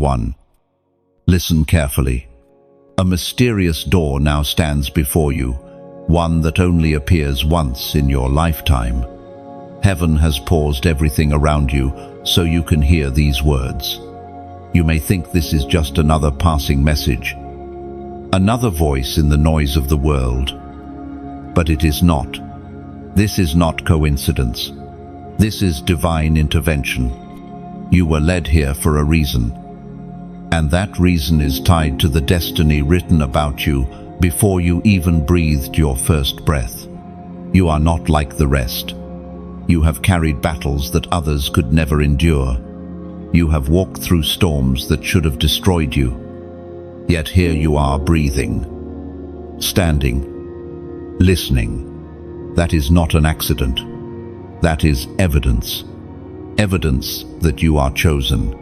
1. Listen carefully. A mysterious door now stands before you, one that only appears once in your lifetime. Heaven has paused everything around you so you can hear these words. You may think this is just another passing message, another voice in the noise of the world. But it is not. This is not coincidence. This is divine intervention. You were led here for a reason, and that reason is tied to the destiny written about you before you even breathed your first breath. You are not like the rest. You have carried battles that others could never endure. You have walked through storms that should have destroyed you. Yet here you are, breathing, standing, listening. That is not an accident. That is evidence. Evidence that you are chosen.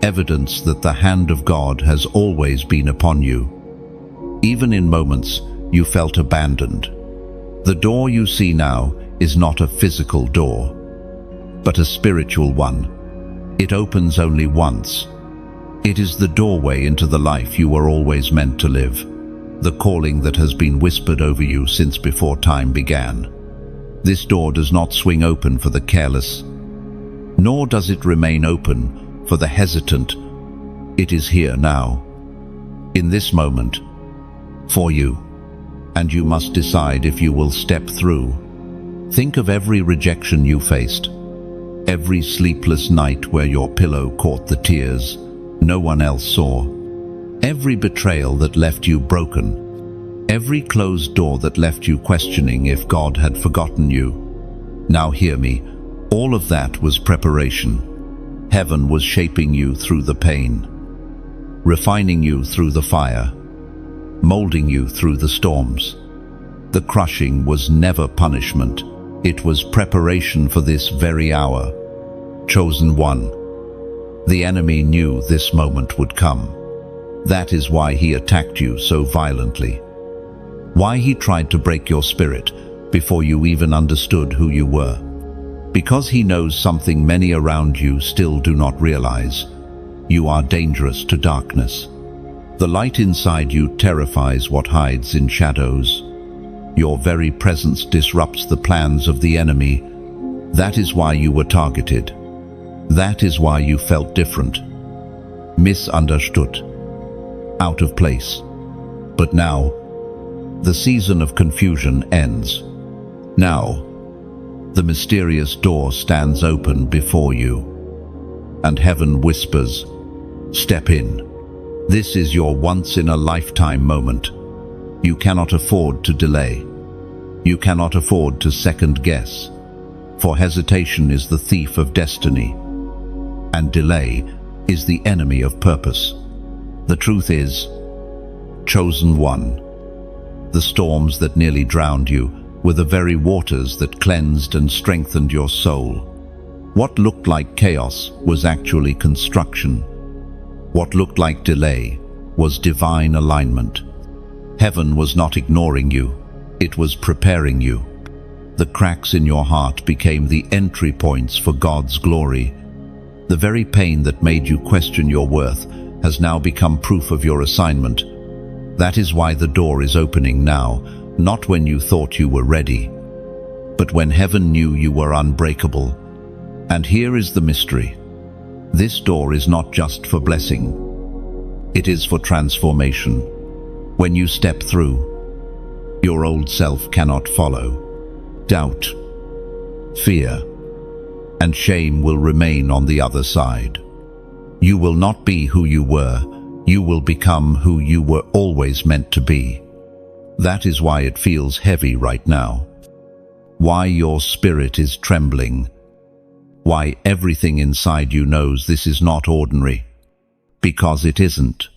Evidence that the hand of God has always been upon you. Even in moments you felt abandoned. The door you see now is not a physical door, but a spiritual one. It opens only once. It is the doorway into the life you were always meant to live, the calling that has been whispered over you since before time began. This door does not swing open for the careless, nor does it remain open for the hesitant. It is here now, in this moment, for you, and you must decide if you will step through. Think of every rejection you faced, every sleepless night where your pillow caught the tears no one else saw, every betrayal that left you broken, every closed door that left you questioning if God had forgotten you. Now hear me, all of that was preparation. Heaven was shaping you through the pain, refining you through the fire, molding you through the storms. The crushing was never punishment. It was preparation for this very hour. Chosen one. The enemy knew this moment would come. That is why he attacked you so violently. Why he tried to break your spirit before you even understood who you were. Because he knows something many around you still do not realize. You are dangerous to darkness. The light inside you terrifies what hides in shadows. Your very presence disrupts the plans of the enemy. That is why you were targeted. That is why you felt different, misunderstood, out of place. But now, the season of confusion ends. Now, the mysterious door stands open before you, and heaven whispers, "Step in." This is your once-in-a-lifetime moment. You cannot afford to delay. You cannot afford to second-guess, for hesitation is the thief of destiny, and delay is the enemy of purpose. The truth is, chosen one, the storms that nearly drowned you were the very waters that cleansed and strengthened your soul. What looked like chaos was actually construction. What looked like delay was divine alignment. Heaven was not ignoring you, it was preparing you. The cracks in your heart became the entry points for God's glory. The very pain that made you question your worth has now become proof of your assignment. That is why the door is opening now, not when you thought you were ready, but when heaven knew you were unbreakable. And here is the mystery. This door is not just for blessing. It is for transformation. When you step through, your old self cannot follow. Doubt, fear, and shame will remain on the other side. You will not be who you were. You will become who you were always meant to be. That is why it feels heavy right now. Why your spirit is trembling. Why everything inside you knows this is not ordinary. Because it isn't.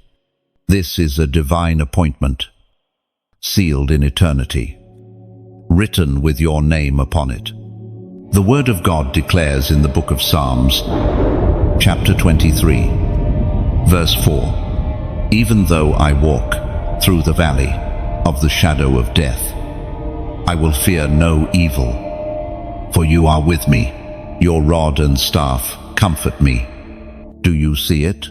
This is a divine appointment, sealed in eternity, written with your name upon it. The Word of God declares in the book of Psalms, chapter 23, verse 4, "Even though I walk through the valley of the shadow of death, I will fear no evil, for you are with me. Your rod and staff comfort me." Do you see it?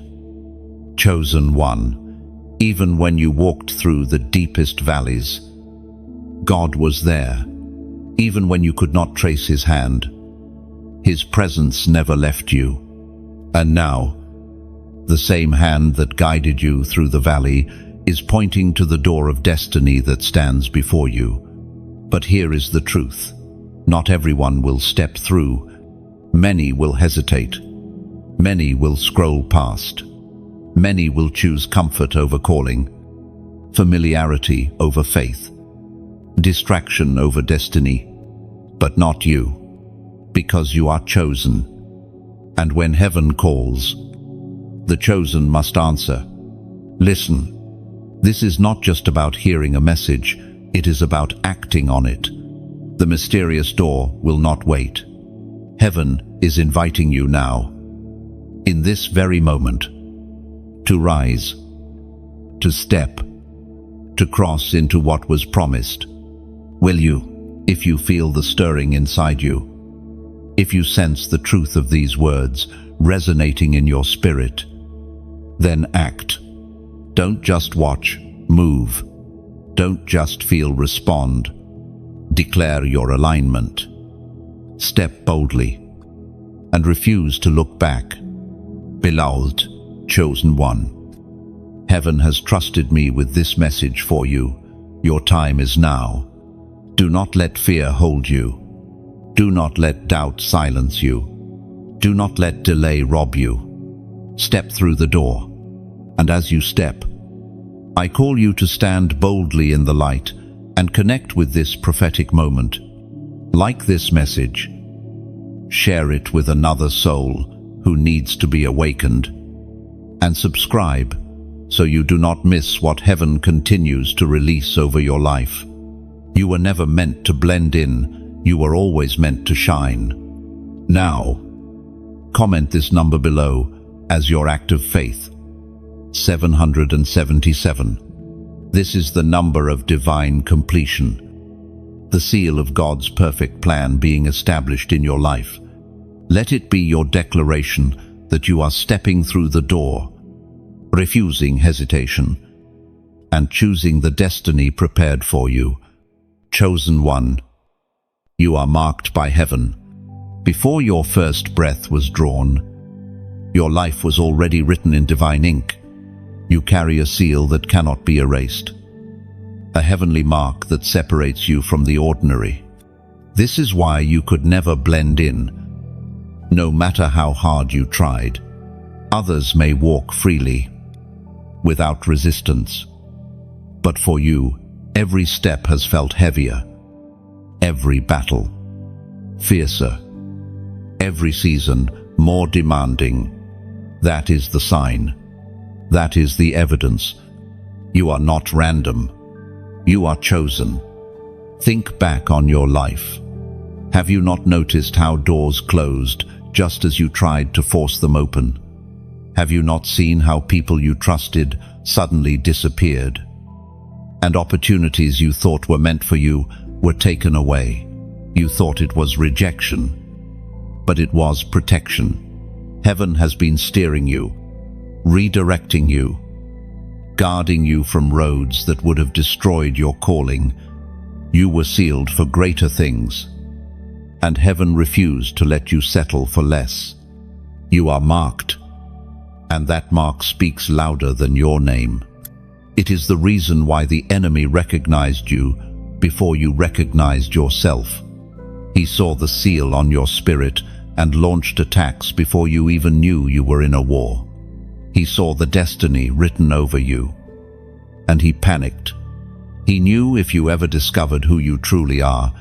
Chosen one, even when you walked through the deepest valleys, God was there. Even when you could not trace his hand, his presence never left you. And now, the same hand that guided you through the valley is pointing to the door of destiny that stands before you. But here is the truth. Not everyone will step through. Many will hesitate. Many will scroll past. Many will choose comfort over calling, familiarity over faith, distraction over destiny, but not you, because you are chosen. And when heaven calls, the chosen must answer. Listen, this is not just about hearing a message, it is about acting on it. The mysterious door will not wait. Heaven is inviting you now, in this very moment, to rise, to step, to cross into what was promised. Will you, if you feel the stirring inside you, if you sense the truth of these words resonating in your spirit, then act. Don't just watch, move. Don't just feel, respond. Declare your alignment. Step boldly and refuse to look back. Beloved, chosen one, heaven has trusted me with this message for you. Your time is now. Do not let fear hold you. Do not let doubt silence you. Do not let delay rob you. Step through the door, and as you step, I call you to stand boldly in the light and connect with this prophetic moment. Like this message, share it with another soul who needs to be awakened, and subscribe so you do not miss what heaven continues to release over your life. You were never meant to blend in, you were always meant to shine. Now, comment this number below as your act of faith. 777. This is the number of divine completion, the seal of God's perfect plan being established in your life. Let it be your declaration that you are stepping through the door, refusing hesitation, and choosing the destiny prepared for you. Chosen one, you are marked by heaven. Before your first breath was drawn, your life was already written in divine ink. You carry a seal that cannot be erased, a heavenly mark that separates you from the ordinary. This is why you could never blend in, no matter how hard you tried. Others may walk freely, without resistance, but for you, every step has felt heavier, every battle fiercer, every season more demanding. That is the sign. That is the evidence. You are not random. You are chosen. Think back on your life. Have you not noticed how doors closed just as you tried to force them open? Have you not seen how people you trusted suddenly disappeared? And opportunities you thought were meant for you were taken away. You thought it was rejection, but it was protection. Heaven has been steering you, redirecting you, guarding you from roads that would have destroyed your calling. You were sealed for greater things, and heaven refused to let you settle for less. You are marked, and that mark speaks louder than your name. It is the reason why the enemy recognized you before you recognized yourself. He saw the seal on your spirit and launched attacks before you even knew you were in a war. He saw the destiny written over you, and he panicked. He knew if you ever discovered who you truly are,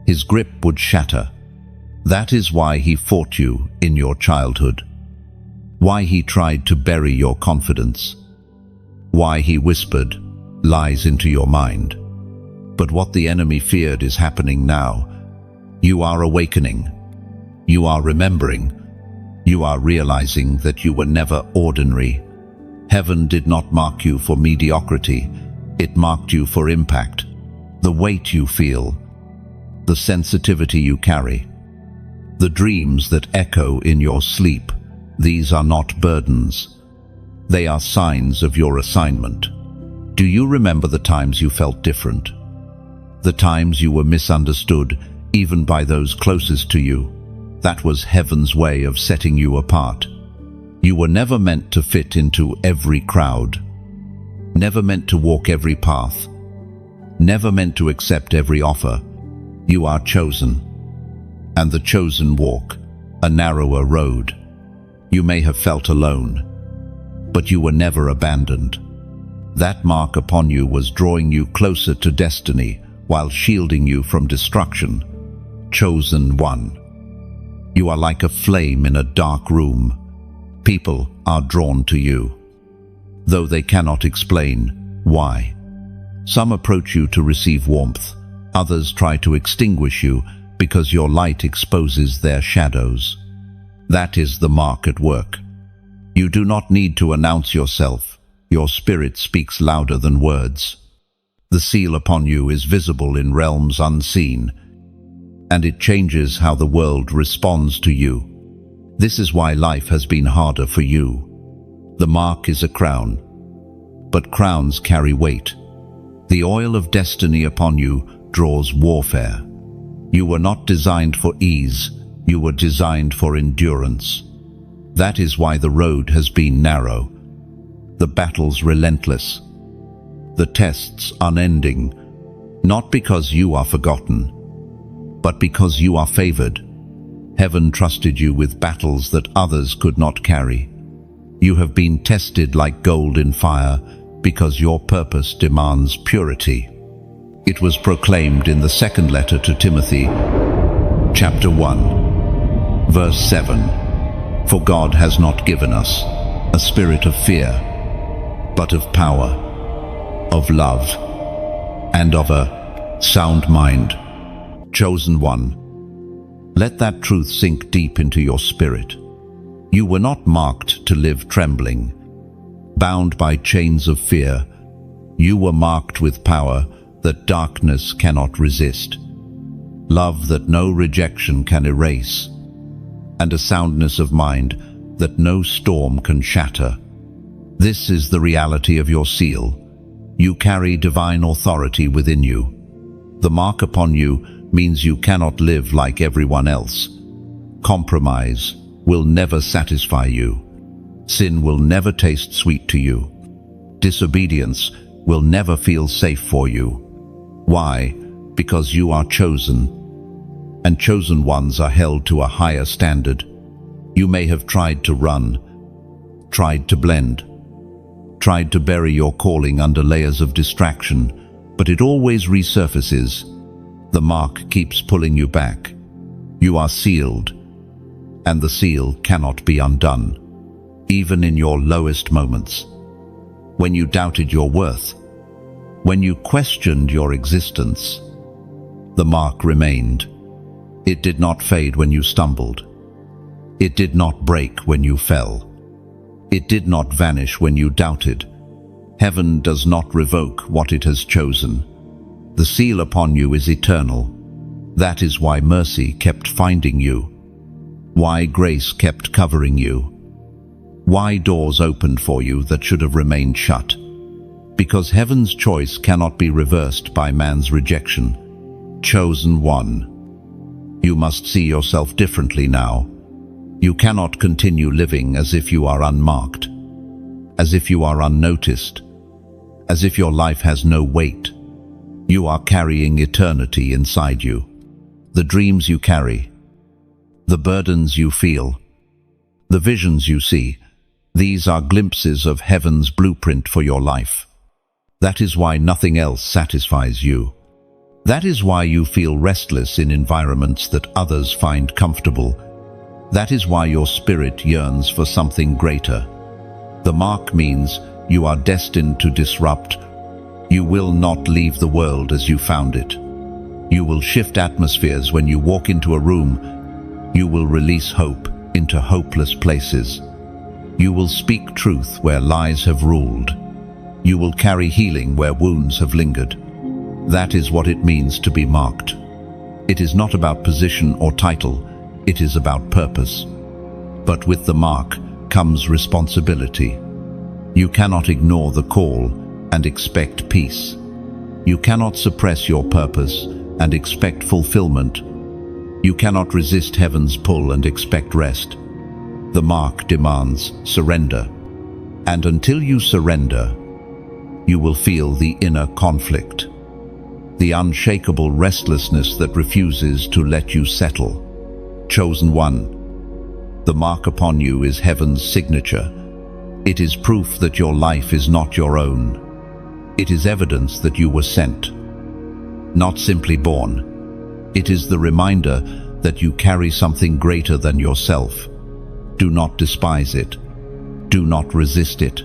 his grip would shatter. That is why he fought you in your childhood, why he tried to bury your confidence, why he whispered lies into your mind. But what the enemy feared is happening now. You are awakening. You are remembering. You are realizing that you were never ordinary. Heaven did not mark you for mediocrity. It marked you for impact. The weight you feel, the sensitivity you carry, the dreams that echo in your sleep, these are not burdens. They are signs of your assignment. Do you remember the times you felt different? The times you were misunderstood, even by those closest to you? That was heaven's way of setting you apart. You were never meant to fit into every crowd, never meant to walk every path, never meant to accept every offer. You are chosen, and the chosen walk a narrower road. You may have felt alone, but you were never abandoned. That mark upon you was drawing you closer to destiny while shielding you from destruction. Chosen one. You are like a flame in a dark room. People are drawn to you, though they cannot explain why. Some approach you to receive warmth. Others try to extinguish you because your light exposes their shadows. That is the mark at work. You do not need to announce yourself. Your spirit speaks louder than words. The seal upon you is visible in realms unseen, and it changes how the world responds to you. This is why life has been harder for you. The mark is a crown, but crowns carry weight. The oil of destiny upon you draws warfare. You were not designed for ease, you were designed for endurance. That is why the road has been narrow, the battles relentless, the tests unending, not because you are forgotten, but because you are favored. Heaven trusted you with battles that others could not carry. You have been tested like gold in fire because your purpose demands purity. It was proclaimed in the second letter to Timothy, chapter 1, verse 7. For God has not given us a spirit of fear, but of power, of love, and of a sound mind. Chosen one. Let that truth sink deep into your spirit. You were not marked to live trembling, bound by chains of fear. You were marked with power that darkness cannot resist, love that no rejection can erase, and a soundness of mind that no storm can shatter. This is the reality of your seal. You carry divine authority within you. The mark upon you means you cannot live like everyone else. Compromise will never satisfy you. Sin will never taste sweet to you. Disobedience will never feel safe for you. Why? Because you are chosen, and chosen ones are held to a higher standard. You may have tried to run, tried to blend, tried to bury your calling under layers of distraction, but it always resurfaces. The mark keeps pulling you back. You are sealed, and the seal cannot be undone, even in your lowest moments. When you doubted your worth, when you questioned your existence, the mark remained. It did not fade when you stumbled. It did not break when you fell. It did not vanish when you doubted. Heaven does not revoke what it has chosen. The seal upon you is eternal. That is why mercy kept finding you, why grace kept covering you, why doors opened for you that should have remained shut. Because heaven's choice cannot be reversed by man's rejection. Chosen one. You must see yourself differently now. You cannot continue living as if you are unmarked, as if you are unnoticed, as if your life has no weight. You are carrying eternity inside you. The dreams you carry, the burdens you feel, the visions you see, these are glimpses of heaven's blueprint for your life. That is why nothing else satisfies you. That is why you feel restless in environments that others find comfortable. That is why your spirit yearns for something greater. The mark means you are destined to disrupt. You will not leave the world as you found it. You will shift atmospheres when you walk into a room. You will release hope into hopeless places. You will speak truth where lies have ruled. You will carry healing where wounds have lingered. That is what it means to be marked. It is not about position or title, it is about purpose. But with the mark comes responsibility. You cannot ignore the call and expect peace. You cannot suppress your purpose and expect fulfillment. You cannot resist heaven's pull and expect rest. The mark demands surrender. And until you surrender, you will feel the inner conflict, the unshakable restlessness that refuses to let you settle. Chosen one. The mark upon you is heaven's signature. It is proof that your life is not your own. It is evidence that you were sent, not simply born. It is the reminder that you carry something greater than yourself. Do not despise it. Do not resist it.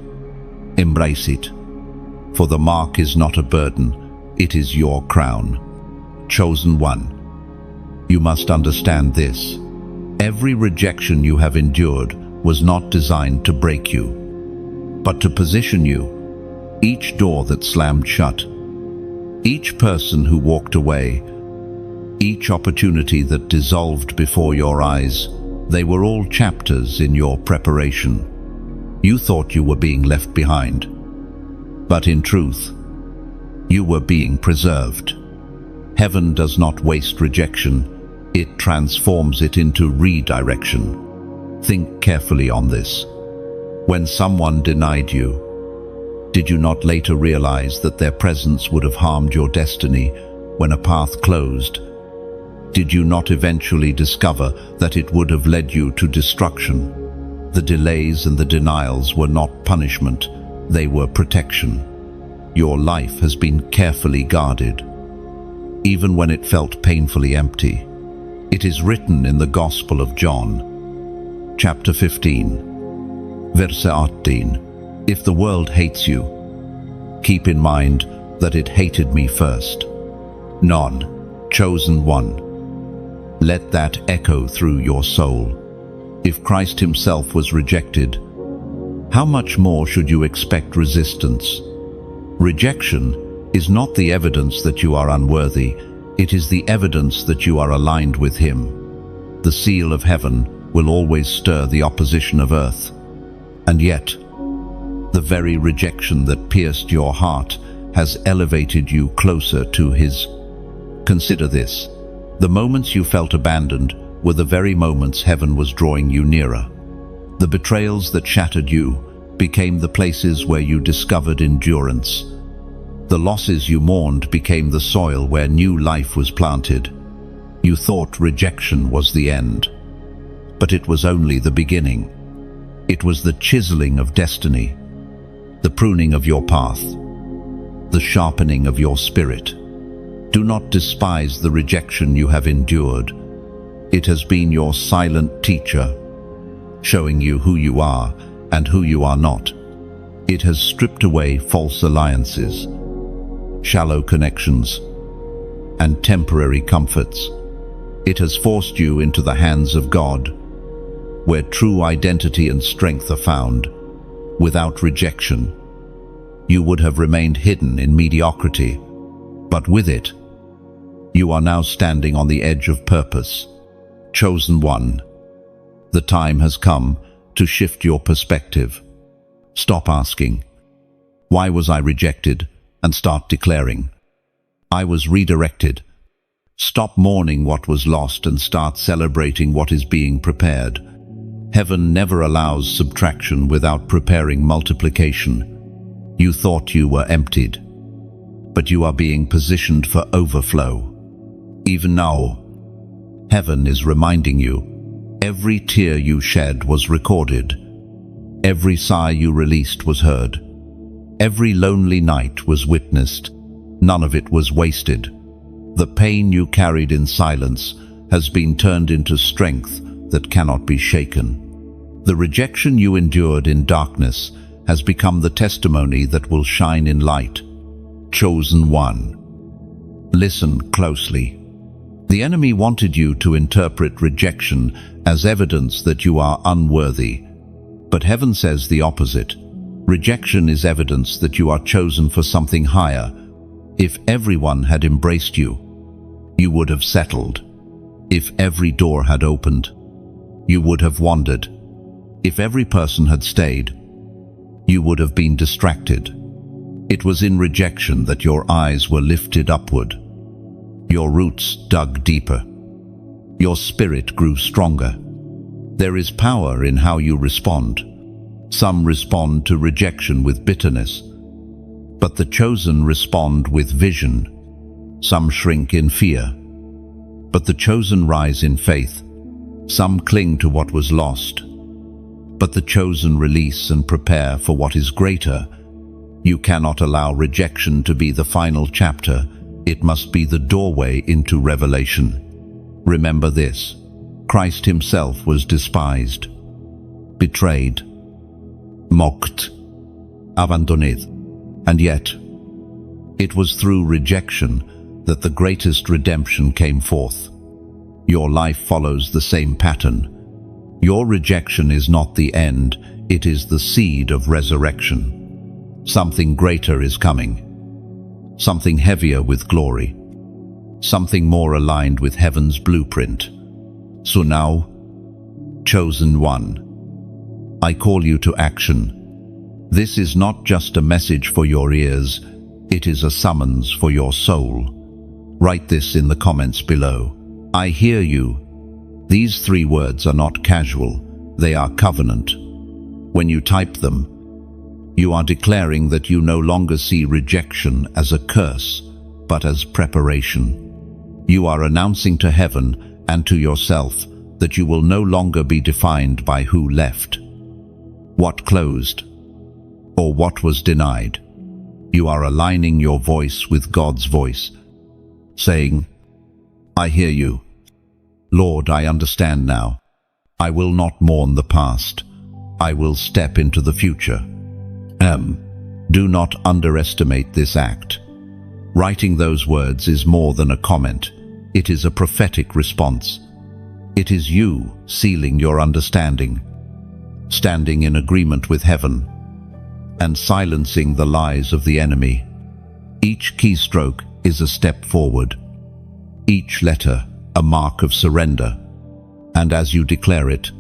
Embrace it. For the mark is not a burden, it is your crown. Chosen one. You must understand this. Every rejection you have endured was not designed to break you, but to position you. Each door that slammed shut, each person who walked away, each opportunity that dissolved before your eyes, they were all chapters in your preparation. You thought you were being left behind, but in truth, you were being preserved. Heaven does not waste rejection, it transforms it into redirection. Think carefully on this. When someone denied you, did you not later realize that their presence would have harmed your destiny when a path closed? Did you not eventually discover that it would have led you to destruction? The delays and the denials were not punishment, they were protection. Your life has been carefully guarded, even when it felt painfully empty. It is written in the Gospel of John, chapter 15, verse 18. If the world hates you, keep in mind that it hated me first. None, chosen one. Let that echo through your soul. If Christ himself was rejected, how much more should you expect resistance? Rejection is not the evidence that you are unworthy, it is the evidence that you are aligned with him. The seal of heaven will always stir the opposition of earth. And yet, the very rejection that pierced your heart has elevated you closer to his. Consider this. The moments you felt abandoned were the very moments heaven was drawing you nearer. The betrayals that shattered you became the places where you discovered endurance. The losses you mourned became the soil where new life was planted. You thought rejection was the end, but it was only the beginning. It was the chiseling of destiny, the pruning of your path, the sharpening of your spirit. Do not despise the rejection you have endured. It has been your silent teacher, showing you who you are and who you are not. It has stripped away false alliances, shallow connections, and temporary comforts. It has forced you into the hands of God, where true identity and strength are found. Without rejection, you would have remained hidden in mediocrity, but with it, you are now standing on the edge of purpose. Chosen one, the time has come to shift your perspective. Stop asking, "Why was I rejected?" and start declaring, "I was redirected." Stop mourning what was lost and start celebrating what is being prepared. Heaven never allows subtraction without preparing multiplication. You thought you were emptied, but you are being positioned for overflow. Even now, heaven is reminding you, every tear you shed was recorded. Every sigh you released was heard. Every lonely night was witnessed. None of it was wasted. The pain you carried in silence has been turned into strength that cannot be shaken. The rejection you endured in darkness has become the testimony that will shine in light. Chosen one. Listen closely. The enemy wanted you to interpret rejection as evidence that you are unworthy, but heaven says the opposite. Rejection is evidence that you are chosen for something higher. If everyone had embraced you, you would have settled. If every door had opened, you would have wandered. If every person had stayed, you would have been distracted. It was in rejection that your eyes were lifted upward. Your roots dug deeper. Your spirit grew stronger. There is power in how you respond. Some respond to rejection with bitterness, but the chosen respond with vision. Some shrink in fear, but the chosen rise in faith. Some cling to what was lost, but the chosen release and prepare for what is greater. You cannot allow rejection to be the final chapter. It must be the doorway into revelation. Remember this: Christ himself was despised, betrayed, mocked, abandoned, and yet it was through rejection that the greatest redemption came forth. Your life follows the same pattern. Your rejection is not the end, it is the seed of resurrection. Something greater is coming. Something heavier with glory. Something more aligned with heaven's blueprint. So now, chosen one, I call you to action. This is not just a message for your ears, it is a summons for your soul. Write this in the comments below. I hear you. These 3 words are not casual, they are covenant. When you type them, you are declaring that you no longer see rejection as a curse, but as preparation. You are announcing to heaven and to yourself that you will no longer be defined by who left, what closed, or what was denied. You are aligning your voice with God's voice, saying, I hear you. Lord, I understand now. I will not mourn the past. I will step into the future. Do not underestimate this act. Writing those words is more than a comment. It is a prophetic response. It is you sealing your understanding, standing in agreement with heaven, and silencing the lies of the enemy. Each keystroke is a step forward. Each letter a mark of surrender. And as you declare it,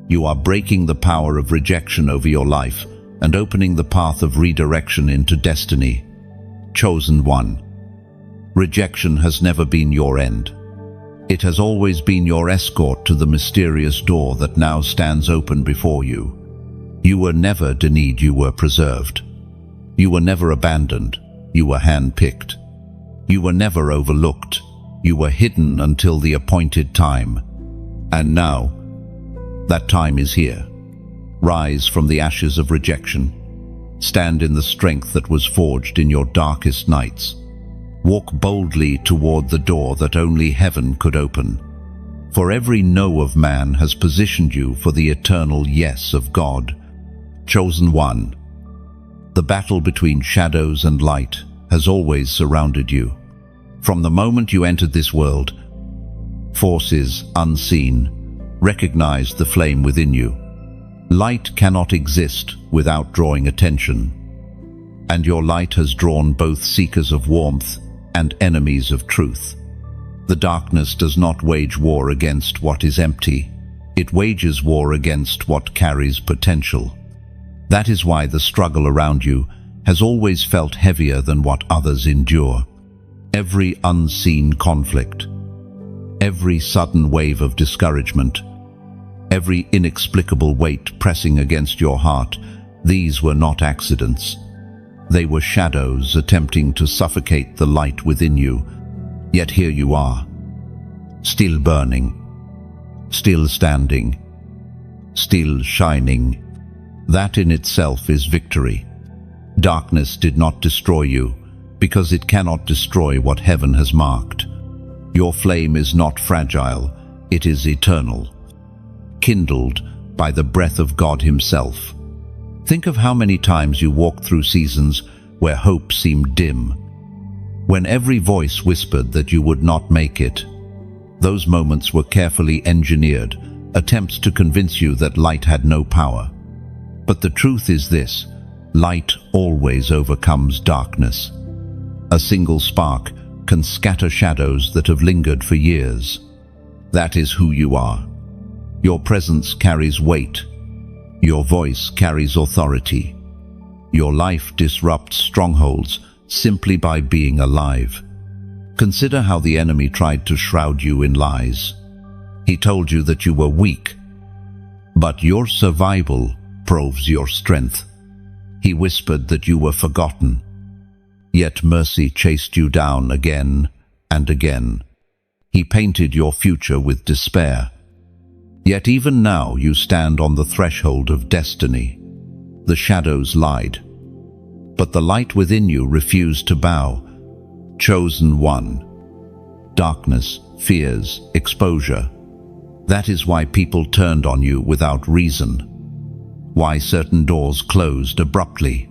you are breaking the power of rejection over your life and opening the path of redirection into destiny. Chosen one. Rejection has never been your end. It has always been your escort to the mysterious door that now stands open before you. You were never denied, you were preserved. You were never abandoned, you were handpicked. You were never overlooked, you were hidden until the appointed time. And now, that time is here. Rise from the ashes of rejection. Stand in the strength that was forged in your darkest nights. Walk boldly toward the door that only heaven could open. For every no of man has positioned you for the eternal yes of God. Chosen one. The battle between shadows and light has always surrounded you. From the moment you entered this world, forces unseen recognized the flame within you. Light cannot exist without drawing attention, and your light has drawn both seekers of warmth and enemies of truth. The darkness does not wage war against what is empty. It wages war against what carries potential. That is why the struggle around you has always felt heavier than what others endure. Every unseen conflict, every sudden wave of discouragement, every inexplicable weight pressing against your heart, these were not accidents. They were shadows attempting to suffocate the light within you. Yet here you are, still burning, still standing, still shining. That in itself is victory. Darkness did not destroy you, because it cannot destroy what heaven has marked. Your flame is not fragile, it is eternal, kindled by the breath of God himself. Think of how many times you walked through seasons where hope seemed dim, when every voice whispered that you would not make it. Those moments were carefully engineered, attempts to convince you that light had no power. But the truth is this: light always overcomes darkness. A single spark can scatter shadows that have lingered for years. That is who you are. Your presence carries weight. Your voice carries authority. Your life disrupts strongholds simply by being alive. Consider how the enemy tried to shroud you in lies. He told you that you were weak, but your survival proves your strength. He whispered that you were forgotten, yet mercy chased you down again and again. He painted your future with despair, yet even now you stand on the threshold of destiny. The shadows lied, but the light within you refused to bow. Chosen one. Darkness, fears, exposure. That is why people turned on you without reason. Why certain doors closed abruptly.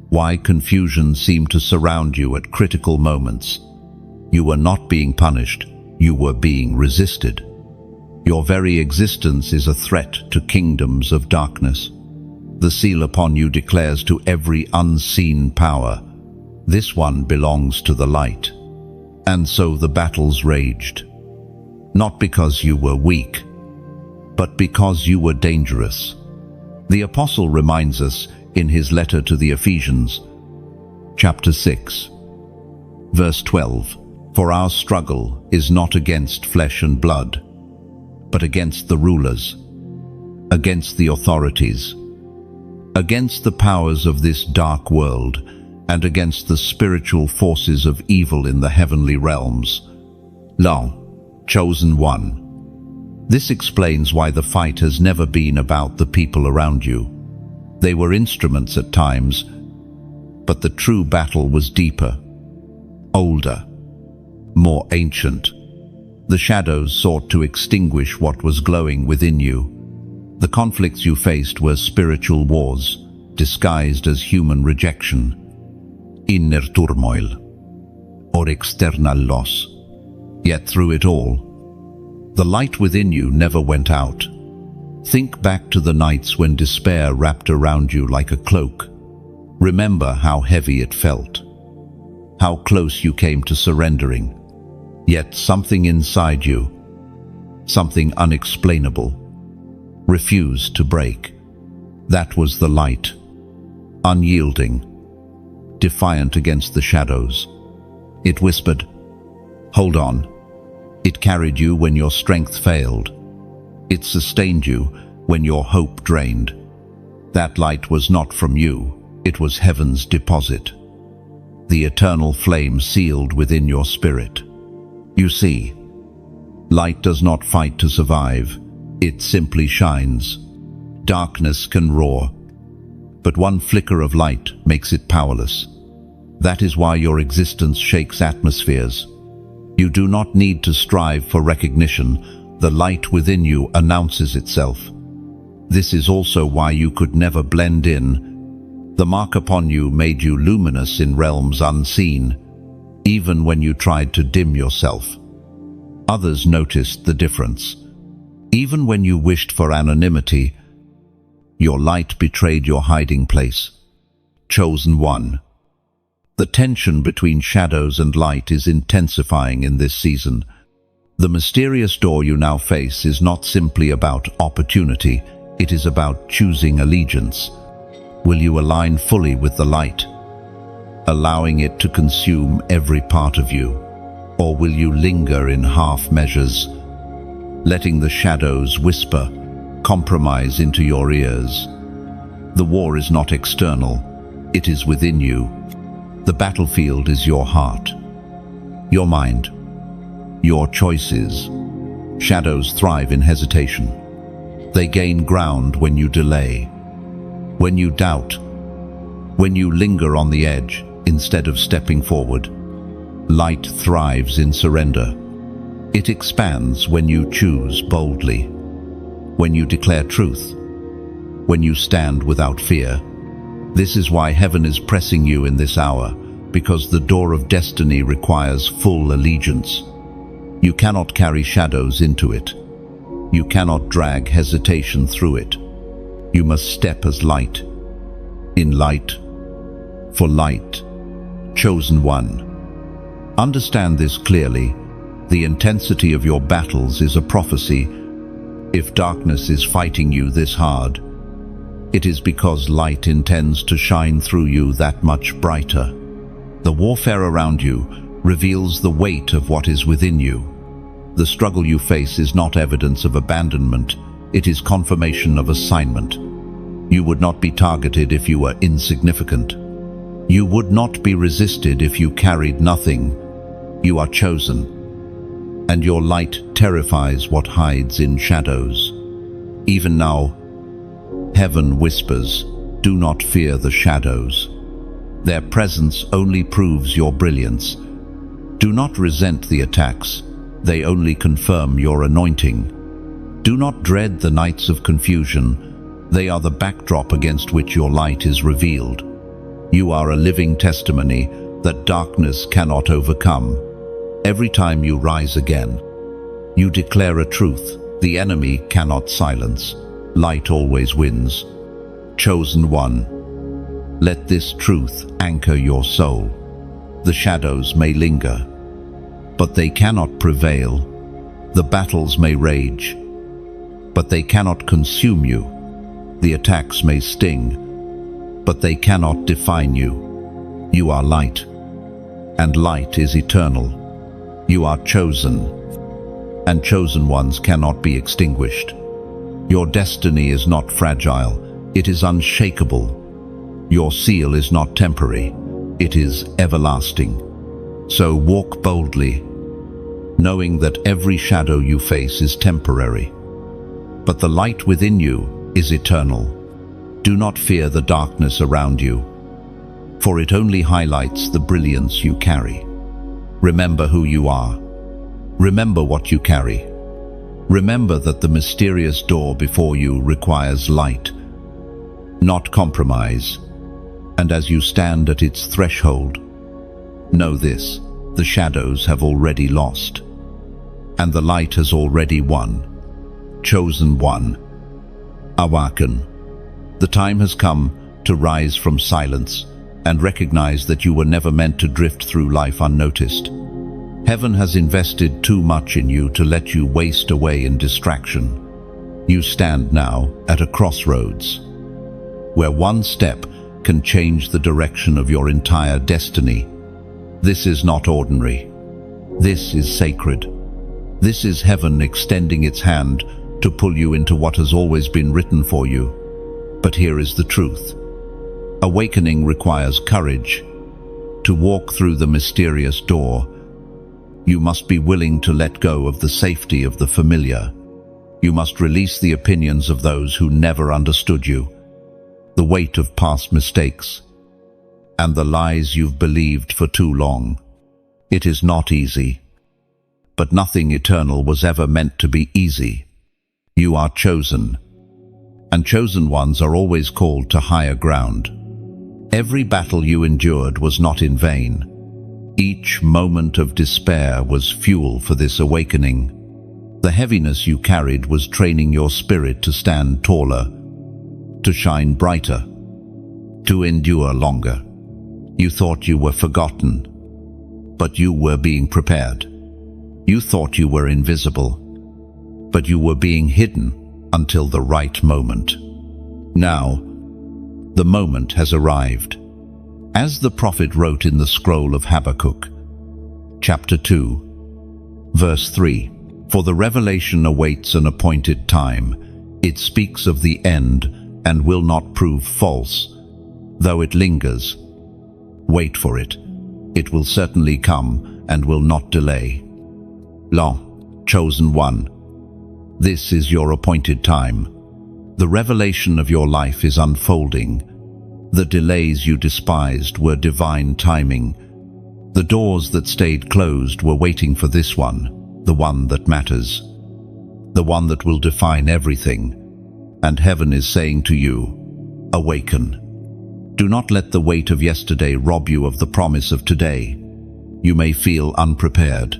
Why confusion seemed to surround you at critical moments. You were not being punished, you were being resisted. Your very existence is a threat to kingdoms of darkness. The seal upon you declares to every unseen power, this one belongs to the light. And so the battles raged. Not because you were weak, but because you were dangerous. The apostle reminds us in his letter to the Ephesians, chapter 6, verse 12, "For our struggle is not against flesh and blood, but against the rulers, against the authorities, against the powers of this dark world, and against the spiritual forces of evil in the heavenly realms." Chosen one. This explains why the fight has never been about the people around you. They were instruments at times, but the true battle was deeper, older, more ancient. The shadows sought to extinguish what was glowing within you. The conflicts you faced were spiritual wars, disguised as human rejection, inner turmoil, or external loss. Yet through it all, the light within you never went out. Think back to the nights when despair wrapped around you like a cloak. Remember how heavy it felt, how close you came to surrendering. Yet something inside you, something unexplainable, refused to break. That was the light, unyielding, defiant against the shadows. It whispered, "Hold on." It carried you when your strength failed. It sustained you when your hope drained. That light was not from you, it was heaven's deposit, the eternal flame sealed within your spirit. You see, light does not fight to survive, it simply shines. Darkness can roar, but one flicker of light makes it powerless. That is why your existence shakes atmospheres. You do not need to strive for recognition. The light within you announces itself. This is also why you could never blend in. The mark upon you made you luminous in realms unseen, even when you tried to dim yourself. Others noticed the difference. Even when you wished for anonymity, your light betrayed your hiding place. Chosen one. The tension between shadows and light is intensifying in this season. The mysterious door you now face is not simply about opportunity, it is about choosing allegiance. Will you align fully with the light, allowing it to consume every part of you? Or will you linger in half measures, letting the shadows whisper compromise into your ears? The war is not external, it is within you. The battlefield is your heart, your mind, your choices. Shadows thrive in hesitation. They gain ground when you delay, when you doubt, when you linger on the edge instead of stepping forward. Light thrives in surrender. It expands when you choose boldly, when you declare truth, when you stand without fear. This is why heaven is pressing you in this hour, because the door of destiny requires full allegiance. You cannot carry shadows into it. You cannot drag hesitation through it. You must step as light, in light, for light. Chosen one. Understand this clearly. The intensity of your battles is a prophecy. If darkness is fighting you this hard, It is because light intends to shine through you that much brighter. The warfare around you reveals the weight of what is within you. The struggle you face is not evidence of abandonment, it is confirmation of assignment. You would not be targeted if you were insignificant. You would not be resisted if you carried nothing. You are chosen, and your light terrifies what hides in shadows. Even now, heaven whispers, "Do not fear the shadows." Their presence only proves your brilliance. Do not resent the attacks, they only confirm your anointing. Do not dread the nights of confusion, they are the backdrop against which your light is revealed. You are a living testimony that darkness cannot overcome. Every time you rise again, you declare a truth the enemy cannot silence. Light always wins. Chosen one, let this truth anchor your soul. The shadows may linger, but they cannot prevail. The battles may rage, but they cannot consume you. The attacks may sting, but they cannot define you. You are light, and light is eternal. You are chosen, and chosen ones cannot be extinguished. Your destiny is not fragile, it is unshakable. Your seal is not temporary, it is everlasting. So walk boldly, knowing that every shadow you face is temporary, but the light within you is eternal. Do not fear the darkness around you, for it only highlights the brilliance you carry. Remember who you are. Remember what you carry. Remember that the mysterious door before you requires light, not compromise. And as you stand at its threshold, know this: the shadows have already lost, and the light has already won. Chosen one, awaken. The time has come to rise from silence and recognize that you were never meant to drift through life unnoticed. Heaven has invested too much in you to let you waste away in distraction. You stand now at a crossroads, where one step can change the direction of your entire destiny. This is not ordinary. This is sacred. This is heaven extending its hand to pull you into what has always been written for you. But here is the truth. Awakening requires courage. To walk through the mysterious door, you must be willing to let go of the safety of the familiar. You must release the opinions of those who never understood you, the weight of past mistakes, and the lies you've believed for too long. It is not easy, but nothing eternal was ever meant to be easy. You are chosen, and chosen ones are always called to higher ground. Every battle you endured was not in vain. Each moment of despair was fuel for this awakening. The heaviness you carried was training your spirit to stand taller, to shine brighter, to endure longer. You thought you were forgotten, but you were being prepared. You thought you were invisible, but you were being hidden until the right moment. Now, the moment has arrived. As the prophet wrote in the scroll of Habakkuk, chapter 2, verse 3, "For the revelation awaits an appointed time. It speaks of the end and will not prove false. Though it lingers, wait for it. It will certainly come and will not delay." Lo, chosen one, this is your appointed time. The revelation of your life is unfolding. The delays you despised were divine timing. The doors that stayed closed were waiting for this one, the one that matters, the one that will define everything. And heaven is saying to you, awaken. Do not let the weight of yesterday rob you of the promise of today. You may feel unprepared.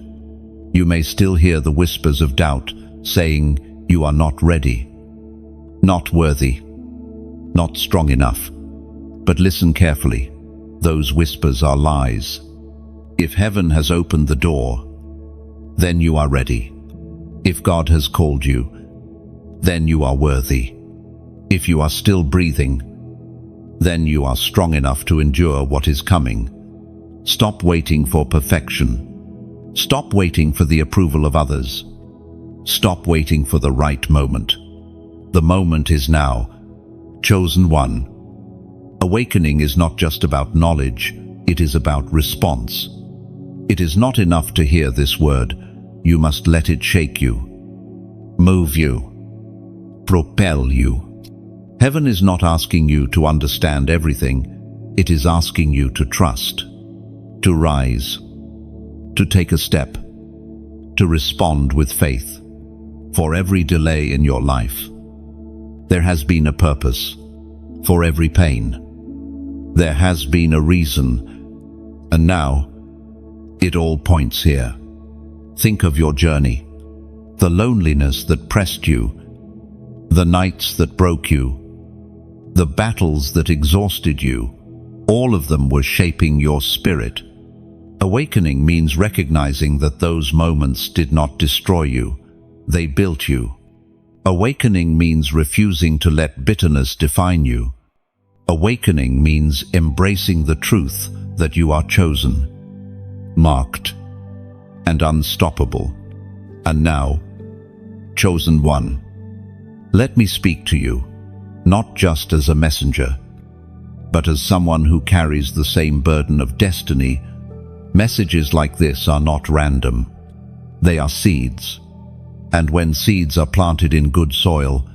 You may still hear the whispers of doubt saying you are not ready, not worthy, not strong enough. But listen carefully. Those whispers are lies. If heaven has opened the door, then you are ready. If God has called you, then you are worthy. If you are still breathing, then you are strong enough to endure what is coming. Stop waiting for perfection. Stop waiting for the approval of others. Stop waiting for the right moment. The moment is now. Chosen one. Awakening is not just about knowledge, it is about response. It is not enough to hear this word. You must let it shake you, move you, propel you. Heaven is not asking you to understand everything. It is asking you to trust, to rise, to take a step, to respond with faith. For every delay in your life, there has been a purpose. For every pain, there has been a reason. And now, it all points here. Think of your journey, the loneliness that pressed you, the nights that broke you, the battles that exhausted you. All of them were shaping your spirit. Awakening means recognizing that those moments did not destroy you. They built you. Awakening means refusing to let bitterness define you. Awakening means embracing the truth that you are chosen, marked, and unstoppable. And now, chosen one, let me speak to you, not just as a messenger, but as someone who carries the same burden of destiny. Messages like this are not random. They are seeds. And when seeds are planted in good soil,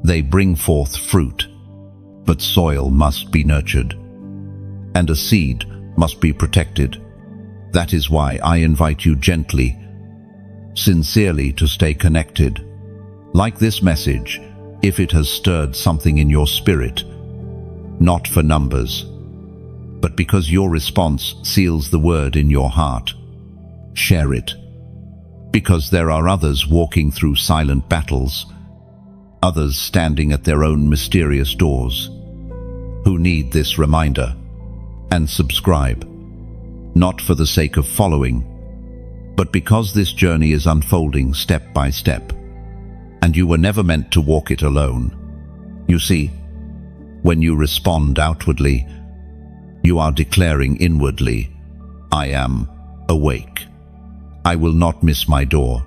they bring forth fruit. But soil must be nurtured, and a seed must be protected. That is why I invite you gently, sincerely to stay connected. Like this message, if it has stirred something in your spirit, not for numbers, but because your response seals the word in your heart, share it. Because there are others walking through silent battles, others standing at their own mysterious doors, who need this reminder. And subscribe, not for the sake of following, but because this journey is unfolding step by step, and you were never meant to walk it alone. You see, when you respond outwardly, you are declaring inwardly, I am awake. I will not miss my door.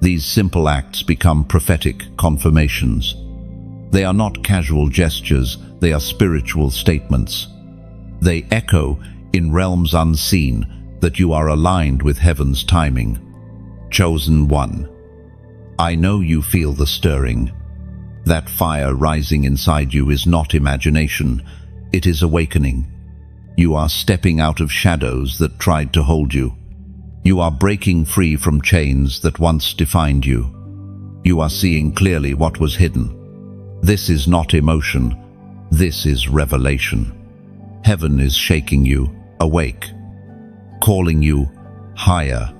These simple acts become prophetic confirmations. They are not casual gestures, they are spiritual statements. They echo in realms unseen that you are aligned with heaven's timing. Chosen one, I know you feel the stirring. That fire rising inside you is not imagination, it is awakening. You are stepping out of shadows that tried to hold you. You are breaking free from chains that once defined you. You are seeing clearly what was hidden. This is not emotion, this is revelation. Heaven is shaking you awake, calling you higher,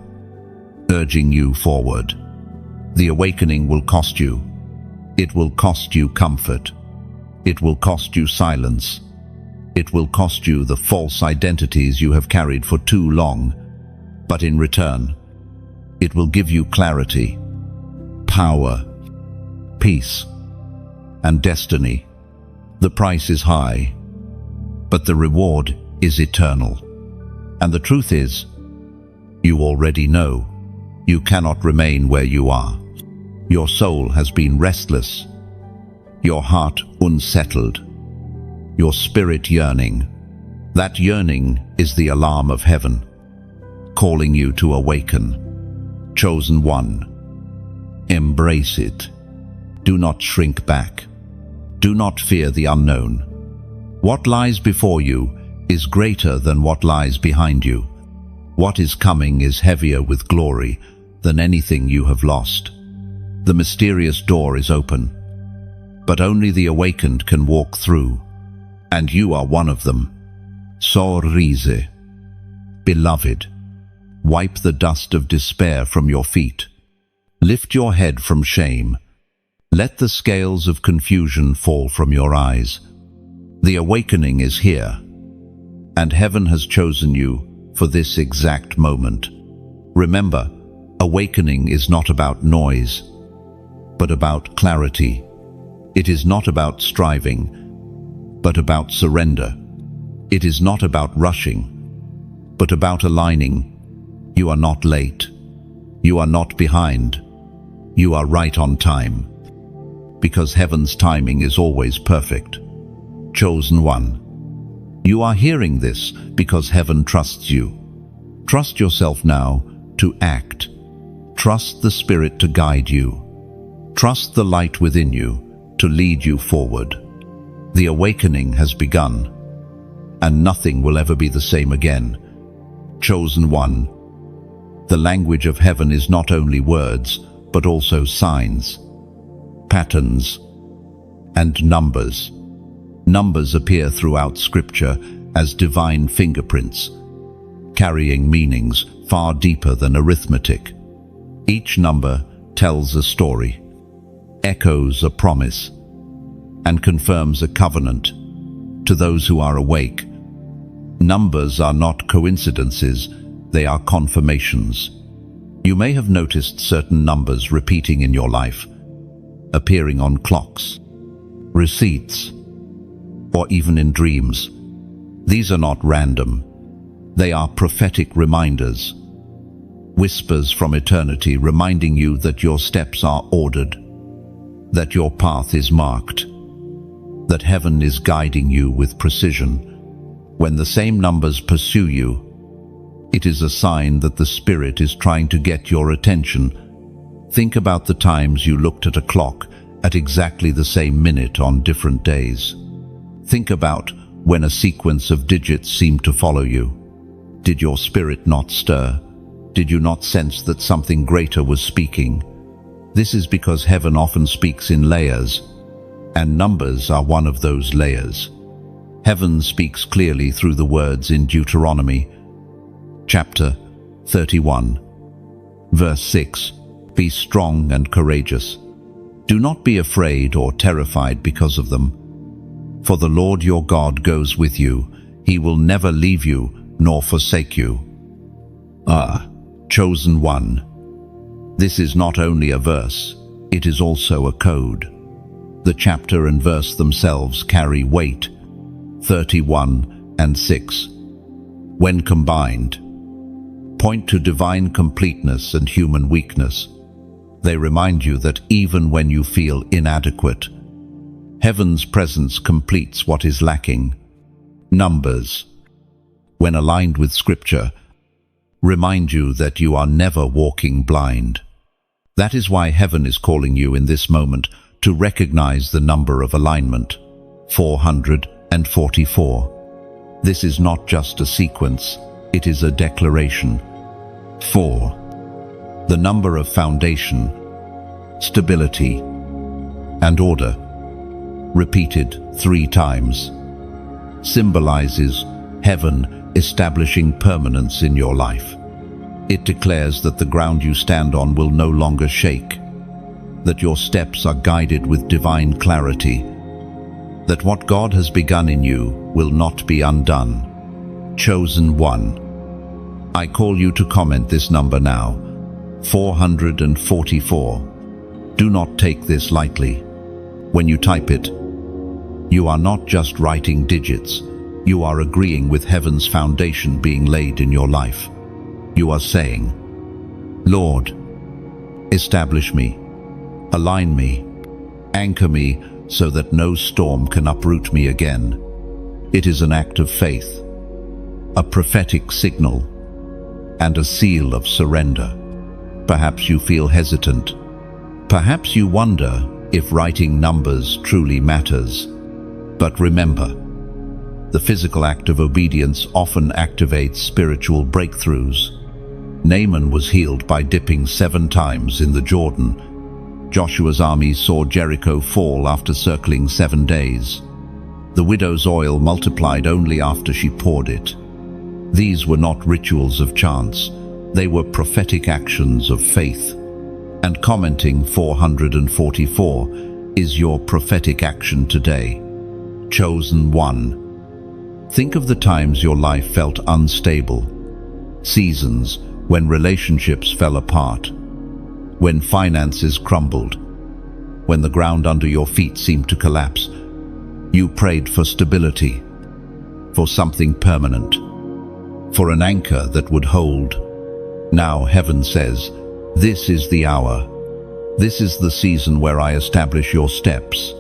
urging you forward. The awakening will cost you. It will cost you comfort. It will cost you silence. It will cost you the false identities you have carried for too long. But in return, it will give you clarity, power, peace, and destiny. The price is high, but the reward is eternal. And the truth is, you already know, you cannot remain where you are. Your soul has been restless, your heart unsettled, your spirit yearning. That yearning is the alarm of heaven, calling you to awaken. Chosen one, embrace it. Do not shrink back. Do not fear the unknown. What lies before you is greater than what lies behind you. What is coming is heavier with glory than anything you have lost. The mysterious door is open, but only the awakened can walk through, and you are one of them. Sorrise. Beloved, wipe the dust of despair from your feet. Lift your head from shame. Let the scales of confusion fall from your eyes. The awakening is here, and heaven has chosen you for this exact moment. Remember, awakening is not about noise, but about clarity. It is not about striving, but about surrender. It is not about rushing, but about aligning. You are not late. You are not behind. You are right on time. Because heaven's timing is always perfect. Chosen one. You are hearing this because heaven trusts you. Trust yourself now to act. Trust the Spirit to guide you. Trust the light within you to lead you forward. The awakening has begun, and nothing will ever be the same again. Chosen one. The language of heaven is not only words, but also signs, patterns, and numbers. Numbers appear throughout Scripture as divine fingerprints, carrying meanings far deeper than arithmetic. Each number tells a story, echoes a promise, and confirms a covenant. To those who are awake, numbers are not coincidences, they are confirmations. You may have noticed certain numbers repeating in your life, appearing on clocks, receipts, or even in dreams. These are not random. They are prophetic reminders, whispers from eternity reminding you that your steps are ordered, that your path is marked, that heaven is guiding you with precision. When the same numbers pursue you, it is a sign that the Spirit is trying to get your attention. Think about the times you looked at a clock at exactly the same minute on different days. Think about when a sequence of digits seemed to follow you. Did your spirit not stir? Did you not sense that something greater was speaking? This is because heaven often speaks in layers, and numbers are one of those layers. Heaven speaks clearly through the words in Deuteronomy, chapter 31, verse 6. Be strong and courageous. Do not be afraid or terrified because of them. For the Lord your God goes with you. He will never leave you nor forsake you. Chosen one. This is not only a verse, it is also a code. The chapter and verse themselves carry weight, 31 and 6. When combined, point to divine completeness and human weakness. They remind you that even when you feel inadequate, heaven's presence completes what is lacking. Numbers, when aligned with Scripture, remind you that you are never walking blind. That is why heaven is calling you in this moment to recognize the number of alignment, 444. This is not just a sequence, it is a declaration. 4. The number of foundation, stability, and order, repeated 3 times, symbolizes heaven establishing permanence in your life. It declares that the ground you stand on will no longer shake, that your steps are guided with divine clarity, that what God has begun in you will not be undone. Chosen one. I call you to comment this number now, 444. Do not take this lightly. When you type it, you are not just writing digits, you are agreeing with heaven's foundation being laid in your life. You are saying, Lord, establish me, align me, anchor me so that no storm can uproot me again. It is an act of faith, a prophetic signal, and a seal of surrender. Perhaps you feel hesitant. Perhaps you wonder if writing numbers truly matters. But remember, the physical act of obedience often activates spiritual breakthroughs. Naaman was healed by dipping 7 times in the Jordan. Joshua's army saw Jericho fall after circling 7 days. The widow's oil multiplied only after she poured it. These were not rituals of chance, they were prophetic actions of faith. And commenting 444 is your prophetic action today. Chosen one. Think of the times your life felt unstable, seasons when relationships fell apart, when finances crumbled, when the ground under your feet seemed to collapse. You prayed for stability, for something permanent, for an anchor that would hold. Now heaven says, "This is the hour. This is the season where I establish your steps,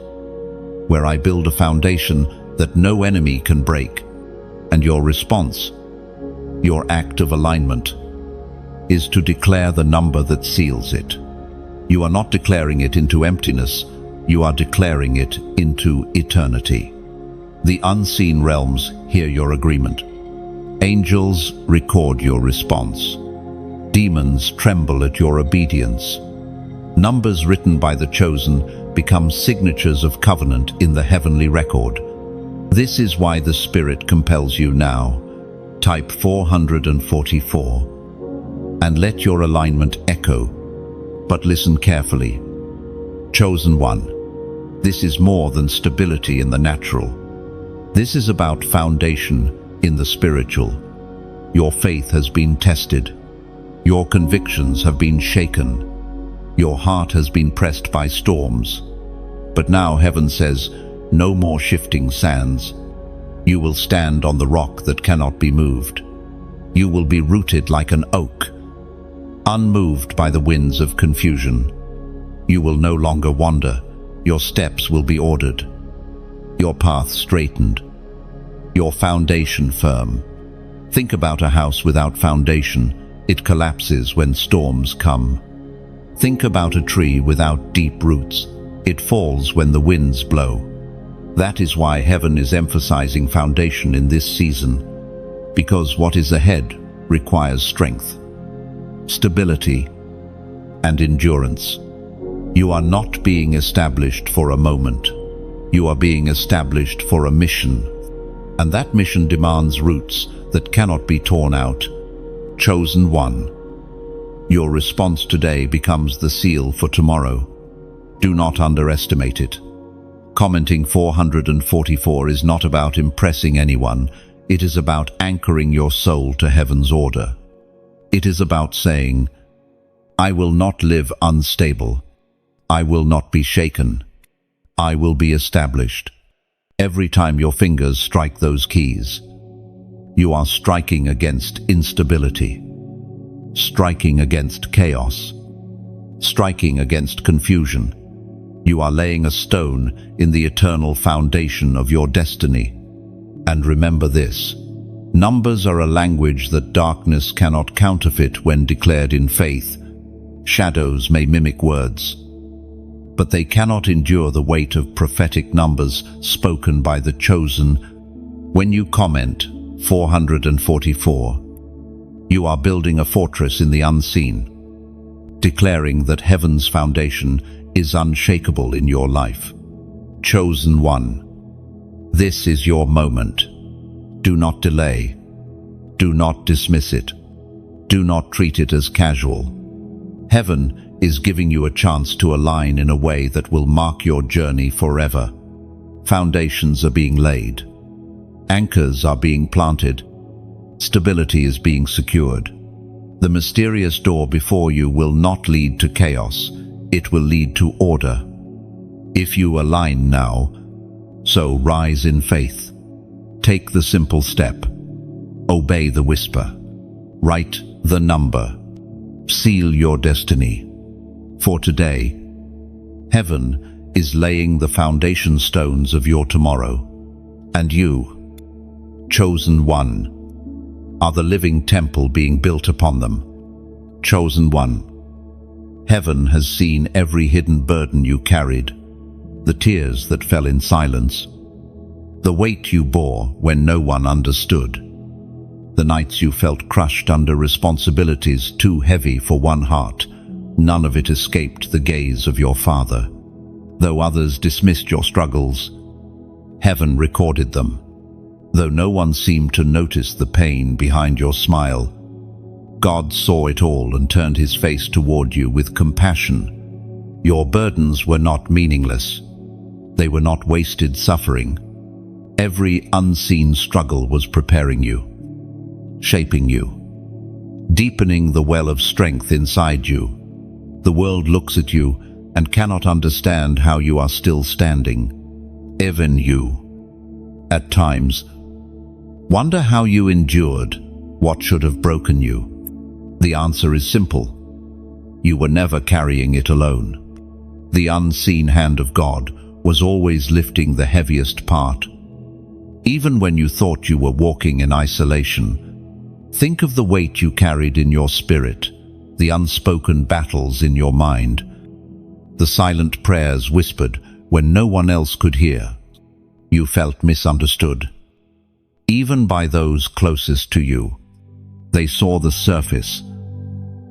where I build a foundation that no enemy can break." And your response, your act of alignment, is to declare the number that seals it. You are not declaring it into emptiness, you are declaring it into eternity. The unseen realms hear your agreement. Angels record your response. Demons tremble at your obedience. Numbers written by the chosen become signatures of covenant in the heavenly record. This is why the Spirit compels you now. Type 444 and let your alignment echo. But listen carefully. Chosen one, this is more than stability in the natural. This is about foundation in the spiritual. Your faith has been tested. Your convictions have been shaken. Your heart has been pressed by storms. But now heaven says, no more shifting sands. You will stand on the rock that cannot be moved. You will be rooted like an oak, unmoved by the winds of confusion. You will no longer wander. Your steps will be ordered. Your path straightened. Your foundation firm. Think about a house without foundation. It collapses when storms come. Think about a tree without deep roots. It falls when the winds blow. That is why heaven is emphasizing foundation in this season, because what is ahead requires strength, stability, and endurance. You are not being established for a moment. You are being established for a mission, and that mission demands roots that cannot be torn out. Chosen one, your response today becomes the seal for tomorrow. Do not underestimate it. Commenting 444 is not about impressing anyone. It is about anchoring your soul to heaven's order. It is about saying, I will not live unstable. I will not be shaken. I will be established. Every time your fingers strike those keys, you are striking against instability, striking against chaos, striking against confusion. You are laying a stone in the eternal foundation of your destiny. And remember this, numbers are a language that darkness cannot counterfeit when declared in faith. Shadows may mimic words, but they cannot endure the weight of prophetic numbers spoken by the chosen. When you comment 444, you are building a fortress in the unseen, declaring that heaven's foundation is unshakable in your life. Chosen one, this is your moment. Do not delay. Do not dismiss it. Do not treat it as casual. Heaven is giving you a chance to align in a way that will mark your journey forever. Foundations are being laid. Anchors are being planted. Stability is being secured. The mysterious door before you will not lead to chaos. It will lead to order. If you align now, so rise in faith. Take the simple step. Obey the whisper. Write the number. Seal your destiny. For today, heaven is laying the foundation stones of your tomorrow. And you, chosen one, are the living temple being built upon them. Chosen one, heaven has seen every hidden burden you carried, the tears that fell in silence, the weight you bore when no one understood, the nights you felt crushed under responsibilities too heavy for one heart. None of it escaped the gaze of your Father. Though others dismissed your struggles, heaven recorded them. Though no one seemed to notice the pain behind your smile, God saw it all and turned his face toward you with compassion. Your burdens were not meaningless. They were not wasted suffering. Every unseen struggle was preparing you, shaping you, deepening the well of strength inside you. The world looks at you and cannot understand how you are still standing. Even you, at times, wonder how you endured what should have broken you. The answer is simple. You were never carrying it alone. The unseen hand of God was always lifting the heaviest part. Even when you thought you were walking in isolation, think of the weight you carried in your spirit, the unspoken battles in your mind, the silent prayers whispered when no one else could hear. You felt misunderstood, even by those closest to you. They saw the surface,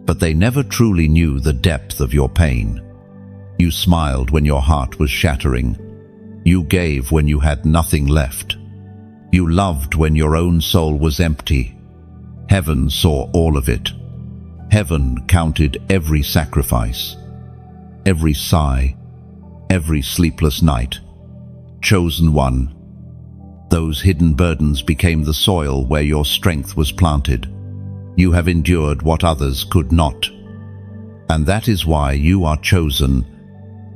but they never truly knew the depth of your pain. You smiled when your heart was shattering. You gave when you had nothing left. You loved when your own soul was empty. Heaven saw all of it. Heaven counted every sacrifice, every sigh, every sleepless night. Chosen one, those hidden burdens became the soil where your strength was planted. You have endured what others could not. And that is why you are chosen.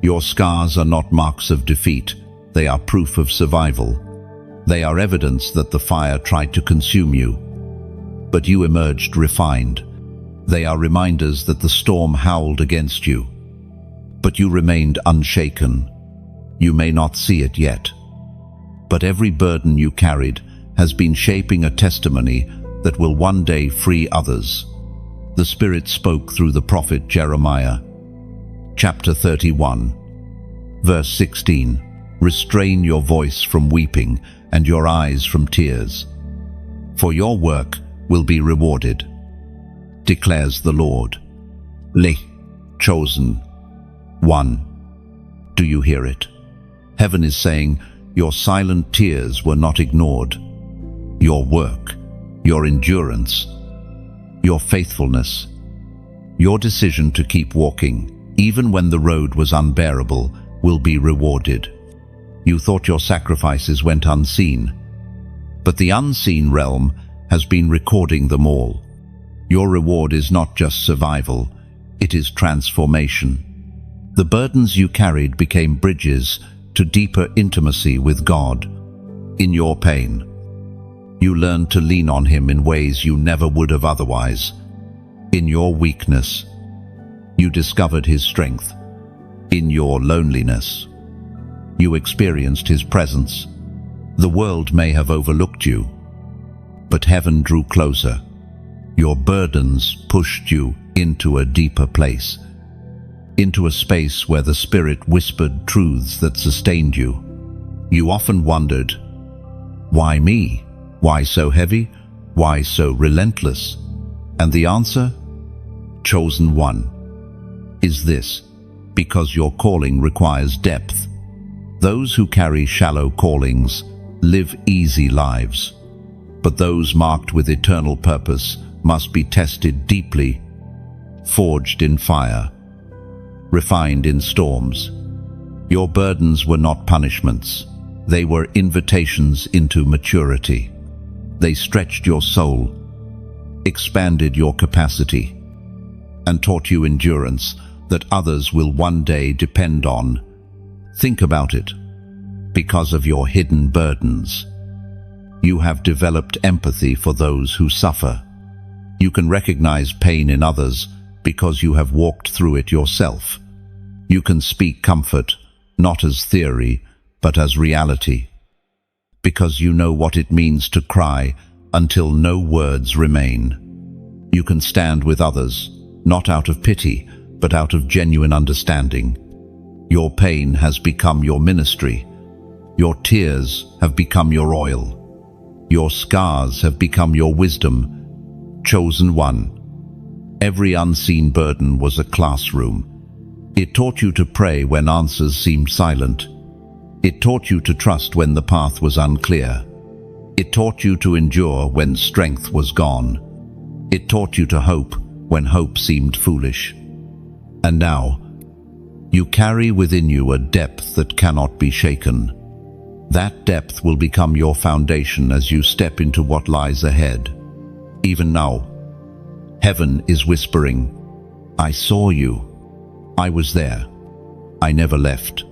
Your scars are not marks of defeat. They are proof of survival. They are evidence that the fire tried to consume you, but you emerged refined. They are reminders that the storm howled against you, but you remained unshaken. You may not see it yet, but every burden you carried has been shaping a testimony that will one day free others. The Spirit spoke through the prophet Jeremiah. Chapter 31, verse 16. Restrain your voice from weeping and your eyes from tears, for your work will be rewarded, declares the Lord. Chosen one. Do you hear it? Heaven is saying, your silent tears were not ignored. Your work, your endurance, your faithfulness, your decision to keep walking, even when the road was unbearable, will be rewarded. You thought your sacrifices went unseen, but the unseen realm has been recording them all. Your reward is not just survival, it is transformation. The burdens you carried became bridges to deeper intimacy with God. In your pain, you learned to lean on Him in ways you never would have otherwise. In your weakness, you discovered His strength. In your loneliness, you experienced His presence. The world may have overlooked you, but heaven drew closer. Your burdens pushed you into a deeper place, into a space where the Spirit whispered truths that sustained you. You often wondered, why me? Why so heavy? Why so relentless? And the answer, chosen one, is this: because your calling requires depth. Those who carry shallow callings live easy lives, but those marked with eternal purpose must be tested deeply, forged in fire, refined in storms. Your burdens were not punishments. They were invitations into maturity. They stretched your soul, expanded your capacity, and taught you endurance that others will one day depend on. Think about it. Because of your hidden burdens, you have developed empathy for those who suffer. You can recognize pain in others because you have walked through it yourself. You can speak comfort, not as theory, but as reality, because you know what it means to cry until no words remain. You can stand with others, not out of pity, but out of genuine understanding. Your pain has become your ministry. Your tears have become your oil. Your scars have become your wisdom. Chosen one. Every unseen burden was a classroom. It taught you to pray when answers seemed silent. It taught you to trust when the path was unclear. It taught you to endure when strength was gone. It taught you to hope when hope seemed foolish. And now, you carry within you a depth that cannot be shaken. That depth will become your foundation as you step into what lies ahead. Even now, heaven is whispering, I saw you. I was there. I never left.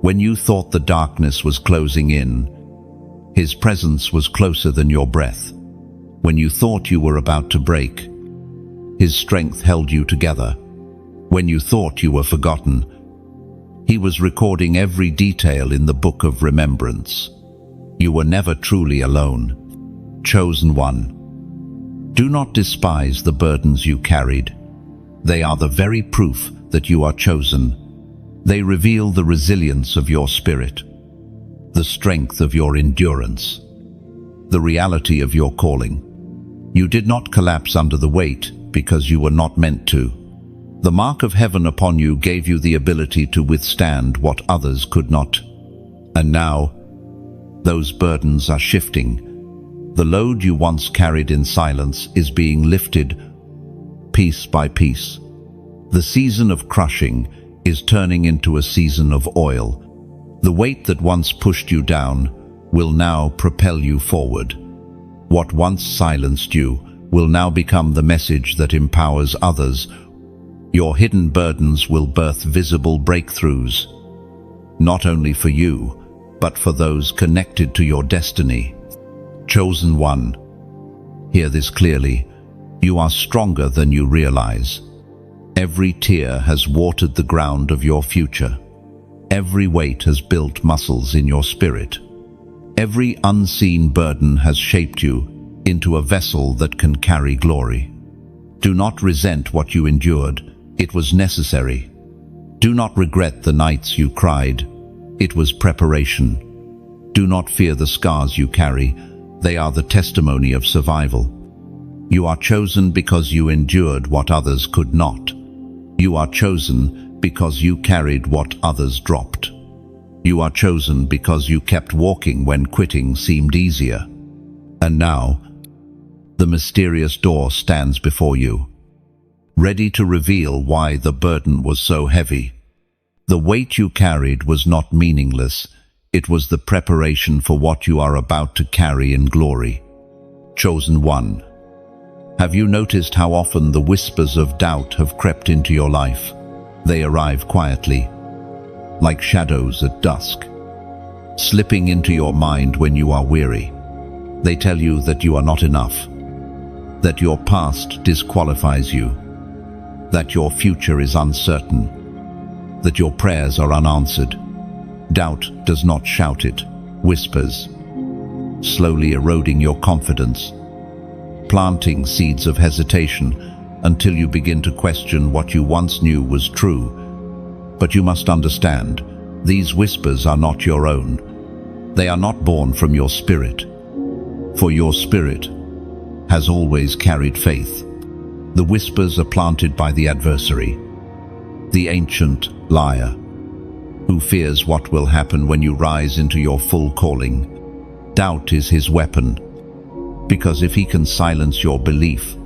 When you thought the darkness was closing in, His presence was closer than your breath. When you thought you were about to break, His strength held you together. When you thought you were forgotten, He was recording every detail in the book of remembrance. You were never truly alone. Chosen one. Do not despise the burdens you carried. They are the very proof that you are chosen. They reveal the resilience of your spirit, the strength of your endurance, the reality of your calling. You did not collapse under the weight because you were not meant to. The mark of heaven upon you gave you the ability to withstand what others could not. And now, those burdens are shifting. The load you once carried in silence is being lifted piece by piece. The season of crushing is turning into a season of oil. The weight that once pushed you down will now propel you forward. What once silenced you will now become the message that empowers others. Your hidden burdens will birth visible breakthroughs, not only for you, but for those connected to your destiny. Chosen one, hear this clearly. You are stronger than you realize. Every tear has watered the ground of your future. Every weight has built muscles in your spirit. Every unseen burden has shaped you into a vessel that can carry glory. Do not resent what you endured. It was necessary. Do not regret the nights you cried. It was preparation. Do not fear the scars you carry. They are the testimony of survival. You are chosen because you endured what others could not. You are chosen because you carried what others dropped. You are chosen because you kept walking when quitting seemed easier. And now, the mysterious door stands before you, ready to reveal why the burden was so heavy. The weight you carried was not meaningless. It was the preparation for what you are about to carry in glory. Chosen one. Have you noticed how often the whispers of doubt have crept into your life? They arrive quietly, like shadows at dusk, slipping into your mind when you are weary. They tell you that you are not enough, that your past disqualifies you, that your future is uncertain, that your prayers are unanswered. Doubt does not shout, it whispers, slowly eroding your confidence, planting seeds of hesitation until you begin to question what you once knew was true. But you must understand, these whispers are not your own. They are not born from your spirit, for your spirit has always carried faith. The whispers are planted by the adversary, the ancient liar, who fears what will happen when you rise into your full calling. Doubt is his weapon, because if he can silence your belief,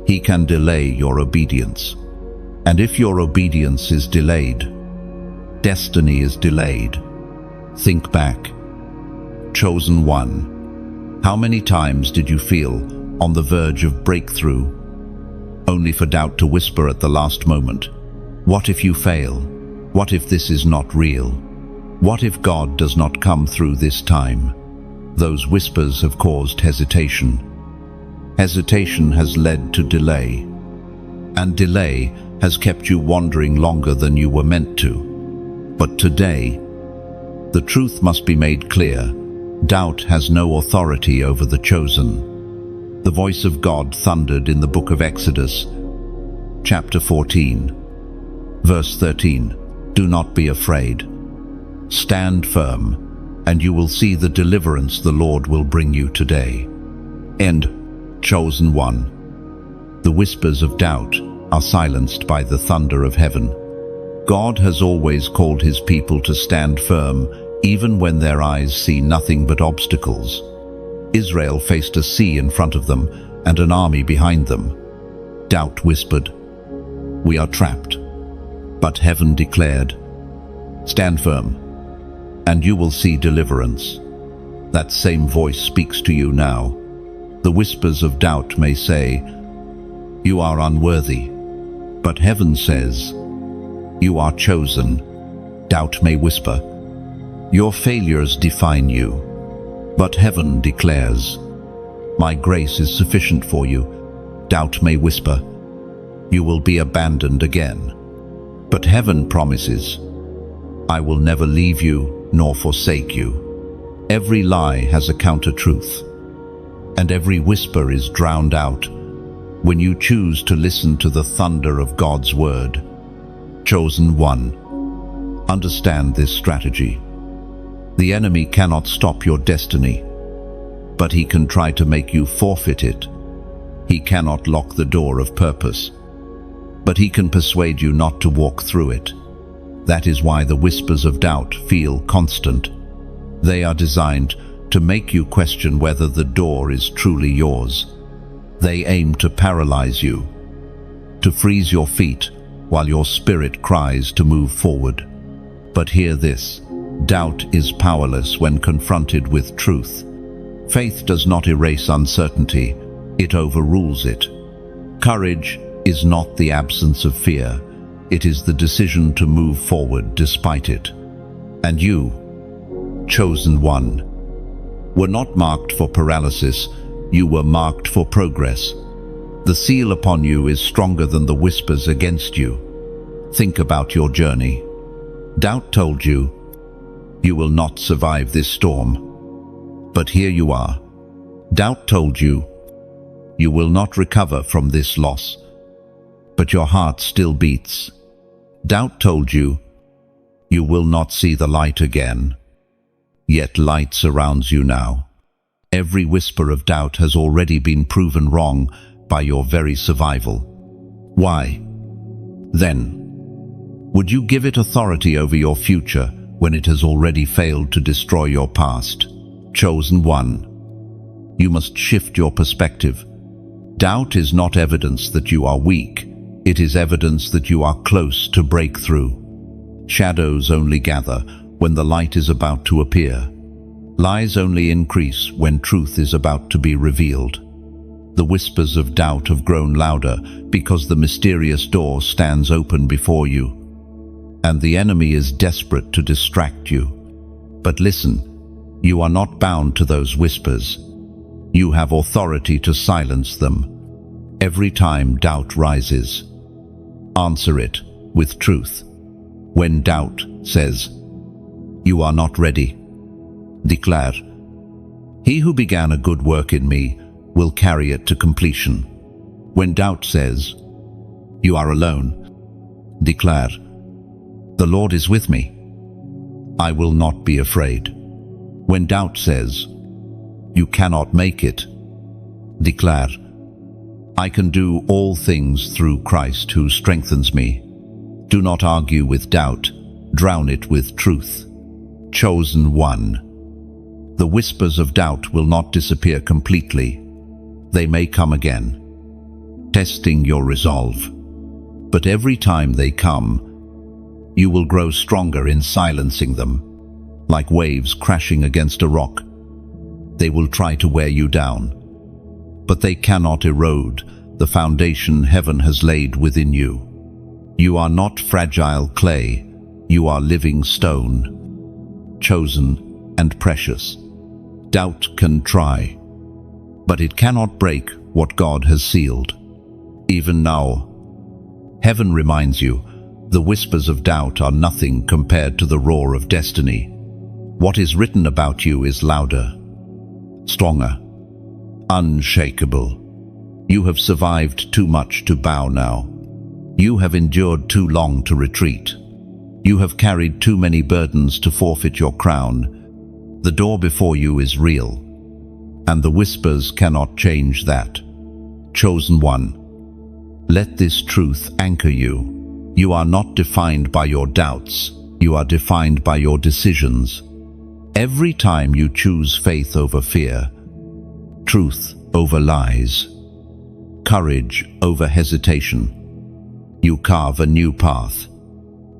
he can delay your obedience. And if your obedience is delayed, destiny is delayed. Think back. Chosen one. How many times did you feel on the verge of breakthrough, only for doubt to whisper at the last moment? What if you fail? What if this is not real? What if God does not come through this time? Those whispers have caused hesitation. Hesitation has led to delay, and delay has kept you wandering longer than you were meant to. But today, the truth must be made clear. Doubt has no authority over the chosen. The voice of God thundered in the book of Exodus, chapter 14, verse 13. Do not be afraid. Stand firm, and you will see the deliverance the Lord will bring you today. End. Chosen one. The whispers of doubt are silenced by the thunder of heaven. God has always called his people to stand firm, even when their eyes see nothing but obstacles. Israel faced a sea in front of them and an army behind them. Doubt whispered, "We are trapped." But heaven declared, "Stand firm, and you will see deliverance." That same voice speaks to you now. The whispers of doubt may say, "You are unworthy," but heaven says, "You are chosen." Doubt may whisper, "Your failures define you." But heaven declares, "My grace is sufficient for you." Doubt may whisper, "You will be abandoned again." But heaven promises, "I will never leave you nor forsake you." Every lie has a counter-truth, and every whisper is drowned out when you choose to listen to the thunder of God's word. Chosen one, understand this strategy. The enemy cannot stop your destiny, but he can try to make you forfeit it. He cannot lock the door of purpose, but he can persuade you not to walk through it. That is why the whispers of doubt feel constant. They are designed to make you question whether the door is truly yours. They aim to paralyze you, to freeze your feet while your spirit cries to move forward. But hear this: doubt is powerless when confronted with truth. Faith does not erase uncertainty, it overrules it. Courage is not the absence of fear, it is the decision to move forward despite it. And you, chosen one, were not marked for paralysis, you were marked for progress. The seal upon you is stronger than the whispers against you. Think about your journey. Doubt told you, "You will not survive this storm." But here you are. Doubt told you, "You will not recover from this loss." But your heart still beats. Doubt told you, "You will not see the light again." Yet light surrounds you now. Every whisper of doubt has already been proven wrong by your very survival. Why? Then, would you give it authority over your future when it has already failed to destroy your past? Chosen one, you must shift your perspective. Doubt is not evidence that you are weak. It is evidence that you are close to breakthrough. Shadows only gather when the light is about to appear. Lies only increase when truth is about to be revealed. The whispers of doubt have grown louder because the mysterious door stands open before you, and the enemy is desperate to distract you. But listen, you are not bound to those whispers. You have authority to silence them. Every time doubt rises, answer it with truth. When doubt says, "You are not ready," declare, "He who began a good work in me will carry it to completion." When doubt says, "You are alone," declare, "The Lord is with me. I will not be afraid." When doubt says, "You cannot make it," declare, "I can do all things through Christ who strengthens me." Do not argue with doubt, drown it with truth. Chosen one, the whispers of doubt will not disappear completely. They may come again, testing your resolve. But every time they come, you will grow stronger in silencing them. Like waves crashing against a rock, they will try to wear you down, but they cannot erode the foundation heaven has laid within you. You are not fragile clay, you are living stone, chosen and precious. Doubt can try, but it cannot break what God has sealed. Even now, heaven reminds you, the whispers of doubt are nothing compared to the roar of destiny. What is written about you is louder, stronger, unshakable. You have survived too much to bow now. You have endured too long to retreat. You have carried too many burdens to forfeit your crown. The door before you is real, and the whispers cannot change that. Chosen one, let this truth anchor you. You are not defined by your doubts. You are defined by your decisions. Every time you choose faith over fear, truth over lies, courage over hesitation, you carve a new path,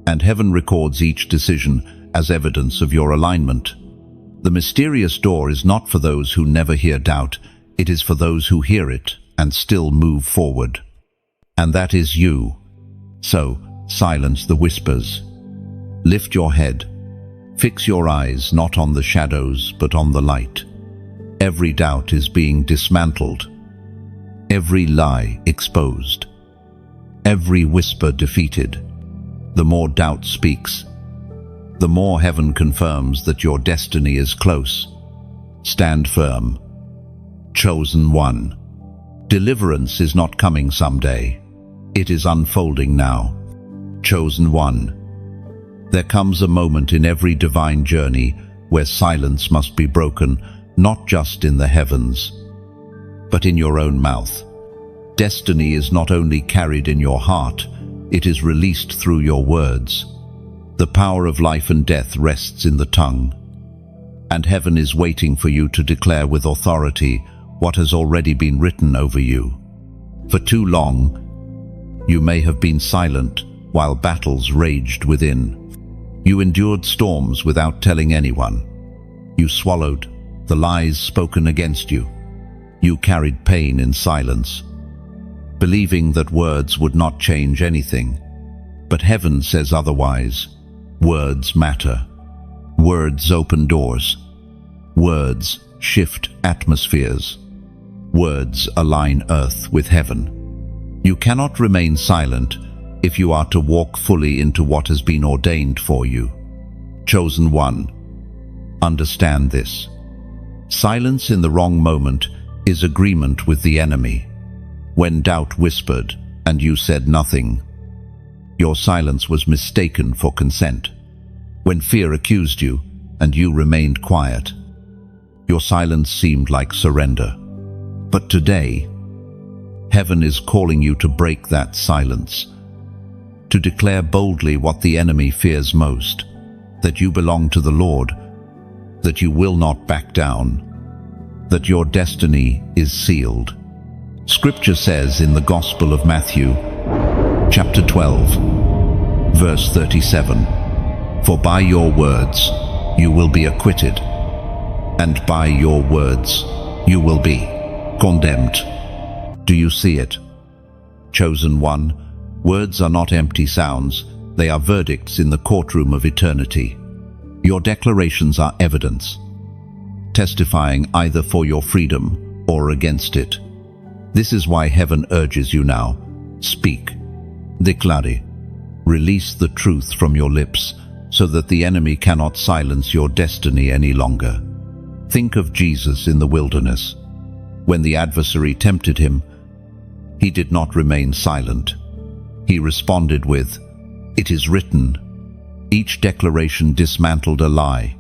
and heaven records each decision as evidence of your alignment. The mysterious door is not for those who never hear doubt, it is for those who hear it and still move forward. And that is you. So, silence the whispers. Lift your head. Fix your eyes not on the shadows but on the light. Every doubt is being dismantled. Every lie exposed. Every whisper defeated. The more doubt speaks, the more heaven confirms that your destiny is close. Stand firm. Chosen one. Deliverance is not coming someday. It is unfolding now. Chosen one. There comes a moment in every divine journey where silence must be broken, not just in the heavens, but in your own mouth. Destiny is not only carried in your heart, it is released through your words. The power of life and death rests in the tongue, and heaven is waiting for you to declare with authority what has already been written over you. For too long, you may have been silent while battles raged within. You endured storms without telling anyone. You swallowed the lies spoken against you. You carried pain in silence, believing that words would not change anything. But heaven says otherwise. Words matter. Words open doors. Words shift atmospheres. Words align earth with heaven. You cannot remain silent if you are to walk fully into what has been ordained for you. Chosen one, understand this. Silence in the wrong moment is agreement with the enemy. When doubt whispered and you said nothing, your silence was mistaken for consent. When fear accused you and you remained quiet, your silence seemed like surrender. But today, heaven is calling you to break that silence, to declare boldly what the enemy fears most, that you belong to the Lord, that you will not back down, that your destiny is sealed. Scripture says in the Gospel of Matthew, chapter 12, verse 37, "For by your words you will be acquitted, and by your words you will be condemned." Do you see it? Chosen one, words are not empty sounds, they are verdicts in the courtroom of eternity. Your declarations are evidence, testifying either for your freedom or against it. This is why heaven urges you now, speak, declare, release the truth from your lips so that the enemy cannot silence your destiny any longer. Think of Jesus in the wilderness. When the adversary tempted him, he did not remain silent. He responded with, "It is written." Each declaration dismantled a lie.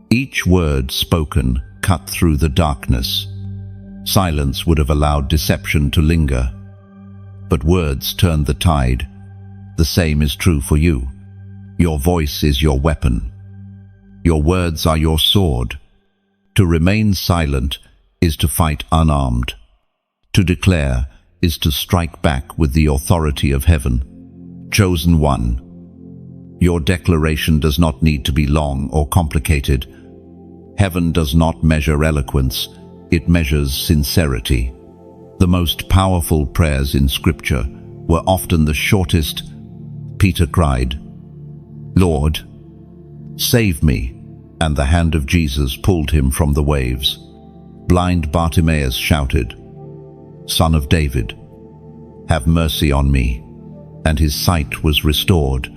Each word spoken cut through the darkness. Silence would have allowed deception to linger, but words turned the tide. The same is true for you. Your voice is your weapon. Your words are your sword. To remain silent is to fight unarmed. To declare is to strike back with the authority of heaven. Chosen one, your declaration does not need to be long or complicated. Heaven does not measure eloquence, it measures sincerity. The most powerful prayers in Scripture were often the shortest. Peter cried, "Lord, save me," and the hand of Jesus pulled him from the waves. Blind Bartimaeus shouted, "Son of David, have mercy on me," and his sight was restored.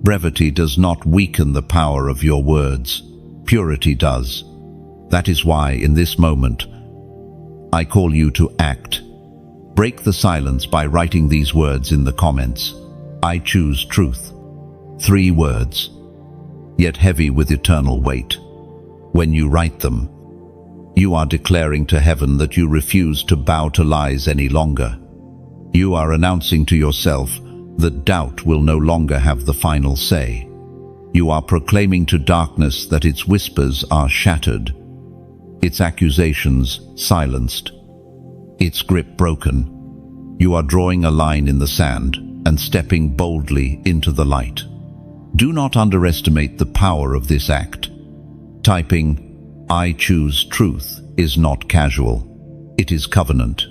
Brevity does not weaken the power of your words. Purity does. That is why, in this moment, I call you to act. Break the silence by writing these words in the comments. I choose truth. 3 words, yet heavy with eternal weight. When you write them, you are declaring to heaven that you refuse to bow to lies any longer. You are announcing to yourself that doubt will no longer have the final say. You are proclaiming to darkness that its whispers are shattered, its accusations silenced, its grip broken. You are drawing a line in the sand and stepping boldly into the light. Do not underestimate the power of this act. Typing, "I choose truth," is not casual. It is covenant.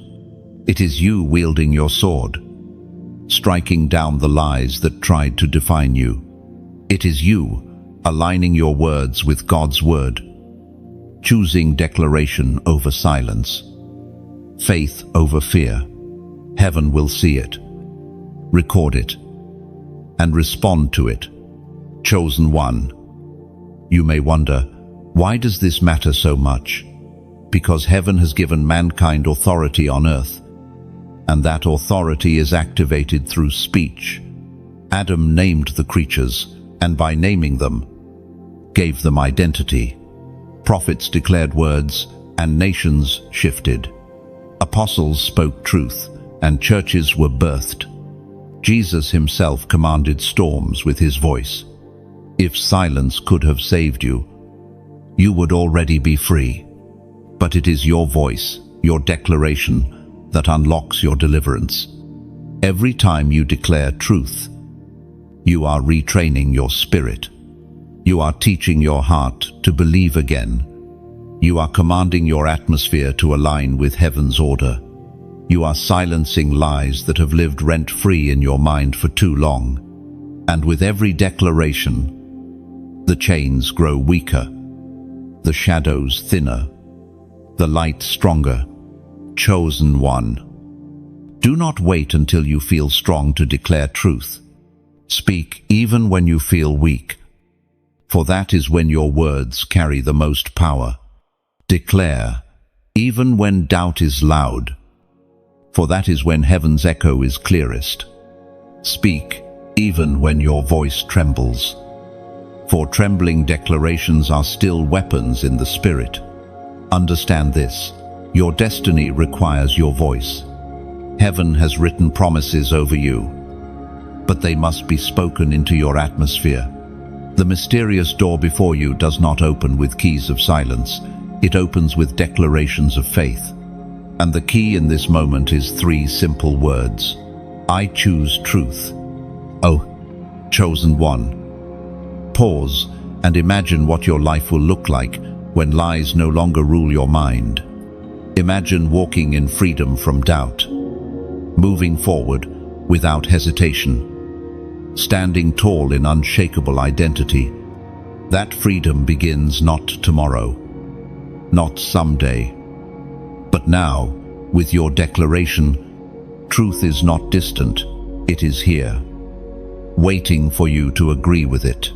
It is you wielding your sword, striking down the lies that tried to define you. It is you aligning your words with God's word, choosing declaration over silence, faith over fear. Heaven will see it, record it, and respond to it. Chosen one. You may wonder, why does this matter so much? Because heaven has given mankind authority on earth, and that authority is activated through speech. Adam named the creatures, and by naming them, gave them identity. Prophets declared words, and nations shifted. Apostles spoke truth, and churches were birthed. Jesus himself commanded storms with his voice. If silence could have saved you, you would already be free. But it is your voice, your declaration, that unlocks your deliverance. Every time you declare truth, you are retraining your spirit. You are teaching your heart to believe again. You are commanding your atmosphere to align with heaven's order. You are silencing lies that have lived rent-free in your mind for too long. And with every declaration, the chains grow weaker, the shadows thinner, the light stronger. Chosen one. Do not wait until you feel strong to declare truth. Speak even when you feel weak, for that is when your words carry the most power. Declare even when doubt is loud, for that is when heaven's echo is clearest. Speak even when your voice trembles, for trembling declarations are still weapons in the spirit. Understand this, your destiny requires your voice. Heaven has written promises over you, but they must be spoken into your atmosphere. The mysterious door before you does not open with keys of silence. It opens with declarations of faith. And the key in this moment is 3 simple words. I choose truth. Oh, chosen one. Pause and imagine what your life will look like when lies no longer rule your mind. Imagine walking in freedom from doubt, moving forward without hesitation, standing tall in unshakable identity. That freedom begins not tomorrow, not someday, but now, with your declaration. Truth is not distant, it is here, waiting for you to agree with it.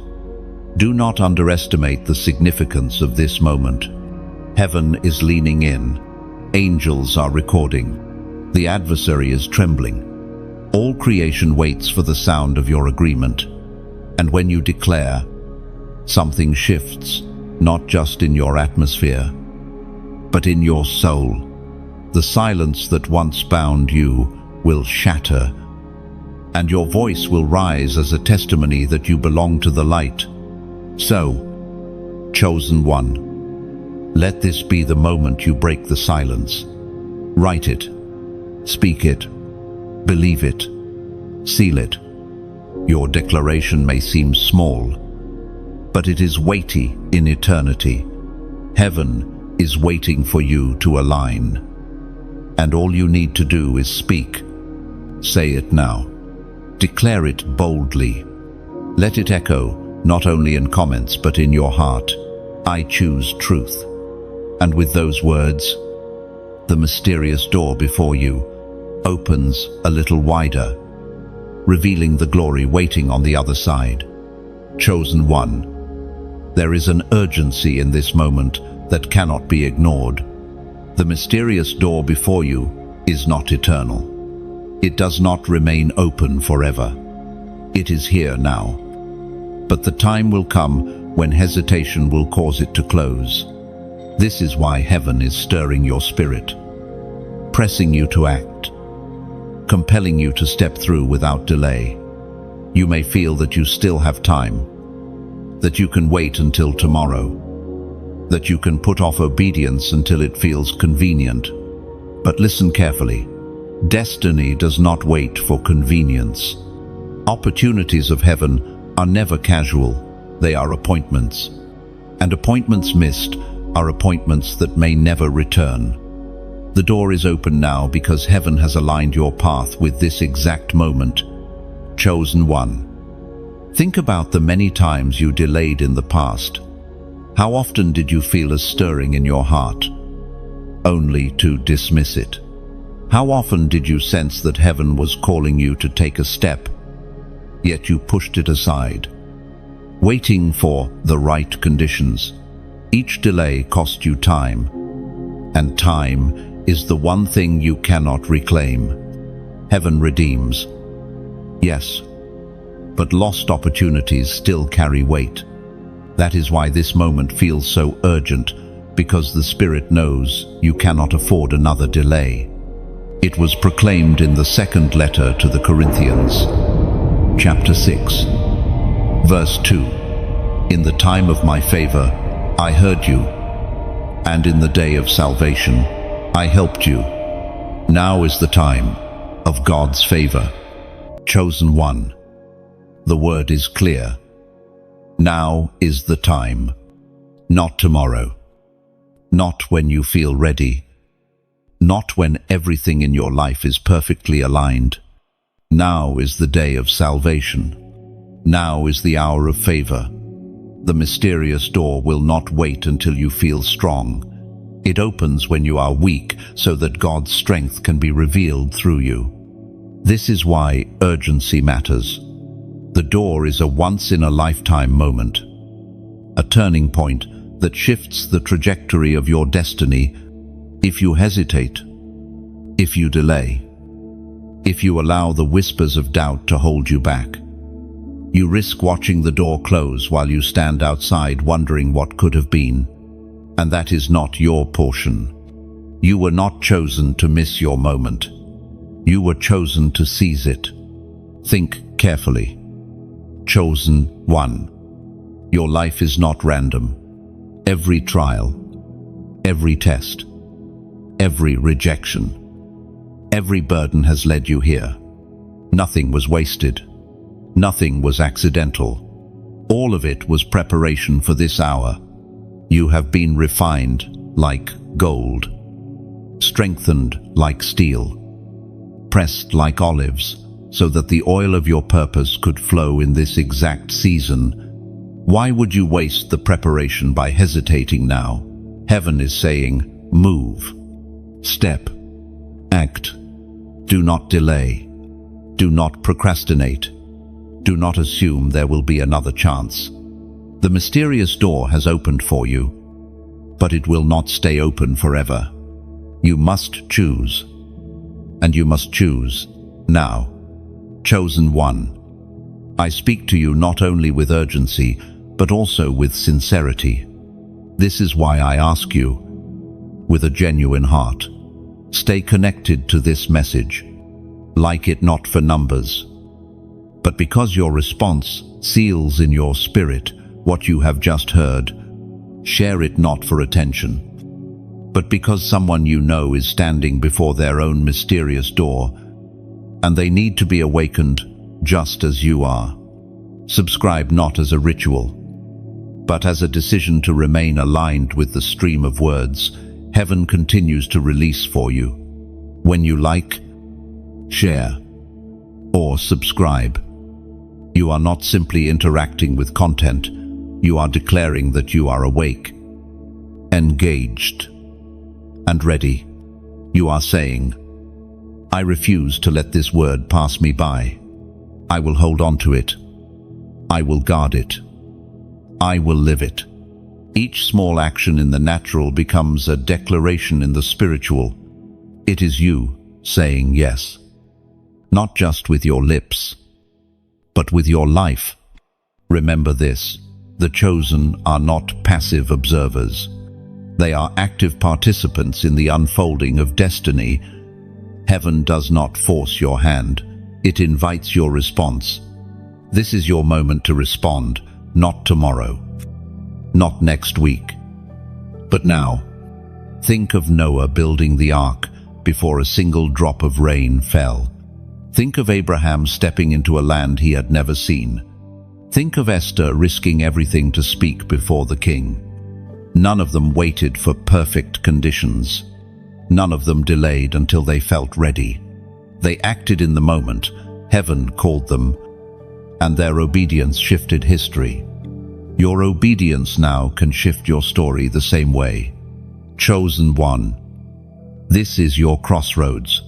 Do not underestimate the significance of this moment. Heaven is leaning in. Angels are recording. The adversary is trembling. All creation waits for the sound of your agreement. And when you declare, something shifts, not just in your atmosphere, but in your soul. The silence that once bound you will shatter, and your voice will rise as a testimony that you belong to the light. So, chosen one, let this be the moment you break the silence. Write it, speak it, believe it, seal it. Your declaration may seem small, but it is weighty in eternity. Heaven is waiting for you to align, and all you need to do is speak. Say it now. Declare it boldly. Let it echo, not only in comments but in your heart. I choose truth. And with those words, the mysterious door before you opens a little wider, revealing the glory waiting on the other side. Chosen one, there is an urgency in this moment that cannot be ignored. The mysterious door before you is not eternal. It does not remain open forever. It is here now. But the time will come when hesitation will cause it to close. This is why heaven is stirring your spirit, pressing you to act, compelling you to step through without delay. You may feel that you still have time, that you can wait until tomorrow, that you can put off obedience until it feels convenient. But listen carefully. Destiny does not wait for convenience. Opportunities of heaven are never casual. They are appointments. And appointments missed are appointments that may never return. The door is open now because heaven has aligned your path with this exact moment. Chosen one, Think about the many times you delayed in the past. How often did you feel a stirring in your heart, only to dismiss it? How often did you sense that heaven was calling you to take a step, yet you pushed it aside, waiting for the right conditions? Each delay cost you time, and time is the one thing you cannot reclaim. Heaven redeems, yes, but lost opportunities still carry weight. That is why this moment feels so urgent, because the Spirit knows you cannot afford another delay. It was proclaimed in the second letter to the Corinthians, chapter 6, verse 2. In the time of my favor, I heard you, and in the day of salvation, I helped you. Now is the time of God's favor. Chosen one. The word is clear. Now is the time, not tomorrow, not when you feel ready, not when everything in your life is perfectly aligned. Now is the day of salvation. Now is the hour of favor. The mysterious door will not wait until you feel strong. It opens when you are weak, so that God's strength can be revealed through you. This is why urgency matters. The door is a once-in-a-lifetime moment, a turning point that shifts the trajectory of your destiny. If you hesitate, if you delay, if you allow the whispers of doubt to hold you back, you risk watching the door close while you stand outside wondering what could have been. And that is not your portion. You were not chosen to miss your moment. You were chosen to seize it. Think carefully. Chosen one. Your life is not random. Every trial, every test, every rejection, every burden has led you here. Nothing was wasted. Nothing was accidental. All of it was preparation for this hour. You have been refined like gold, strengthened like steel, pressed like olives, so that the oil of your purpose could flow in this exact season. Why would you waste the preparation by hesitating now? Heaven is saying, move, step, act. Do not delay. Do not procrastinate. Do not assume there will be another chance. The mysterious door has opened for you, but it will not stay open forever. You must choose, and you must choose now. Chosen one. I speak to you not only with urgency, but also with sincerity. This is why I ask you, with a genuine heart, stay connected to this message. Like it not for numbers, but because your response seals in your spirit what you have just heard. Share it not for attention, but because someone you know is standing before their own mysterious door, and they need to be awakened just as you are. Subscribe not as a ritual, but as a decision to remain aligned with the stream of words heaven continues to release for you. When you like, share, or subscribe, you are not simply interacting with content. You are declaring that you are awake, engaged, and ready. You are saying, I refuse to let this word pass me by. I will hold on to it. I will guard it. I will live it. Each small action in the natural becomes a declaration in the spiritual. It is you saying yes, not just with your lips, but with your life. Remember this. The chosen are not passive observers. They are active participants in the unfolding of destiny. Heaven does not force your hand. It invites your response. This is your moment to respond, not tomorrow, not next week, but now. Think of Noah building the ark before a single drop of rain fell. Think of Abraham stepping into a land he had never seen. Think of Esther risking everything to speak before the king. None of them waited for perfect conditions. None of them delayed until they felt ready. They acted in the moment. Heaven called them, and their obedience shifted history. Your obedience now can shift your story the same way. Chosen one. This is your crossroads.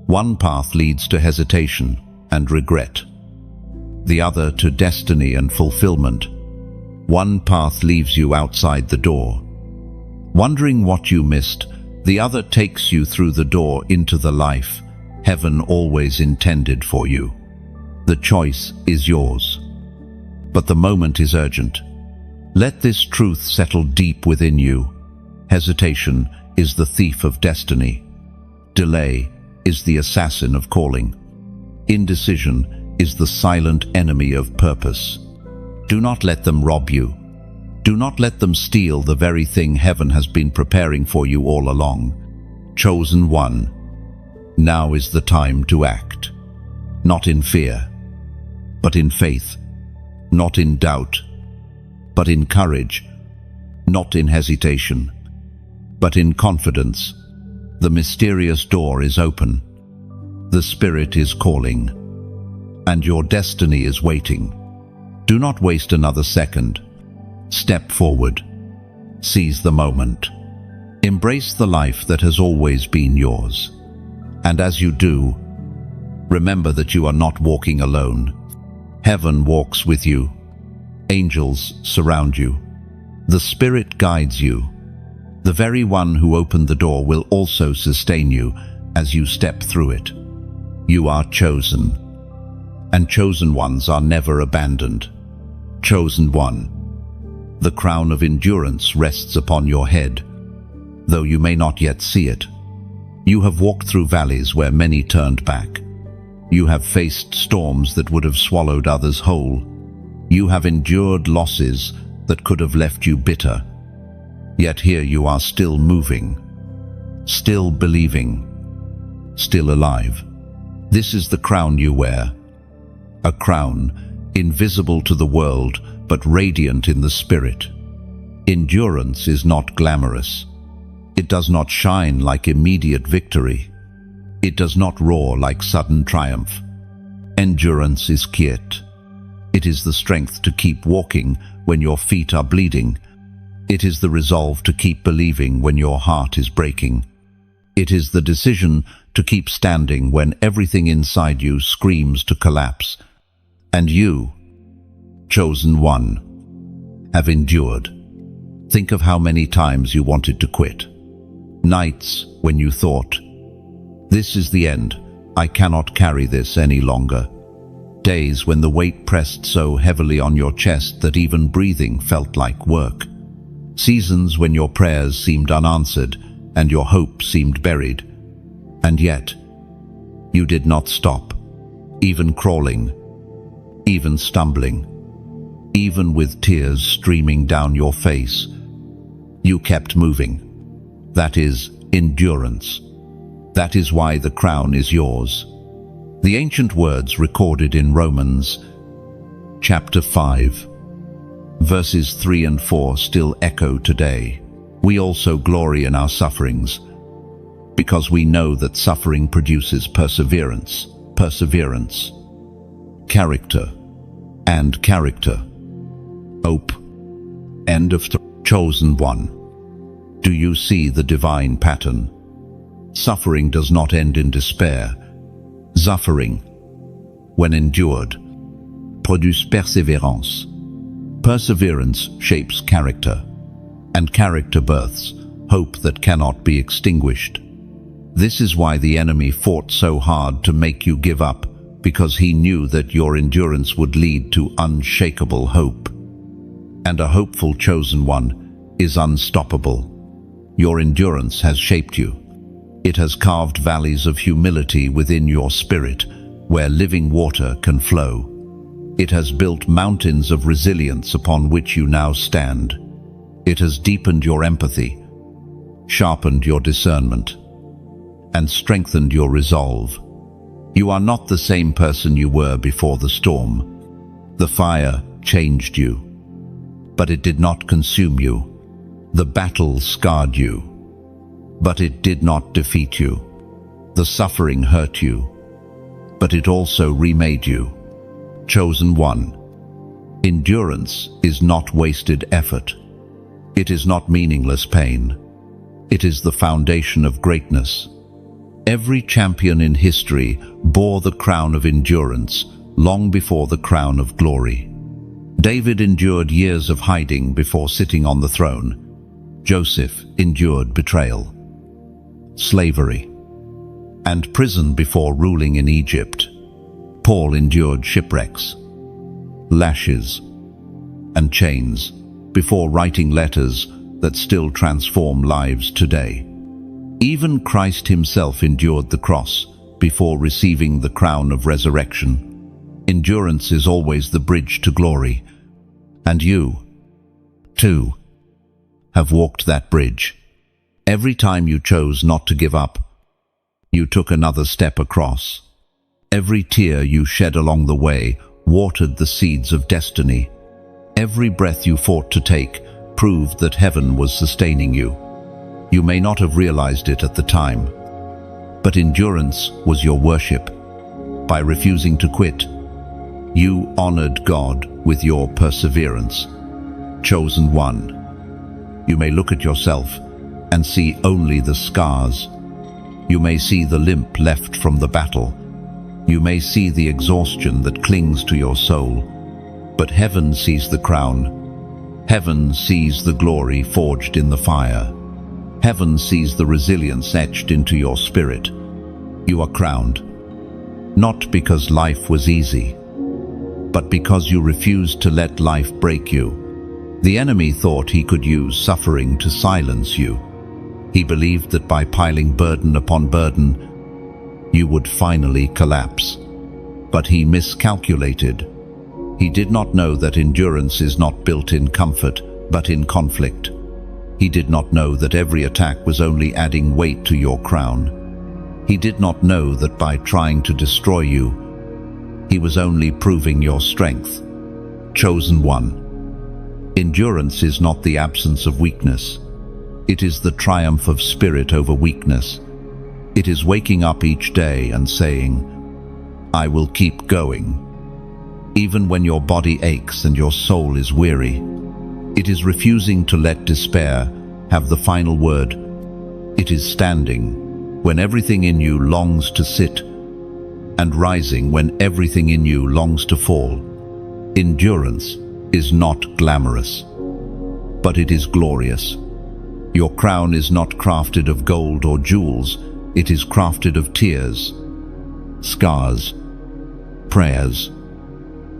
One path leads to hesitation and regret. The other to destiny and fulfillment. One path leaves you outside the door, wondering what you missed. The other takes you through the door into the life heaven always intended for you. The choice is yours, but the moment is urgent. Let this truth settle deep within you. Hesitation is the thief of destiny. Delay is the assassin of calling. Indecision is the silent enemy of purpose. Do not let them rob you. Do not let them steal the very thing heaven has been preparing for you all along. Chosen one. Now is the time to act. Not in fear, but in faith. Not in doubt, but in courage. Not in hesitation, but in confidence. The mysterious door is open. The Spirit is calling, and your destiny is waiting. Do not waste another second. Step forward. Seize the moment. Embrace the life that has always been yours. And as you do, remember that you are not walking alone. Heaven walks with you. Angels surround you. The Spirit guides you. The very one who opened the door will also sustain you as you step through it. You are chosen, and chosen ones are never abandoned. Chosen one. The crown of endurance rests upon your head, though you may not yet see it. You have walked through valleys where many turned back. You have faced storms that would have swallowed others whole. You have endured losses that could have left you bitter. Yet here you are, still moving, still believing, still alive. This is the crown you wear. A crown invisible to the world, but radiant in the spirit. Endurance is not glamorous. It does not shine like immediate victory. It does not roar like sudden triumph. Endurance is quiet. It is the strength to keep walking when your feet are bleeding. It is the resolve to keep believing when your heart is breaking. It is the decision to keep standing when everything inside you screams to collapse. And you, chosen one, have endured. Think of how many times you wanted to quit. Nights when you thought, "This is the end, I cannot carry this any longer." Days when the weight pressed so heavily on your chest that even breathing felt like work. Seasons when your prayers seemed unanswered and your hope seemed buried. And yet, you did not stop, even crawling, even stumbling, even with tears streaming down your face. You kept moving. That is endurance. That is why the crown is yours. The ancient words recorded in Romans chapter 5, verses 3 and 4 still echo today. We also glory in our sufferings, because we know that suffering produces perseverance, character, and character. Hope. End of chosen one. Do you see the divine pattern? Suffering does not end in despair. Suffering, when endured, produces perseverance. Perseverance shapes character, and character births hope that cannot be extinguished. This is why the enemy fought so hard to make you give up, because he knew that your endurance would lead to unshakable hope. And a hopeful chosen one is unstoppable. Your endurance has shaped you. It has carved valleys of humility within your spirit, where living water can flow. It has built mountains of resilience upon which you now stand. It has deepened your empathy, sharpened your discernment, and strengthened your resolve. You are not the same person you were before the storm. The fire changed you, but it did not consume you. The battle scarred you, but it did not defeat you. The suffering hurt you, but it also remade you. Chosen one. Endurance is not wasted effort. It is not meaningless pain. It is the foundation of greatness. Every champion in history bore the crown of endurance long before the crown of glory. David endured years of hiding before sitting on the throne. Joseph endured betrayal, slavery, and prison before ruling in Egypt. Paul endured shipwrecks, lashes, and chains before writing letters that still transform lives today. Even Christ himself endured the cross before receiving the crown of resurrection. Endurance is always the bridge to glory, and you, too, have walked that bridge. Every time you chose not to give up, you took another step across. Every tear you shed along the way watered the seeds of destiny. Every breath you fought to take proved that heaven was sustaining you. You may not have realized it at the time, but endurance was your worship. By refusing to quit, you honored God with your perseverance. Chosen one. You may look at yourself and see only the scars. You may see the limp left from the battle. You may see the exhaustion that clings to your soul. But heaven sees the crown. Heaven sees the glory forged in the fire. Heaven sees the resilience etched into your spirit. You are crowned, not because life was easy, but because you refused to let life break you. The enemy thought he could use suffering to silence you. He believed that by piling burden upon burden, you would finally collapse. But he miscalculated. He did not know that endurance is not built in comfort, but in conflict. He did not know that every attack was only adding weight to your crown. He did not know that by trying to destroy you, he was only proving your strength. Chosen one. Endurance is not the absence of weakness. It is the triumph of spirit over weakness. It is waking up each day and saying, I will keep going. Even when your body aches and your soul is weary. It is refusing to let despair have the final word. It is standing when everything in you longs to sit, and rising when everything in you longs to fall. Endurance is not glamorous, but it is glorious. Your crown is not crafted of gold or jewels. It is crafted of tears, scars, prayers,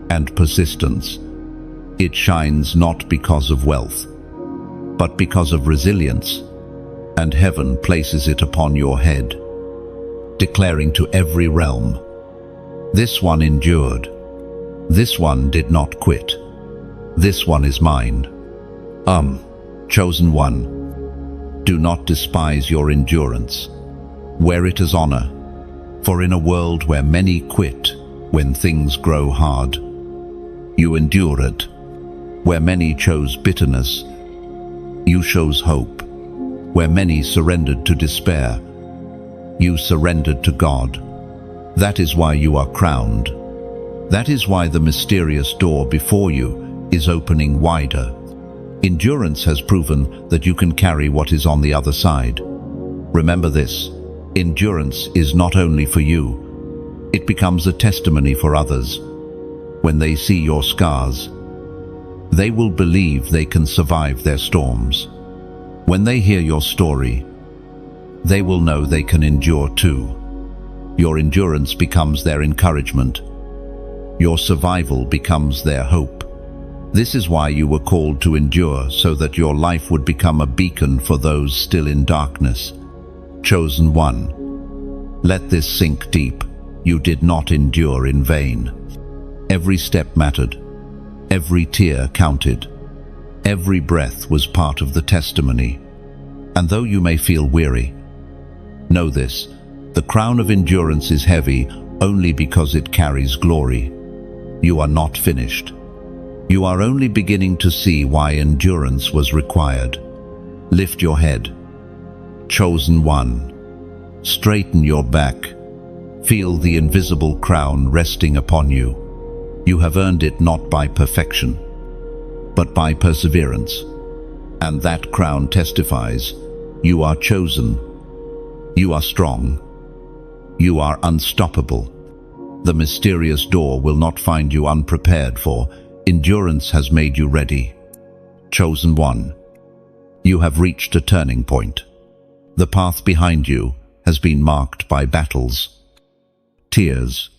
and persistence. It shines not because of wealth, but because of resilience, and heaven places it upon your head, declaring to every realm, this one endured, this one did not quit, this one is mine. Chosen one, do not despise your endurance. Wear it as honor, for in a world where many quit when things grow hard, you endured. Where many chose bitterness, you chose hope. Where many surrendered to despair, you surrendered to God. That is why you are crowned. That is why the mysterious door before you is opening wider. Endurance has proven that you can carry what is on the other side. Remember this, endurance is not only for you, it becomes a testimony for others. When they see your scars, they will believe they can survive their storms. When they hear your story, they will know they can endure too. Your endurance becomes their encouragement. Your survival becomes their hope. This is why you were called to endure, so that your life would become a beacon for those still in darkness. Chosen one. Let this sink deep. You did not endure in vain. Every step mattered. Every tear counted. Every breath was part of the testimony. And though you may feel weary, know this, the crown of endurance is heavy only because it carries glory. You are not finished. You are only beginning to see why endurance was required. Lift your head. Chosen one. Straighten your back. Feel the invisible crown resting upon you. You have earned it not by perfection, but by perseverance. And that crown testifies, you are chosen, you are strong, you are unstoppable. The mysterious door will not find you unprepared, for endurance has made you ready. Chosen one, you have reached a turning point. The path behind you has been marked by battles, tears,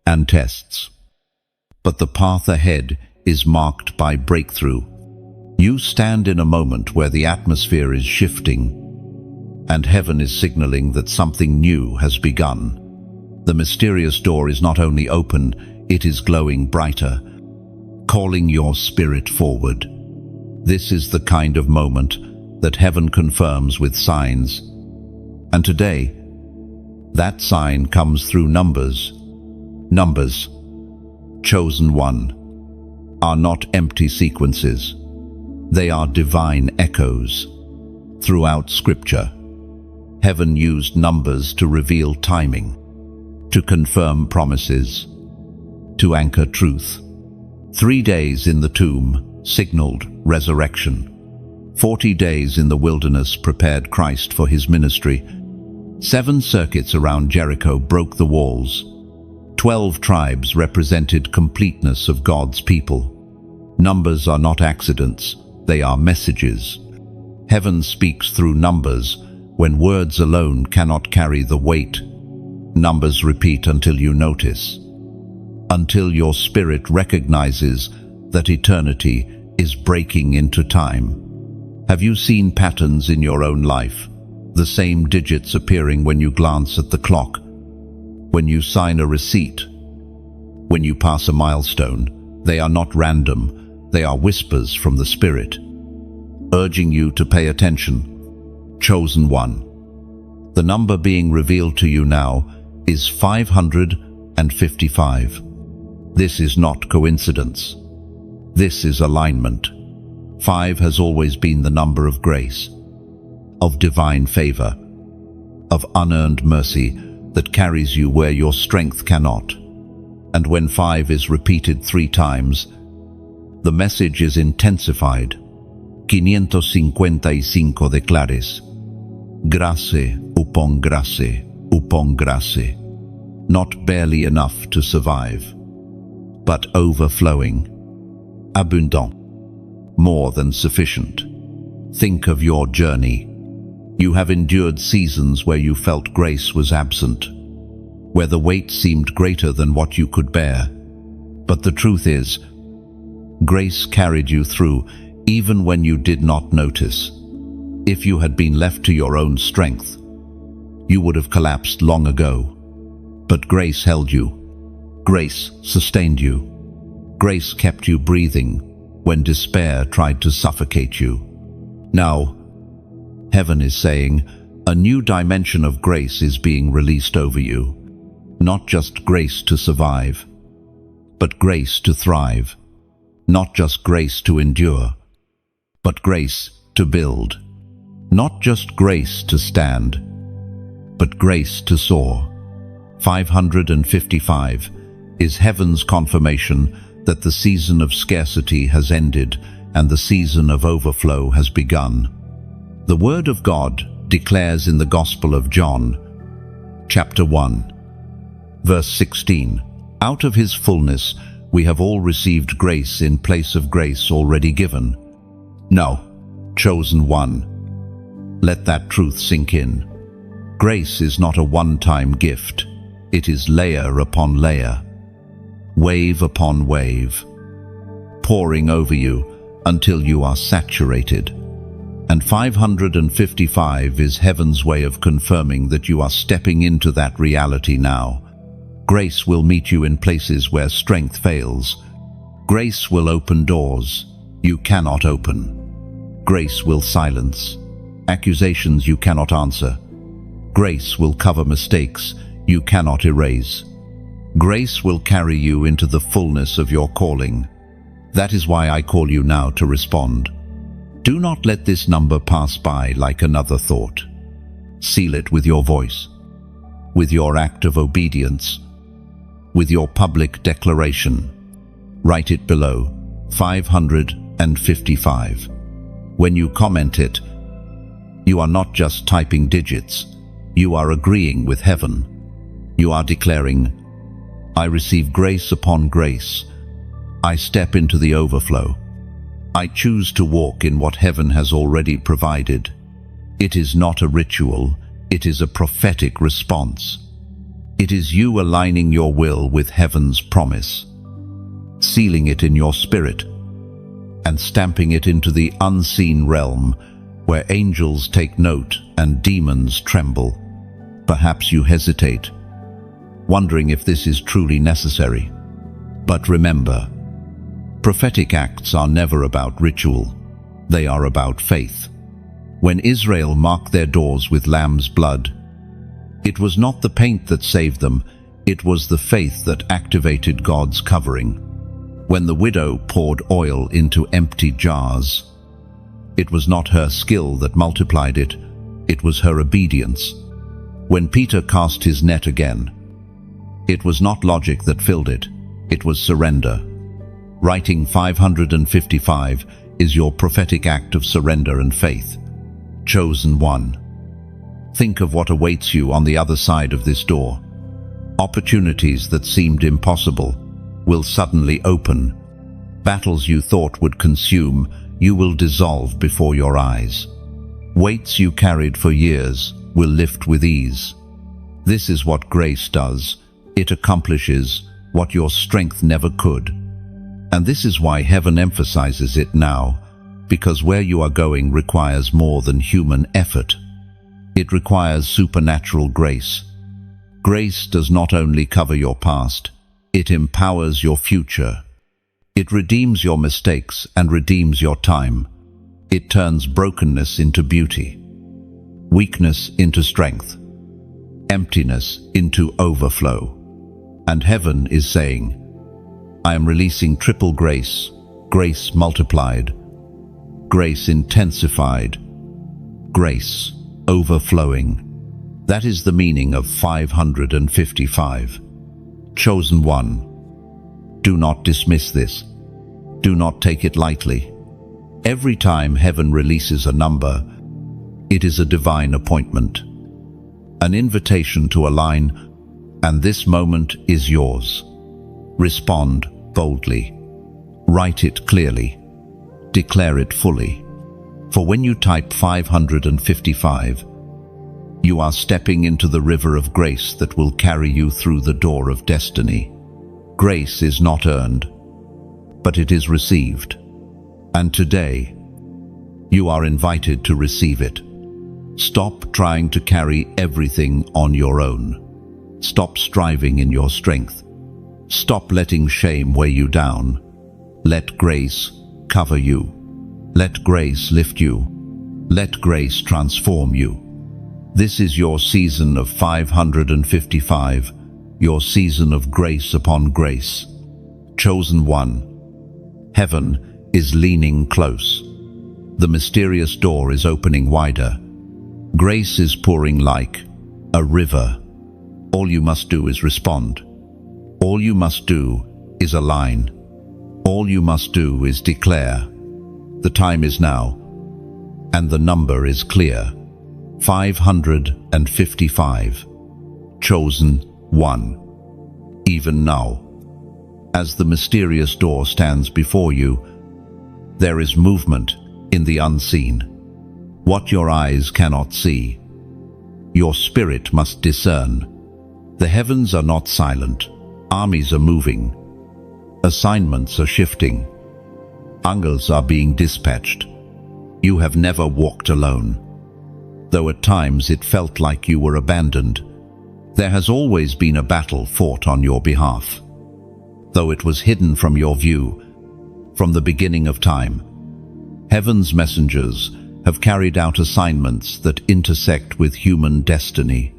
and tests. But the path ahead is marked by breakthrough. You stand in a moment where the atmosphere is shifting, and heaven is signaling that something new has begun. The mysterious door is not only open, it is glowing brighter, calling your spirit forward. This is the kind of moment that heaven confirms with signs. And today, that sign comes through numbers. Numbers, chosen one, are not empty sequences. They are divine echoes. Throughout Scripture, heaven used numbers to reveal timing, to confirm promises, to anchor truth. 3 days in the tomb signaled resurrection. 40 days in the wilderness prepared Christ for his ministry. 7 circuits around Jericho broke the walls. 12 tribes represented completeness of God's people. Numbers are not accidents, they are messages. Heaven speaks through numbers when words alone cannot carry the weight. Numbers repeat until you notice, until your spirit recognizes that eternity is breaking into time. Have you seen patterns in your own life? The same digits appearing when you glance at the clock, when you sign a receipt, when you pass a milestone. They are not random, they are whispers from the Spirit, urging you to pay attention. Chosen one. The number being revealed to you now is 555. This is not coincidence. This is alignment. 5 has always been the number of grace, of divine favor, of unearned mercy that carries you where your strength cannot. And when 5 is repeated 3 times, the message is intensified. 555 declares. Grace upon grace upon grace. Not barely enough to survive, but overflowing. Abundant. More than sufficient. Think of your journey. You have endured seasons where you felt grace was absent, where the weight seemed greater than what you could bear. But the truth is, grace carried you through even when you did not notice. If you had been left to your own strength, you would have collapsed long ago. But grace held you. Grace sustained you. Grace kept you breathing when despair tried to suffocate you. Now, heaven is saying, a new dimension of grace is being released over you. Not just grace to survive, but grace to thrive. Not just grace to endure, but grace to build. Not just grace to stand, but grace to soar. 555 is heaven's confirmation that the season of scarcity has ended and the season of overflow has begun. The Word of God declares in the Gospel of John, chapter 1, verse 16, "Out of his fullness we have all received grace in place of grace already given." No, chosen one. Let that truth sink in. Grace is not a one-time gift. It is layer upon layer, wave upon wave, pouring over you until you are saturated. And 555 is heaven's way of confirming that you are stepping into that reality now. Grace will meet you in places where strength fails. Grace will open doors you cannot open. Grace will silence accusations you cannot answer. Grace will cover mistakes you cannot erase. Grace will carry you into the fullness of your calling. That is why I call you now to respond. Do not let this number pass by like another thought. Seal it with your voice, with your act of obedience, with your public declaration. Write it below, 555. When you comment it, you are not just typing digits, you are agreeing with heaven. You are declaring, I receive grace upon grace. I step into the overflow. I choose to walk in what heaven has already provided. It is not a ritual, it is a prophetic response. It is you aligning your will with heaven's promise, sealing it in your spirit, and stamping it into the unseen realm where angels take note and demons tremble. Perhaps you hesitate, wondering if this is truly necessary. But remember, prophetic acts are never about ritual. They are about faith. When Israel marked their doors with lamb's blood, it was not the paint that saved them, it was the faith that activated God's covering. When the widow poured oil into empty jars, it was not her skill that multiplied it, it was her obedience. When Peter cast his net again, it was not logic that filled it, it was surrender. Writing 555 is your prophetic act of surrender and faith. Chosen one. Think of what awaits you on the other side of this door. Opportunities that seemed impossible will suddenly open. Battles you thought would consume, you will dissolve before your eyes. Weights you carried for years will lift with ease. This is what grace does. It accomplishes what your strength never could. And this is why heaven emphasizes it now, because where you are going requires more than human effort. It requires supernatural grace. Grace does not only cover your past, it empowers your future. It redeems your mistakes and redeems your time. It turns brokenness into beauty, weakness into strength, emptiness into overflow. And heaven is saying, I am releasing triple grace, grace multiplied, grace intensified, grace overflowing. That is the meaning of 555. Chosen one. Do not dismiss this. Do not take it lightly. Every time heaven releases a number, it is a divine appointment, an invitation to align, and this moment is yours. Respond boldly. Write it clearly. Declare it fully. For when you type 555, you are stepping into the river of grace that will carry you through the door of destiny. Grace is not earned, but it is received. And today, you are invited to receive it. Stop trying to carry everything on your own. Stop striving in your strength. Stop letting shame weigh you down. Let grace cover you. Let grace lift you. Let grace transform you. This is your season of 555, your season of grace upon grace. Chosen one. Heaven is leaning close. The mysterious door is opening wider. Grace is pouring like a river. All you must do is respond. All you must do is align. All you must do is declare. The time is now, and the number is clear. 555. Chosen one. Even now, as the mysterious door stands before you, there is movement in the unseen. What your eyes cannot see, your spirit must discern. The heavens are not silent. Armies are moving. Assignments are shifting. Angels are being dispatched. You have never walked alone. Though at times it felt like you were abandoned, there has always been a battle fought on your behalf. Though it was hidden from your view from the beginning of time, heaven's messengers have carried out assignments that intersect with human destiny.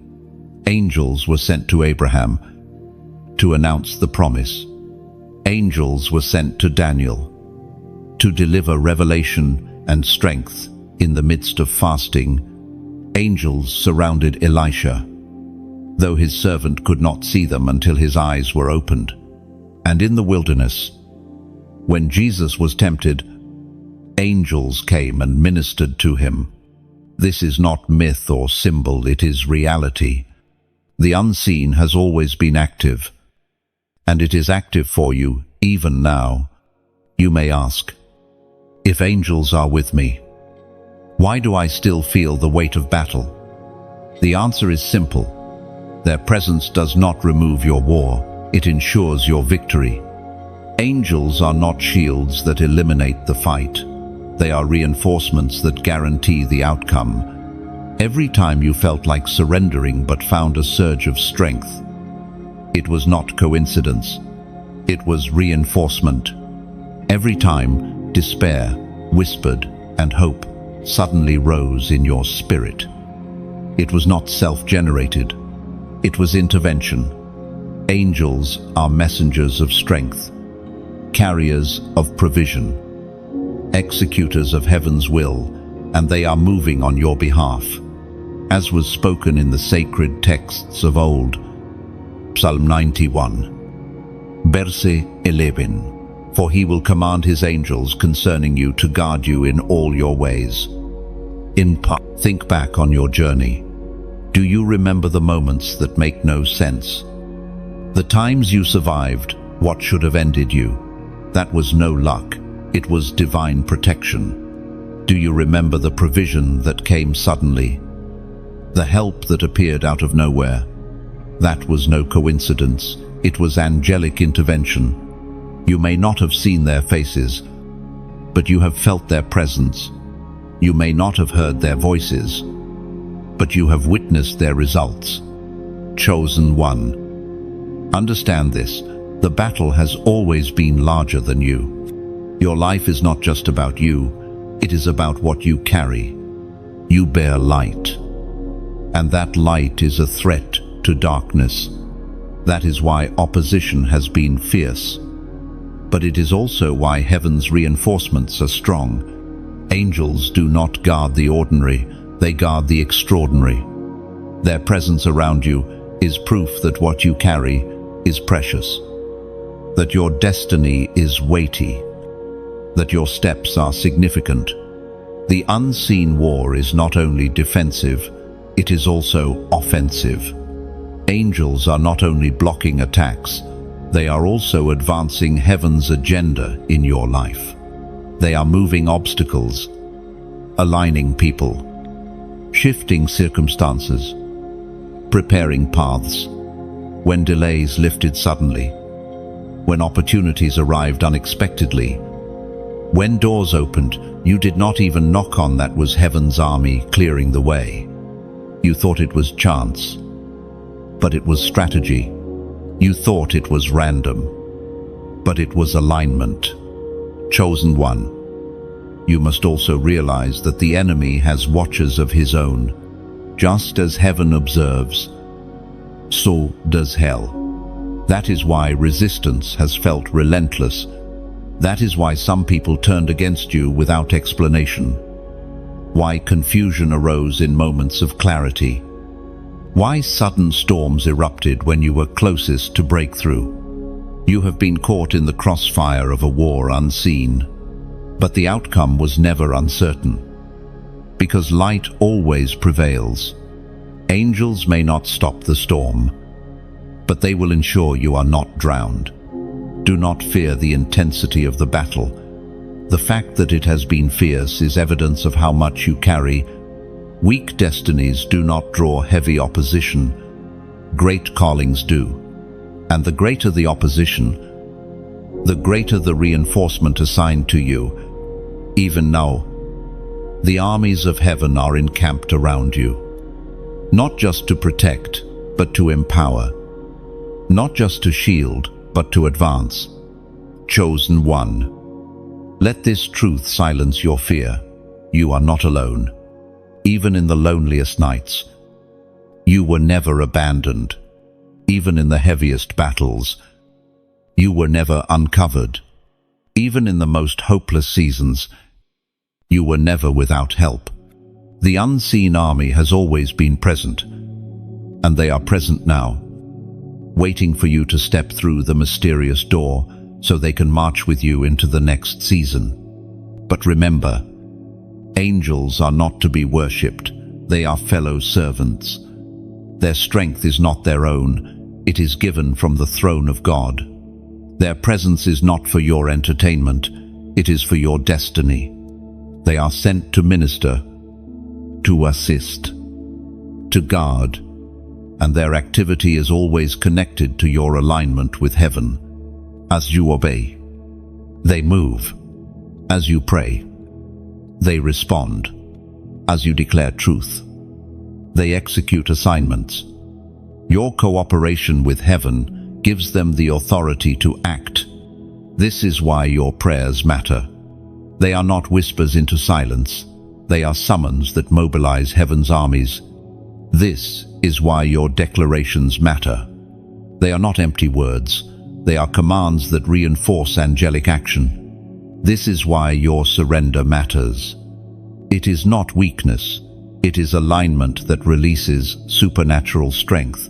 Angels were sent to Abraham to announce the promise. Angels were sent to Daniel to deliver revelation and strength in the midst of fasting. Angels surrounded Elisha though his servant could not see them until his eyes were opened. And in the wilderness, when Jesus was tempted, angels came and ministered to him. This is not myth or symbol, it is reality. The unseen has always been active, and it is active for you even now. You may ask, if angels are with me, why do I still feel the weight of battle? The answer is simple. Their presence does not remove your war, it ensures your victory. Angels are not shields that eliminate the fight. They are reinforcements that guarantee the outcome. Every time you felt like surrendering but found a surge of strength, it was not coincidence. It was reinforcement. Every time despair whispered and hope suddenly rose in your spirit. It was not self-generated. It was intervention. Angels are messengers of strength, carriers of provision, executors of heaven's will, and they are moving on your behalf. As was spoken in the sacred texts of old, Psalm 91, verse 11, for he will command his angels concerning you to guard you in all your ways. Think back on your journey. Do you remember the moments that make no sense? The times you survived what should have ended you? That was no luck. It was divine protection. Do you remember the provision that came suddenly? The help that appeared out of nowhere? That was no coincidence. It was angelic intervention. You may not have seen their faces, but you have felt their presence. You may not have heard their voices, but you have witnessed their results. Chosen one. Understand this. The battle has always been larger than you. Your life is not just about you, it is about what you carry. You bear light, and that light is a threat to darkness. That is why opposition has been fierce, but it is also why heaven's reinforcements are strong. Angels do not guard the ordinary, they guard the extraordinary. Their presence around you is proof that what you carry is precious, that your destiny is weighty, that your steps are significant. The unseen war is not only defensive, it is also offensive. Angels are not only blocking attacks, they are also advancing heaven's agenda in your life. They are moving obstacles, aligning people, shifting circumstances, preparing paths. When delays lifted suddenly, when opportunities arrived unexpectedly, when doors opened, you did not even knock on, that was heaven's army clearing the way. You thought it was chance, but it was strategy. You thought it was random, but it was alignment. Chosen one. You must also realize that the enemy has watchers of his own. Just as heaven observes, so does hell. That is why resistance has felt relentless. That is why some people turned against you without explanation. Why confusion arose in moments of clarity. Why sudden storms erupted when you were closest to breakthrough. You have been caught in the crossfire of a war unseen, but the outcome was never uncertain. Because light always prevails. Angels may not stop the storm, but they will ensure you are not drowned. Do not fear the intensity of the battle. The fact that it has been fierce is evidence of how much you carry. Weak destinies do not draw heavy opposition. Great callings do. And the greater the opposition, the greater the reinforcement assigned to you. Even now, the armies of heaven are encamped around you. Not just to protect, but to empower. Not just to shield, but to advance. Chosen one. Let this truth silence your fear. You are not alone. Even in the loneliest nights, you were never abandoned. Even in the heaviest battles, you were never uncovered. Even in the most hopeless seasons, you were never without help. The unseen army has always been present. and they are present now, waiting for you to step through the mysterious door so they can march with you into the next season. But remember, angels are not to be worshipped. They are fellow servants. Their strength is not their own. It is given from the throne of God. Their presence is not for your entertainment. It is for your destiny. They are sent to minister, to assist, to guard, and their activity is always connected to your alignment with heaven. As you obey, they move. As you pray, they respond. As you declare truth, they execute assignments. Your cooperation with heaven gives them the authority to act. This is why your prayers matter. They are not whispers into silence. They are summons that mobilize heaven's armies. This is why your declarations matter. They are not empty words. They are commands that reinforce angelic action. This is why your surrender matters. It is not weakness. It is alignment that releases supernatural strength.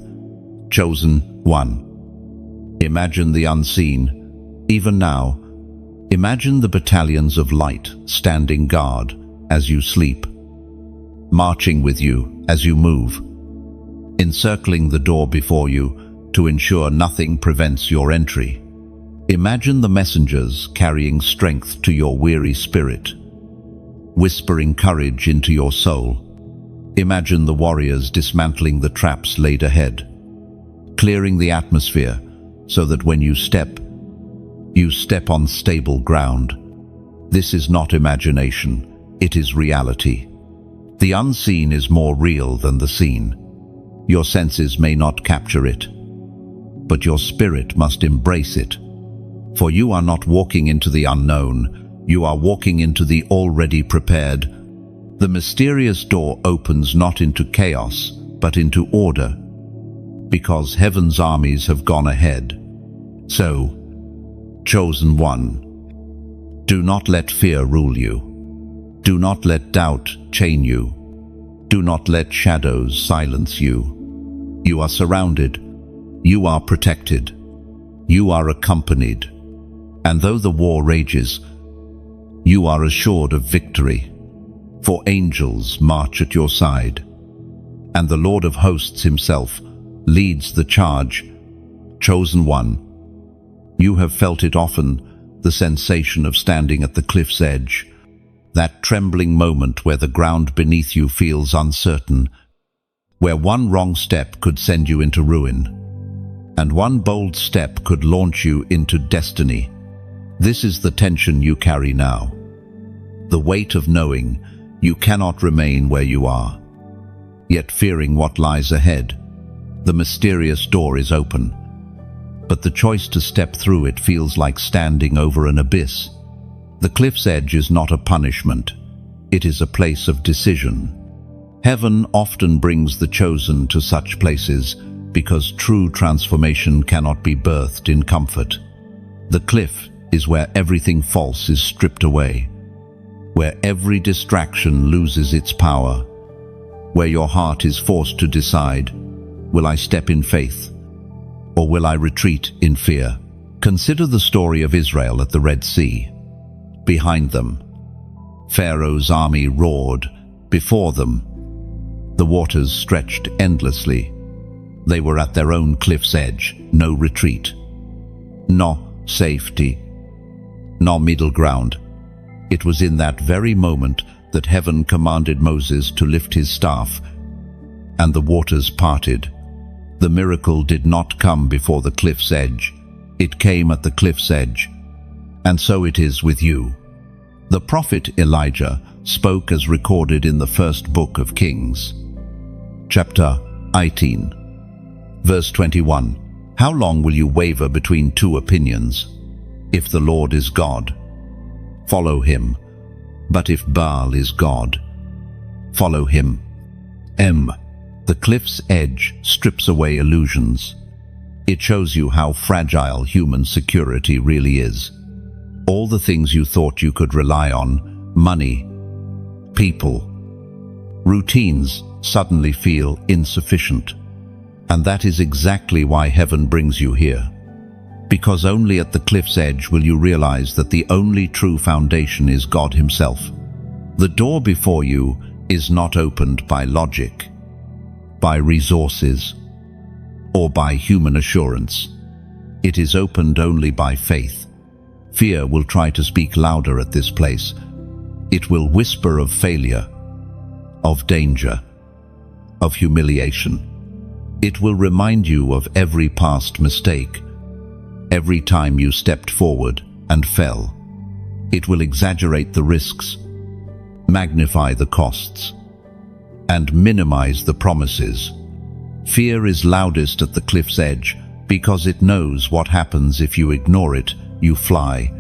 Chosen one. Imagine the unseen. Even now, imagine the battalions of light standing guard as you sleep, marching with you as you move, encircling the door before you to ensure nothing prevents your entry. Imagine the messengers carrying strength to your weary spirit, whispering courage into your soul. Imagine the warriors dismantling the traps laid ahead, clearing the atmosphere so that when you step on stable ground. This is not imagination, it is reality. The unseen is more real than the seen. Your senses may not capture it, but your spirit must embrace it. For you are not walking into the unknown, you are walking into the already prepared. The mysterious door opens not into chaos, but into order, because heaven's armies have gone ahead. So, chosen one, do not let fear rule you. Do not let doubt chain you. Do not let shadows silence you. You are surrounded. You are protected. You are accompanied. And though the war rages, you are assured of victory. For angels march at your side, and the Lord of hosts himself leads the charge. Chosen one, you have felt it often, the sensation of standing at the cliff's edge, that trembling moment where the ground beneath you feels uncertain, where one wrong step could send you into ruin, and one bold step could launch you into destiny. This is the tension you carry now, the weight of knowing you cannot remain where you are, yet fearing what lies ahead. The mysterious door is open, but the choice to step through it feels like standing over an abyss. The cliff's edge is not a punishment, it is a place of decision. Heaven often brings the chosen to such places because true transformation cannot be birthed in comfort. The cliff is where everything false is stripped away, where every distraction loses its power, where your heart is forced to decide, will I step in faith, or will I retreat in fear? Consider the story of Israel at the Red Sea. Behind them, Pharaoh's army roared. Before them, the waters stretched endlessly. They were at their own cliff's edge, no retreat, no safety, no middle ground. It was in that very moment that heaven commanded Moses to lift his staff, and the waters parted. The miracle did not come before the cliff's edge. It came at the cliff's edge. And so it is with you. The prophet Elijah spoke as recorded in the first book of Kings, chapter 18, verse 21. How long will you waver between two opinions? If the Lord is God, follow him. But if Baal is God, follow him. The cliff's edge strips away illusions. It shows you how fragile human security really is. All the things you thought you could rely on, money, people, routines, suddenly feel insufficient. And that is exactly why heaven brings you here. Because only at the cliff's edge will you realize that the only true foundation is God Himself. The door before you is not opened by logic, by resources, or by human assurance. It is opened only by faith. Fear will try to speak louder at this place. It will whisper of failure, of danger, of humiliation. It will remind you of every past mistake, every time you stepped forward and fell. It will exaggerate the risks, magnify the costs, and minimize the promises. Fear is loudest at the cliff's edge because it knows what happens if you ignore it. You fly.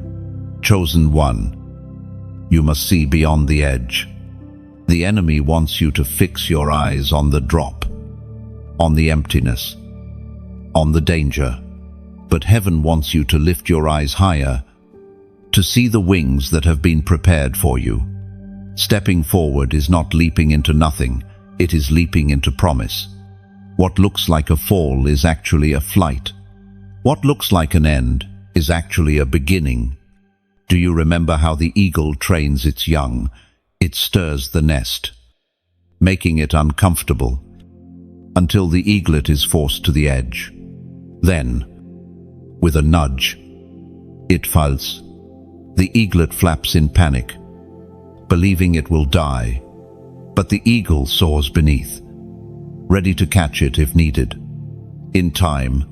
Chosen one. You must see beyond the edge. The enemy wants you to fix your eyes on the drop, on the emptiness, on the danger. But heaven wants you to lift your eyes higher, to see the wings that have been prepared for you. Stepping forward is not leaping into nothing, it is leaping into promise. What looks like a fall is actually a flight. What looks like an end is actually a beginning. Do you remember how the eagle trains its young? It stirs the nest, making it uncomfortable, until the eaglet is forced to the edge. Then, with a nudge, it falls. The eaglet flaps in panic, believing it will die, but the eagle soars beneath, ready to catch it if needed. In time,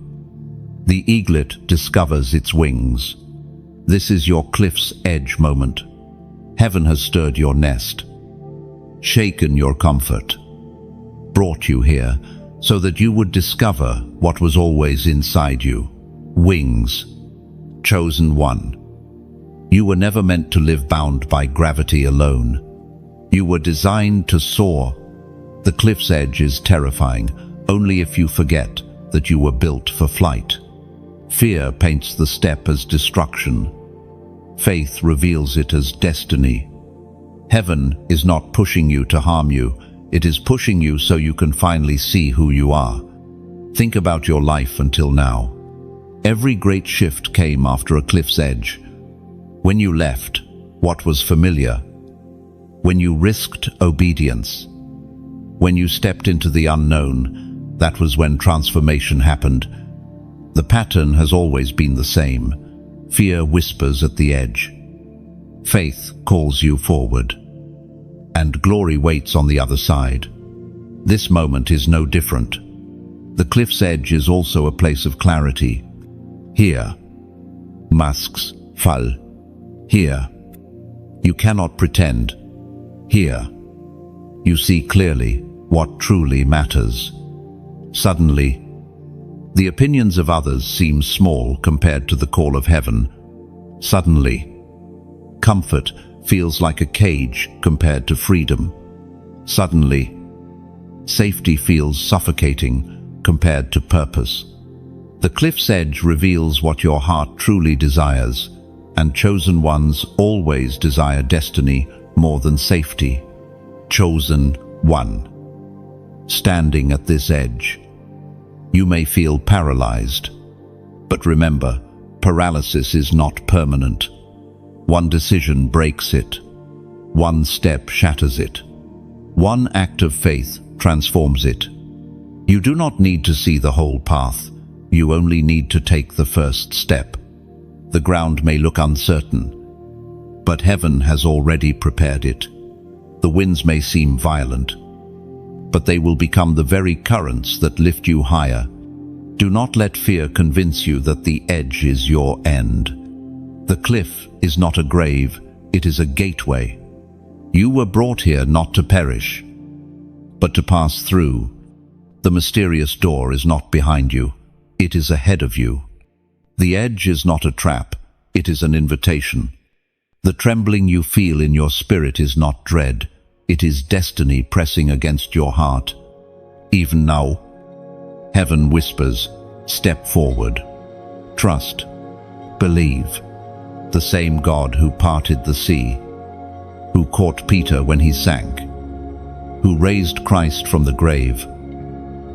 the eaglet discovers its wings. This is your cliff's edge moment. Heaven has stirred your nest, shaken your comfort, brought you here so that you would discover what was always inside you. Wings. Chosen one. You were never meant to live bound by gravity alone. You were designed to soar. The cliff's edge is terrifying, only if you forget that you were built for flight. Fear paints the step as destruction. Faith reveals it as destiny. Heaven is not pushing you to harm you. It is pushing you so you can finally see who you are. Think about your life until now. Every great shift came after a cliff's edge. When you left what was familiar, when you risked obedience, when you stepped into the unknown, that was when transformation happened. The pattern has always been the same. Fear whispers at the edge. Faith calls you forward, and glory waits on the other side. This moment is no different. The cliff's edge is also a place of clarity. Here, masks fall. Here, you cannot pretend. Here, you see clearly what truly matters. Suddenly, the opinions of others seem small compared to the call of heaven. Suddenly, comfort feels like a cage compared to freedom. Suddenly, safety feels suffocating compared to purpose. The cliff's edge reveals what your heart truly desires, and chosen ones always desire destiny more than safety. Chosen one. Standing at this edge, you may feel paralyzed, but remember, paralysis is not permanent. One decision breaks it. One step shatters it. One act of faith transforms it. You do not need to see the whole path. You only need to take the first step. The ground may look uncertain, but heaven has already prepared it. The winds may seem violent, but they will become the very currents that lift you higher. Do not let fear convince you that the edge is your end. The cliff is not a grave, it is a gateway. You were brought here not to perish, but to pass through. The mysterious door is not behind you, it is ahead of you. The edge is not a trap, it is an invitation. The trembling you feel in your spirit is not dread, it is destiny pressing against your heart. Even now, heaven whispers, step forward. Trust. Believe. The same God who parted the sea, who caught Peter when he sank, who raised Christ from the grave,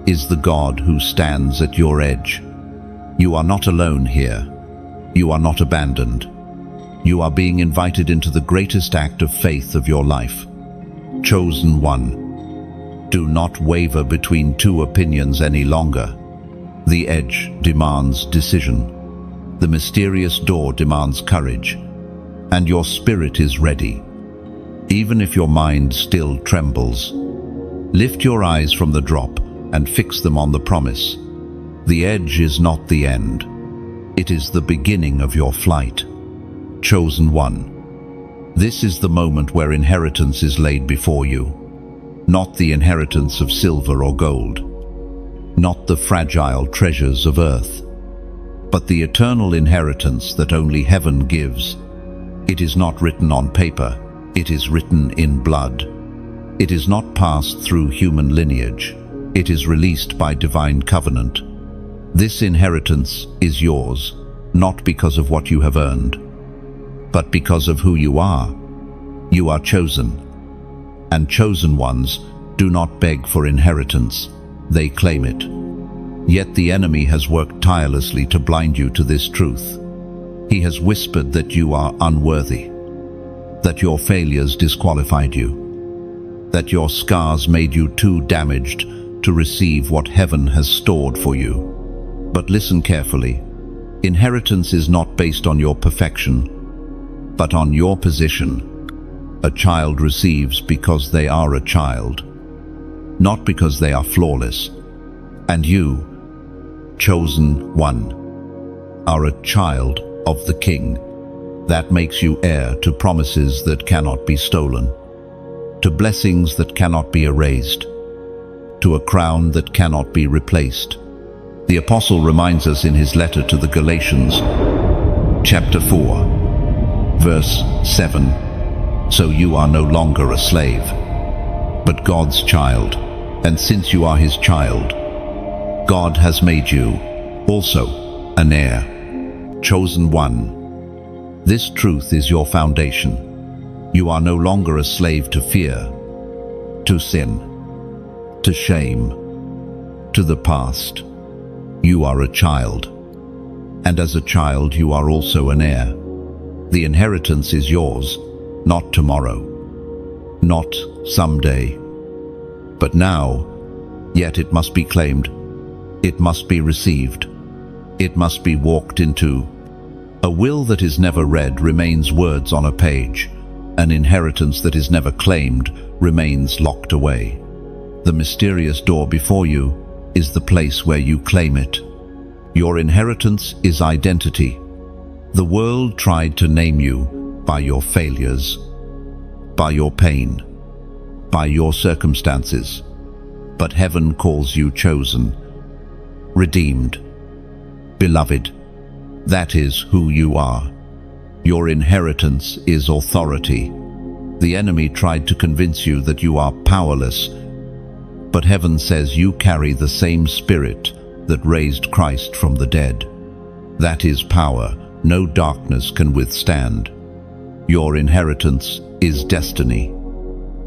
is the God who stands at your edge. You are not alone here. You are not abandoned. You are being invited into the greatest act of faith of your life. Chosen one. Do not waver between two opinions any longer. The edge demands decision. The mysterious door demands courage. And your spirit is ready. Even if your mind still trembles, lift your eyes from the drop and fix them on the promise. The edge is not the end. It is the beginning of your flight. Chosen one. This is the moment where inheritance is laid before you. Not the inheritance of silver or gold. Not the fragile treasures of earth. But the eternal inheritance that only heaven gives. It is not written on paper. It is written in blood. It is not passed through human lineage. It is released by divine covenant. This inheritance is yours, not because of what you have earned, but because of who you are. You are chosen. And chosen ones do not beg for inheritance. They claim it. Yet the enemy has worked tirelessly to blind you to this truth. He has whispered that you are unworthy, that your failures disqualified you, that your scars made you too damaged to receive what heaven has stored for you. But listen carefully. Inheritance is not based on your perfection, but on your position. A child receives because they are a child, not because they are flawless. And you, chosen one, are a child of the King. That makes you heir to promises that cannot be stolen, to blessings that cannot be erased, to a crown that cannot be replaced. The apostle reminds us in his letter to the Galatians, chapter 4, verse 7, "So you are no longer a slave, but God's child, and since you are his child, God has made you also an heir." Chosen one. This truth is your foundation. You are no longer a slave to fear, to sin, to shame, to the past. You are a child. And as a child, you are also an heir. The inheritance is yours, not tomorrow, not someday, but now. Yet it must be claimed. It must be received. It must be walked into. A will that is never read remains words on a page. An inheritance that is never claimed remains locked away. The mysterious door before you is the place where you claim it. Your inheritance is identity. The world tried to name you by your failures, by your pain, by your circumstances. But heaven calls you chosen, redeemed, beloved. That is who you are. Your inheritance is authority. The enemy tried to convince you that you are powerless, but heaven says you carry the same spirit that raised Christ from the dead. That is power no darkness can withstand. Your inheritance is destiny.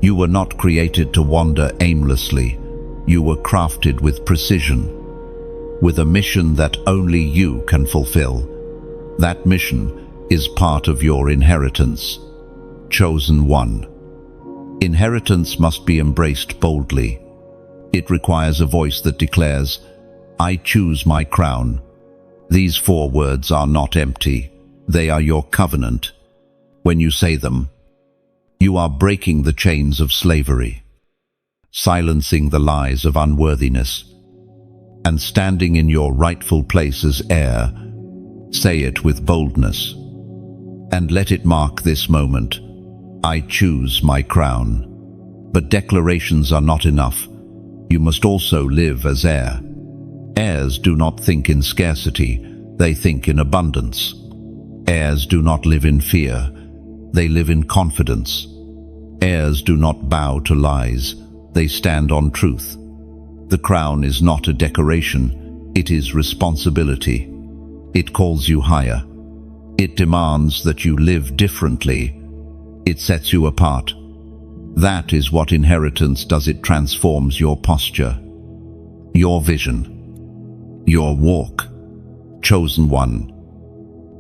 You were not created to wander aimlessly. You were crafted with precision, with a mission that only you can fulfill. That mission is part of your inheritance. Chosen one. Inheritance must be embraced boldly. It requires a voice that declares, "I choose my crown." These 4 words are not empty. They are your covenant. When you say them, you are breaking the chains of slavery, silencing the lies of unworthiness, and standing in your rightful place as heir. Say it with boldness, and let it mark this moment. I choose my crown. But declarations are not enough. You must also live as heir. Heirs do not think in scarcity, they think in abundance. Heirs do not live in fear, they live in confidence. Heirs do not bow to lies, they stand on truth. The crown is not a decoration, it is responsibility. It calls you higher. It demands that you live differently. It sets you apart. That is what inheritance does. It transforms your posture. your vision, your walk. Chosen one,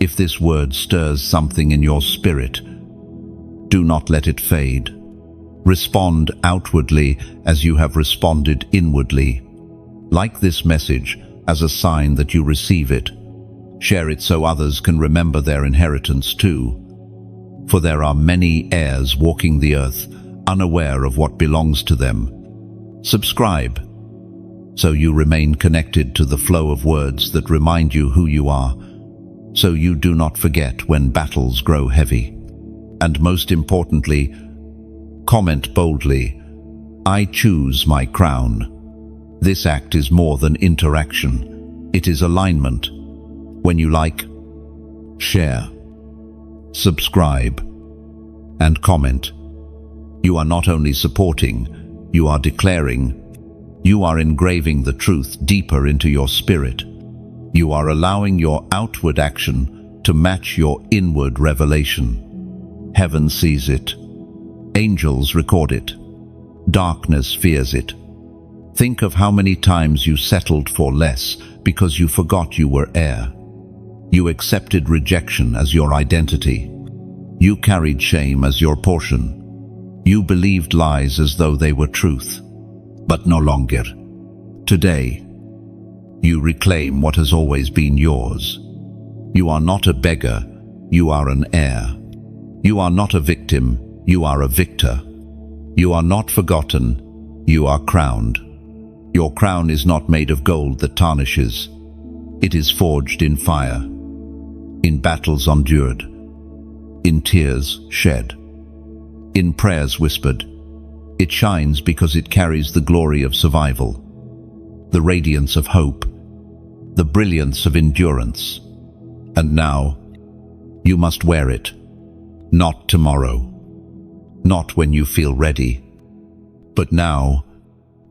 if this word stirs something in your spirit, do not let it fade. Respond outwardly as you have responded inwardly. Like this message as a sign that you receive it. Share it so others can remember their inheritance too. For there are many heirs walking the earth, unaware of what belongs to them. Subscribe, so you remain connected to the flow of words that remind you who you are, so you do not forget when battles grow heavy. And most importantly, comment boldly, I choose my crown. This act is more than interaction. It is alignment. When you like, share, subscribe, and comment, you are not only supporting, you are declaring, you are engraving the truth deeper into your spirit. You are allowing your outward action to match your inward revelation. Heaven sees it. Angels record it. Darkness fears it. Think of how many times you settled for less because you forgot you were heir. You accepted rejection as your identity. You carried shame as your portion. You believed lies as though they were truth. But no longer. Today, you reclaim what has always been yours. You are not a beggar, you are an heir. You are not a victim, you are a victor. You are not forgotten, you are crowned. Your crown is not made of gold that tarnishes. It is forged in fire, in battles endured, in tears shed, in prayers whispered. It shines because it carries the glory of survival, the radiance of hope, the brilliance of endurance. And now, you must wear it. Not tomorrow, not when you feel ready, but now,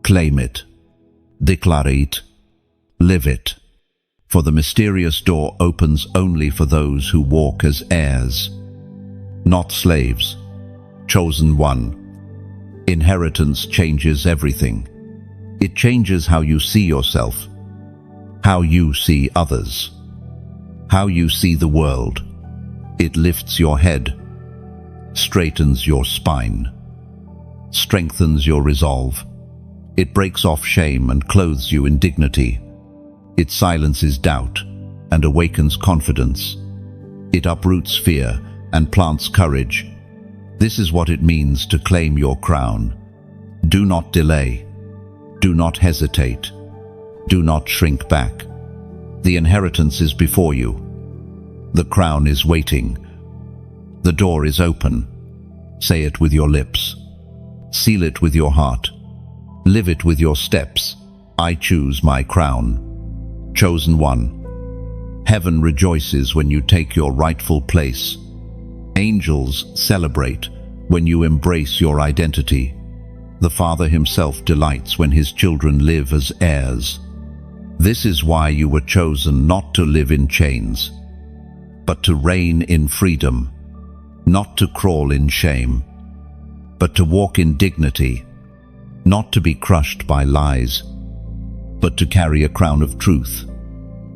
claim it, declare it, live it. For the mysterious door opens only for those who walk as heirs, not slaves. Chosen one. Inheritance changes everything. It changes how you see yourself, how you see others, how you see the world. It lifts your head, straightens your spine, strengthens your resolve. It breaks off shame and clothes you in dignity. It silences doubt and awakens confidence. It uproots fear and plants courage. This is what it means to claim your crown. Do not delay. Do not hesitate. Do not shrink back. The inheritance is before you. The crown is waiting. The door is open. Say it with your lips. Seal it with your heart. Live it with your steps. I choose my crown. Chosen one. Heaven rejoices when you take your rightful place. Angels celebrate when you embrace your identity. The Father himself delights when his children live as heirs. This is why you were chosen, not to live in chains, but to reign in freedom, not to crawl in shame, but to walk in dignity, not to be crushed by lies, but to carry a crown of truth.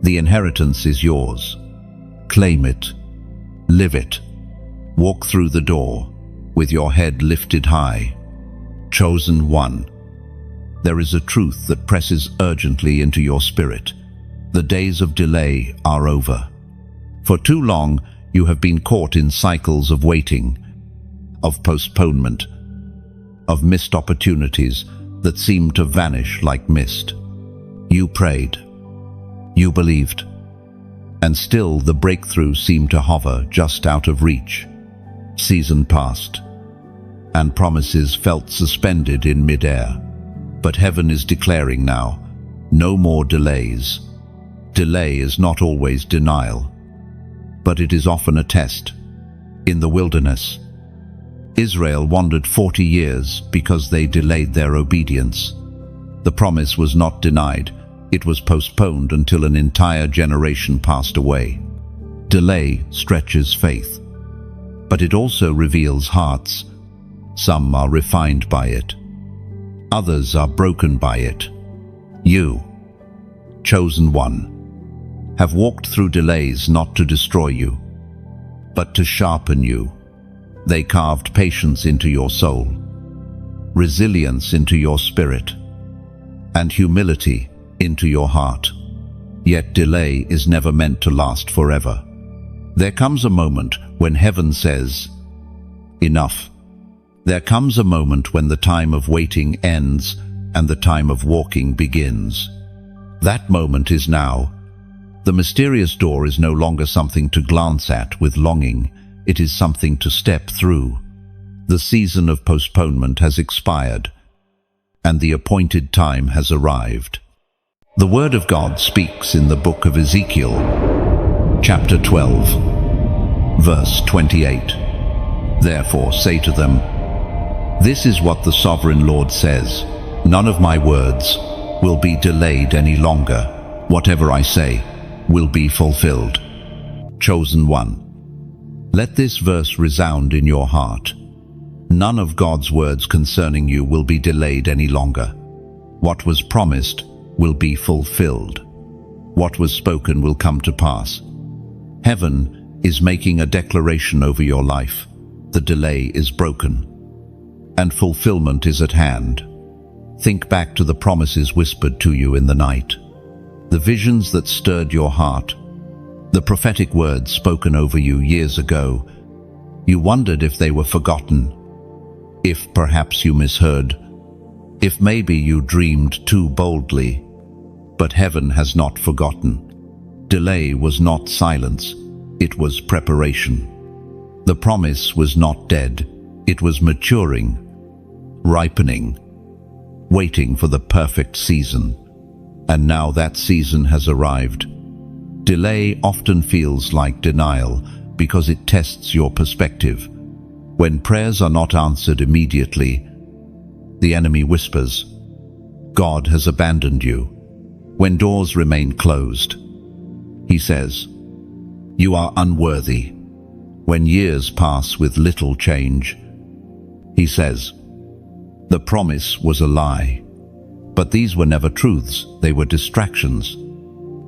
The inheritance is yours. Claim it, live it. Walk through the door with your head lifted high. Chosen one. There is a truth that presses urgently into your spirit. The days of delay are over. For too long, you have been caught in cycles of waiting, of postponement, of missed opportunities that seemed to vanish like mist. You prayed. You believed. And still the breakthrough seemed to hover just out of reach. Season passed, and promises felt suspended in mid-air. But heaven is declaring now, no more delays. Delay is not always denial, but it is often a test. In the wilderness, Israel wandered 40 years because they delayed their obedience. The promise was not denied, it was postponed until an entire generation passed away. Delay stretches faith, but it also reveals hearts. Some are refined by it. Others are broken by it. You, chosen one, have walked through delays not to destroy you, but to sharpen you. They carved patience into your soul, resilience into your spirit, and humility into your heart. Yet delay is never meant to last forever. There comes a moment when heaven says, "Enough." There comes a moment when the time of waiting ends and the time of walking begins. That moment is now. The mysterious door is no longer something to glance at with longing. It is something to step through. The season of postponement has expired, and the appointed time has arrived. The Word of God speaks in the book of Ezekiel, chapter 12, verse 28. Therefore say to them, "This is what the sovereign Lord says, none of my words will be delayed any longer. Whatever I say will be fulfilled." Chosen one, let this verse resound in your heart. None of God's words concerning you will be delayed any longer. What was promised will be fulfilled. What was spoken will come to pass. Heaven is making a declaration over your life. The delay is broken, and fulfillment is at hand. Think back to the promises whispered to you in the night, the visions that stirred your heart, the prophetic words spoken over you years ago. You wondered if they were forgotten, if perhaps you misheard, if maybe you dreamed too boldly. But heaven has not forgotten. Delay was not silence, it was preparation. The promise was not dead, it was maturing, ripening, waiting for the perfect season. And now that season has arrived. Delay often feels like denial because it tests your perspective. When prayers are not answered immediately, the enemy whispers, "God has abandoned you." When doors remain closed, he says, "You are unworthy." When years pass with little change, he says, "The promise was a lie." But these were never truths, they were distractions.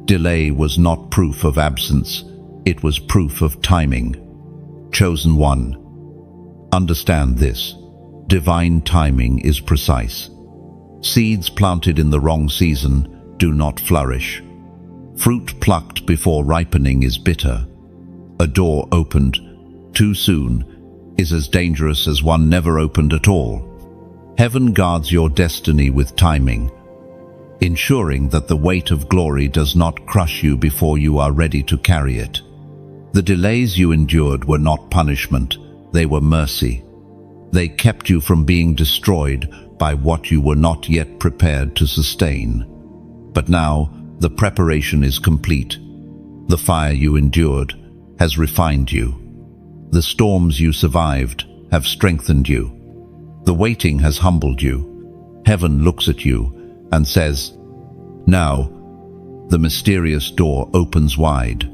Delay was not proof of absence, it was proof of timing. Chosen one, understand this. Divine timing is precise. Seeds planted in the wrong season do not flourish. Fruit plucked before ripening is bitter. A door opened too soon is as dangerous as one never opened at all. Heaven guards your destiny with timing, ensuring that the weight of glory does not crush you before you are ready to carry it. The delays you endured were not punishment, they were mercy. They kept you from being destroyed by what you were not yet prepared to sustain. But now, the preparation is complete. The fire you endured has refined you. The storms you survived have strengthened you. The waiting has humbled you. Heaven looks at you and says, "Now, the mysterious door opens wide,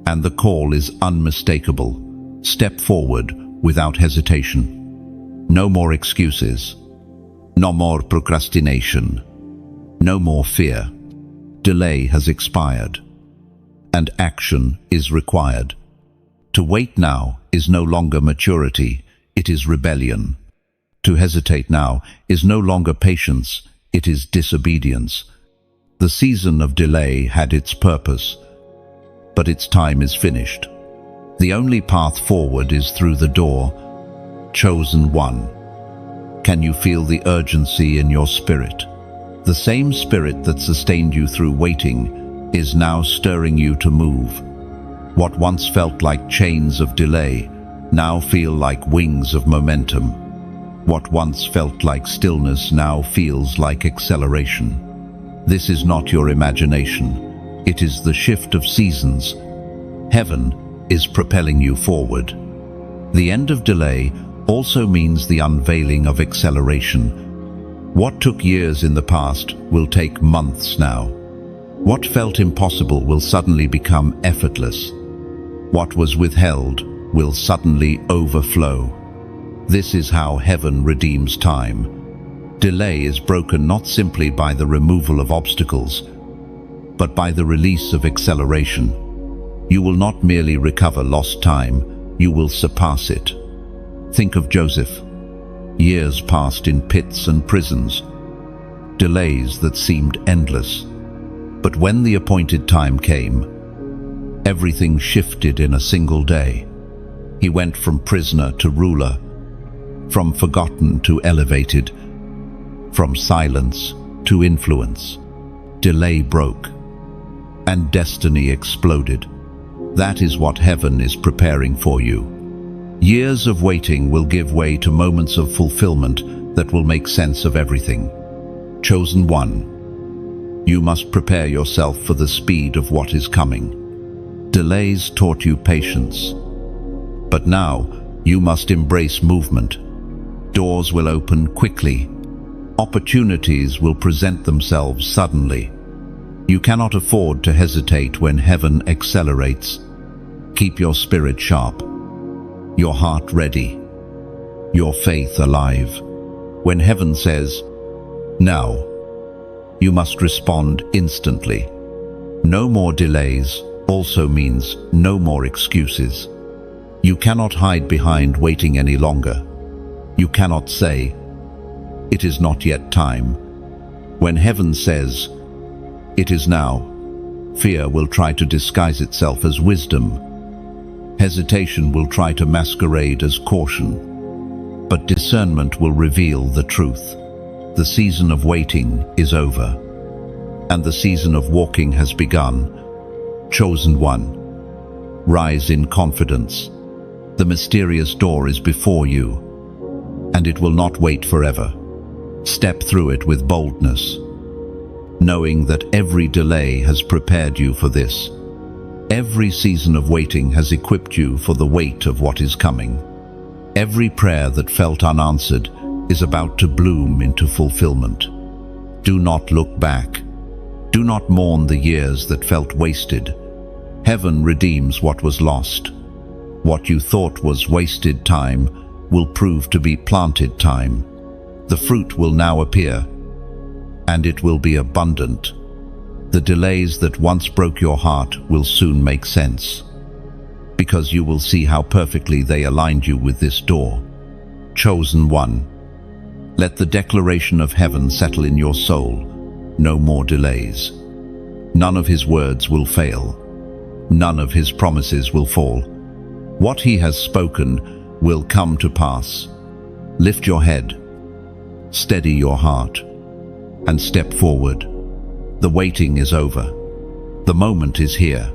and the call is unmistakable. Step forward without hesitation. No more excuses. No more procrastination. No more fear. Delay has expired, and action is required. To wait now is no longer maturity, it is rebellion. To hesitate now is no longer patience, it is disobedience. The season of delay had its purpose, but its time is finished. The only path forward is through the door. Chosen one, can you feel the urgency in your spirit? The same spirit that sustained you through waiting is now stirring you to move. What once felt like chains of delay now feel like wings of momentum. What once felt like stillness now feels like acceleration. This is not your imagination. It is the shift of seasons. Heaven is propelling you forward. The end of delay also means the unveiling of acceleration. What took years in the past will take months now. What felt impossible will suddenly become effortless. What was withheld will suddenly overflow. This is how heaven redeems time. Delay is broken not simply by the removal of obstacles, but by the release of acceleration. You will not merely recover lost time, you will surpass it. Think of Joseph. Years passed in pits and prisons, delays that seemed endless. But when the appointed time came, everything shifted in a single day. He went from prisoner to ruler, from forgotten to elevated, from silence to influence. Delay broke, and destiny exploded. That is what heaven is preparing for you. Years of waiting will give way to moments of fulfillment that will make sense of everything. Chosen one, you must prepare yourself for the speed of what is coming. Delays taught you patience, but now you must embrace movement. Doors will open quickly. Opportunities will present themselves suddenly. You cannot afford to hesitate when heaven accelerates. Keep your spirit sharp, your heart ready, your faith alive. When heaven says, "Now," you must respond instantly. No more delays also means no more excuses. You cannot hide behind waiting any longer. You cannot say, "It is not yet time." When heaven says, "It is now," fear will try to disguise itself as wisdom. Hesitation will try to masquerade as caution. But discernment will reveal the truth. The season of waiting is over, and the season of walking has begun. Chosen one, rise in confidence. The mysterious door is before you, and it will not wait forever. Step through it with boldness, knowing that every delay has prepared you for this. Every season of waiting has equipped you for the weight of what is coming. Every prayer that felt unanswered is about to bloom into fulfillment. Do not look back. Do not mourn the years that felt wasted. Heaven redeems what was lost. What you thought was wasted time will prove to be planted time. The fruit will now appear, and it will be abundant. The delays that once broke your heart will soon make sense, because you will see how perfectly they aligned you with this door. Chosen one, let the declaration of heaven settle in your soul. No more delays. None of his words will fail. None of his promises will fall. What he has spoken will come to pass. Lift your head, steady your heart, and step forward. The waiting is over. The moment is here.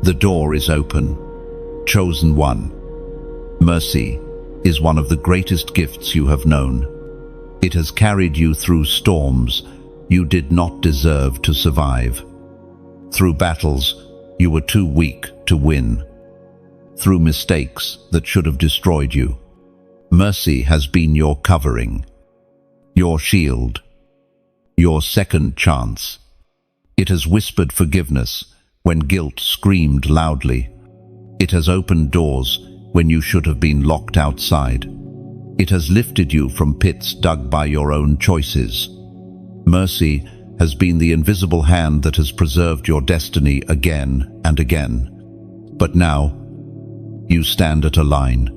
The door is open. Chosen one, mercy is one of the greatest gifts you have known. It has carried you through storms you did not deserve to survive. Through battles you were too weak to win. Through mistakes that should have destroyed you. Mercy has been your covering, your shield, your second chance. It has whispered forgiveness when guilt screamed loudly. It has opened doors when you should have been locked outside. It has lifted you from pits dug by your own choices. Mercy has been the invisible hand that has preserved your destiny again and again. But now, you stand at a line.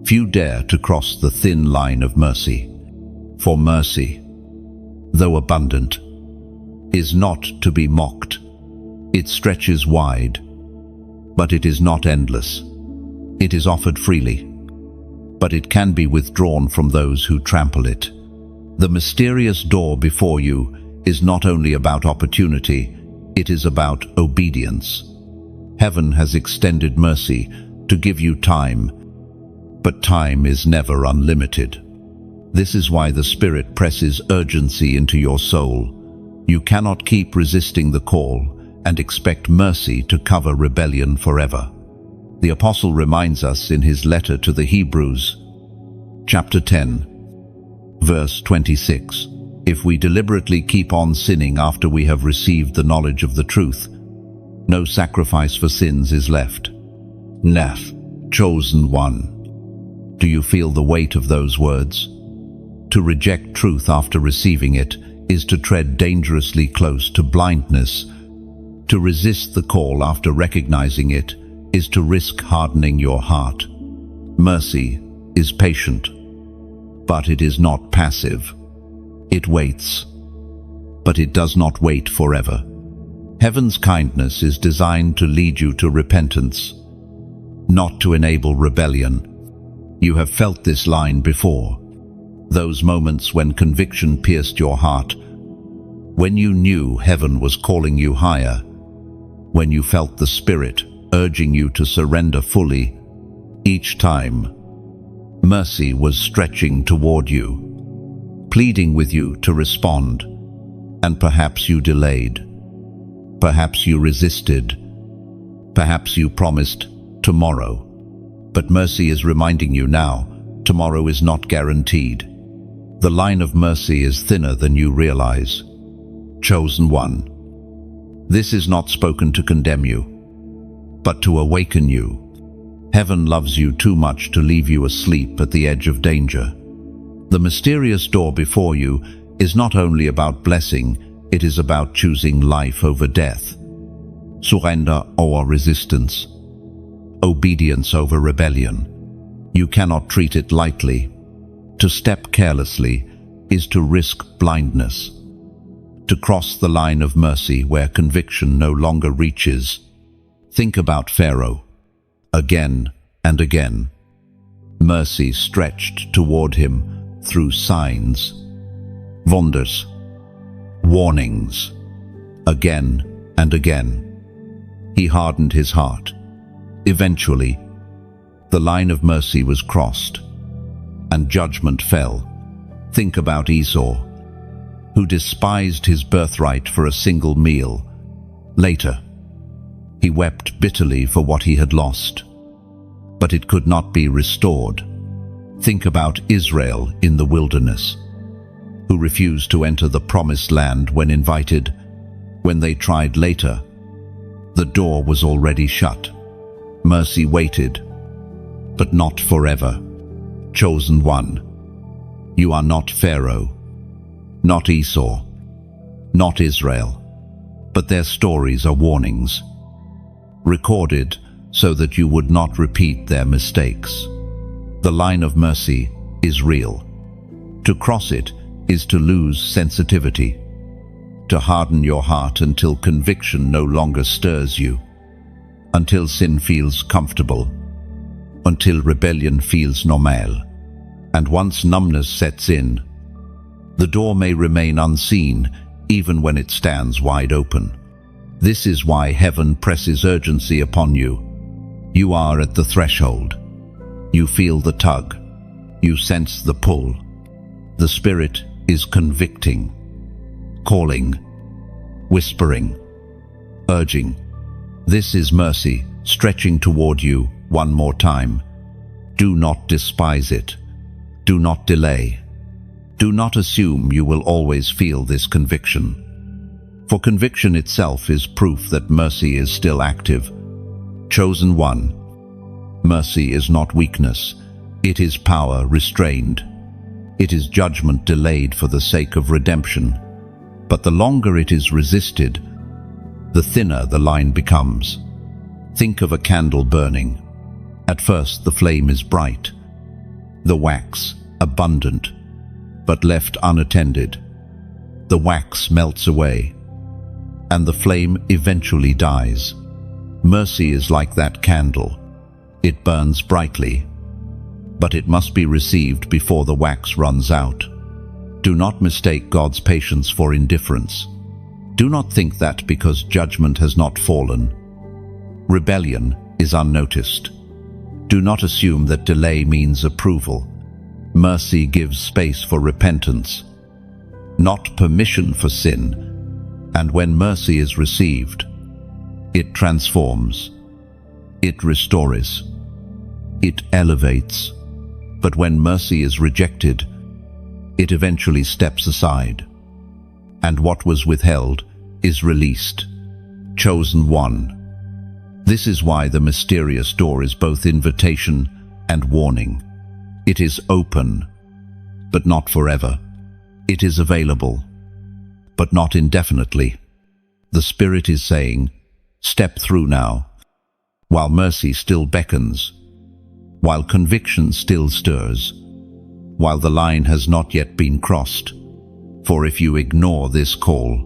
Few dare to cross the thin line of mercy. For mercy, though abundant, is not to be mocked. It stretches wide, but it is not endless. It is offered freely, but it can be withdrawn from those who trample it. The mysterious door before you is not only about opportunity, it is about obedience. Heaven has extended mercy to give you time, but time is never unlimited. This is why the Spirit presses urgency into your soul. You cannot keep resisting the call and expect mercy to cover rebellion forever. The Apostle reminds us in his letter to the Hebrews, chapter 10, verse 26, if we deliberately keep on sinning after we have received the knowledge of the truth, no sacrifice for sins is left. Chosen one. Do you feel the weight of those words? To reject truth after receiving it is to tread dangerously close to blindness. To resist the call after recognizing it is to risk hardening your heart. Mercy is patient, but it is not passive. It waits, but it does not wait forever. Heaven's kindness is designed to lead you to repentance, not to enable rebellion. You have felt this line before. Those moments when conviction pierced your heart, when you knew heaven was calling you higher, when you felt the Spirit urging you to surrender fully. Each time, mercy was stretching toward you, pleading with you to respond, and perhaps you delayed. Perhaps you resisted. Perhaps you promised tomorrow. But mercy is reminding you now, tomorrow is not guaranteed. The line of mercy is thinner than you realize. Chosen one. This is not spoken to condemn you, but to awaken you. Heaven loves you too much to leave you asleep at the edge of danger. The mysterious door before you is not only about blessing, it is about choosing life over death, surrender over resistance, obedience over rebellion. You cannot treat it lightly. To step carelessly is to risk blindness. To cross the line of mercy where conviction no longer reaches. Think about Pharaoh. Again and again, mercy stretched toward him through signs, wonders, warnings. Again and again, he hardened his heart. Eventually, the line of mercy was crossed, and judgment fell. Think about Esau, who despised his birthright for a single meal. Later, he wept bitterly for what he had lost, but it could not be restored. Think about Israel in the wilderness, who refused to enter the promised land when invited. When they tried later, the door was already shut. Mercy waited, but not forever. Chosen one. You are not Pharaoh, not Esau, not Israel, but their stories are warnings, recorded so that you would not repeat their mistakes. The line of mercy is real. To cross it is to lose sensitivity, to harden your heart until conviction no longer stirs you, until sin feels comfortable, until rebellion feels normal. And once numbness sets in, the door may remain unseen even when it stands wide open. This is why heaven presses urgency upon you. You are at the threshold. You feel the tug. You sense the pull. The Spirit is convicting, calling, whispering, urging. This is mercy stretching toward you one more time. Do not despise it. Do not delay. Do not assume you will always feel this conviction. For conviction itself is proof that mercy is still active. Chosen one. Mercy is not weakness. It is power restrained. It is judgment delayed for the sake of redemption. But the longer it is resisted, the thinner the line becomes. Think of a candle burning. At first the flame is bright, the wax abundant, but left unattended, the wax melts away, and the flame eventually dies. Mercy is like that candle. It burns brightly, but it must be received before the wax runs out. Do not mistake God's patience for indifference. Do not think that because judgment has not fallen, rebellion is unnoticed. Do not assume that delay means approval. Mercy gives space for repentance, not permission for sin. And when mercy is received, it transforms, it restores, it elevates. But when mercy is rejected, it eventually steps aside, and what was withheld is released. Chosen one. This is why the mysterious door is both invitation and warning. It is open, but not forever. It is available, but not indefinitely. The Spirit is saying, step through now, while mercy still beckons, while conviction still stirs, while the line has not yet been crossed. For if you ignore this call,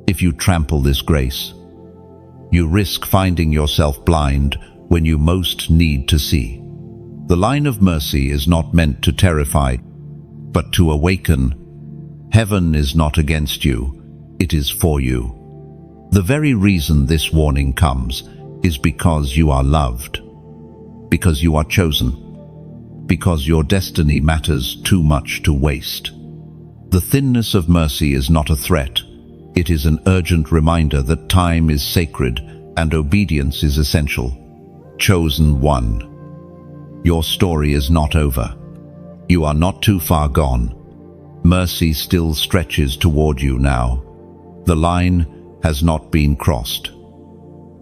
if you trample this grace, you risk finding yourself blind when you most need to see. The line of mercy is not meant to terrify, but to awaken. Heaven is not against you, it is for you. The very reason this warning comes is because you are loved, because you are chosen, because your destiny matters too much to waste. The thinness of mercy is not a threat. It is an urgent reminder that time is sacred and obedience is essential. Chosen one. Your story is not over. You are not too far gone. Mercy still stretches toward you now. The line has not been crossed.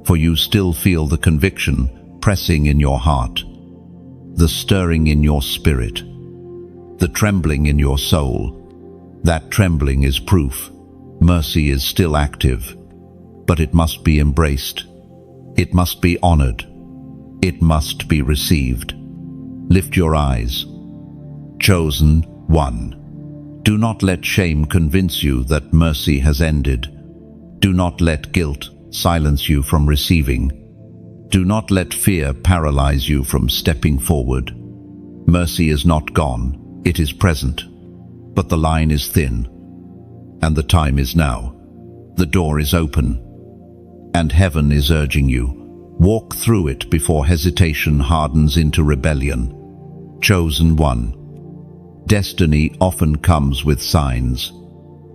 For you still feel the conviction pressing in your heart, the stirring in your spirit, the trembling in your soul. That trembling is proof. Mercy is still active, but it must be embraced. It must be honored. It must be received. Lift your eyes. Chosen one. Do not let shame convince you that mercy has ended. Do not let guilt silence you from receiving. Do not let fear paralyze you from stepping forward. Mercy is not gone, it is present. But the line is thin, and the time is now. The door is open, and heaven is urging you. Walk through it before hesitation hardens into rebellion. Chosen one. Destiny often comes with signs.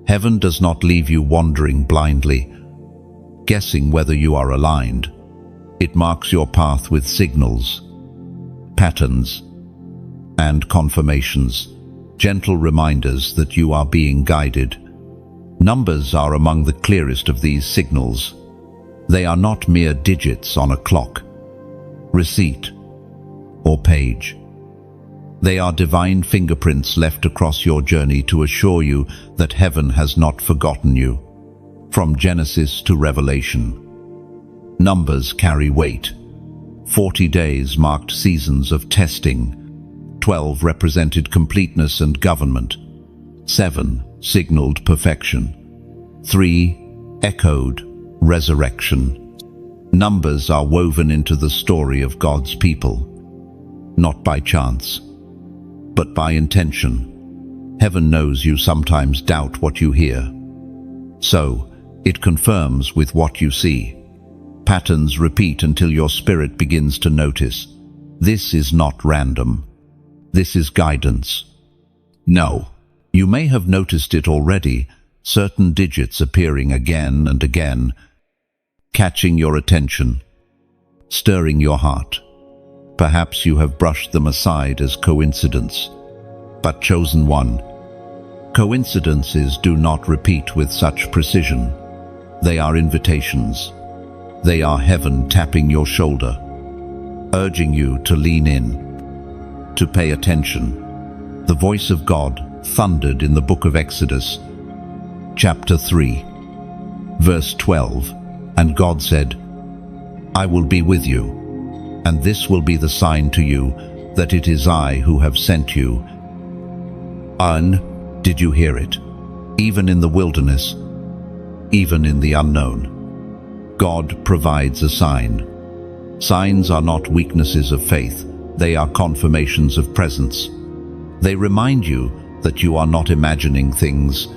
Heaven does not leave you wandering blindly, guessing whether you are aligned. It marks your path with signals, patterns, and confirmations, gentle reminders that you are being guided. Numbers are among the clearest of these signals. They are not mere digits on a clock, receipt, or page. They are divine fingerprints left across your journey to assure you that heaven has not forgotten you. From Genesis to Revelation, numbers carry weight. 40 days marked seasons of testing. 12 represented completeness and government. 7 signaled perfection. 3 echoed resurrection. Numbers are woven into the story of God's people, not by chance, but by intention. Heaven knows you sometimes doubt what you hear, so it confirms with what you see. Patterns repeat until your spirit begins to notice. This is not random. This is guidance. No, you may have noticed it already, certain digits appearing again and again, catching your attention, stirring your heart. Perhaps you have brushed them aside as coincidence, but chosen one. Coincidences do not repeat with such precision. They are invitations. They are heaven tapping your shoulder, urging you to lean in, to pay attention. The voice of God thundered in the book of Exodus, chapter 3, verse 12, and God said, I will be with you, and this will be the sign to you that it is I who have sent you. Did you hear it? Even in the wilderness, even in the unknown, God provides a sign. Signs are not weaknesses of faith, they are confirmations of presence. They remind you that you are not imagining things,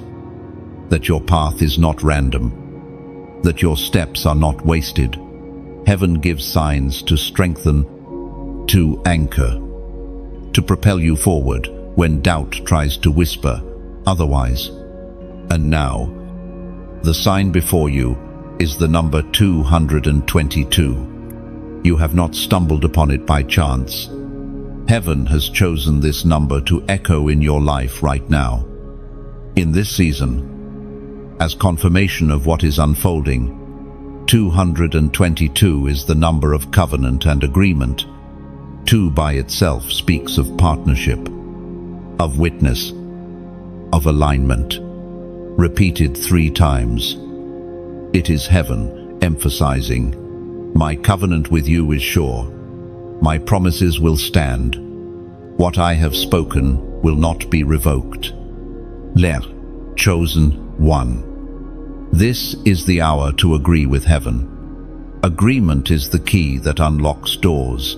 that your path is not random, that your steps are not wasted. Heaven gives signs to strengthen, to anchor, to propel you forward when doubt tries to whisper otherwise. And now, the sign before you is the number 222. You have not stumbled upon it by chance. Heaven has chosen this number to echo in your life right now. In this season, as confirmation of what is unfolding, 222 is the number of covenant and agreement. 2 by itself speaks of partnership. of witness, of alignment, repeated 3 times. It is heaven emphasizing, my covenant with you is sure. My promises will stand. What I have spoken will not be revoked. Ler, chosen one. This is the hour to agree with heaven. Agreement is the key that unlocks doors.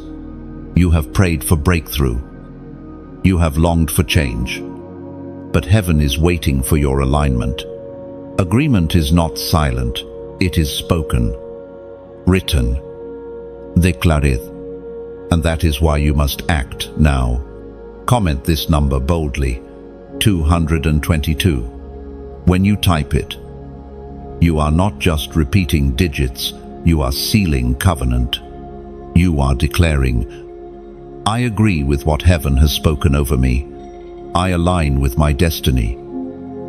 You have prayed for breakthrough. You have longed for change. But heaven is waiting for your alignment. Agreement is not silent, it is spoken, written, declared, and that is why you must act now. Comment this number boldly, 222. When you type it, you are not just repeating digits, you are sealing covenant. You are declaring, I agree with what heaven has spoken over me. I align with my destiny.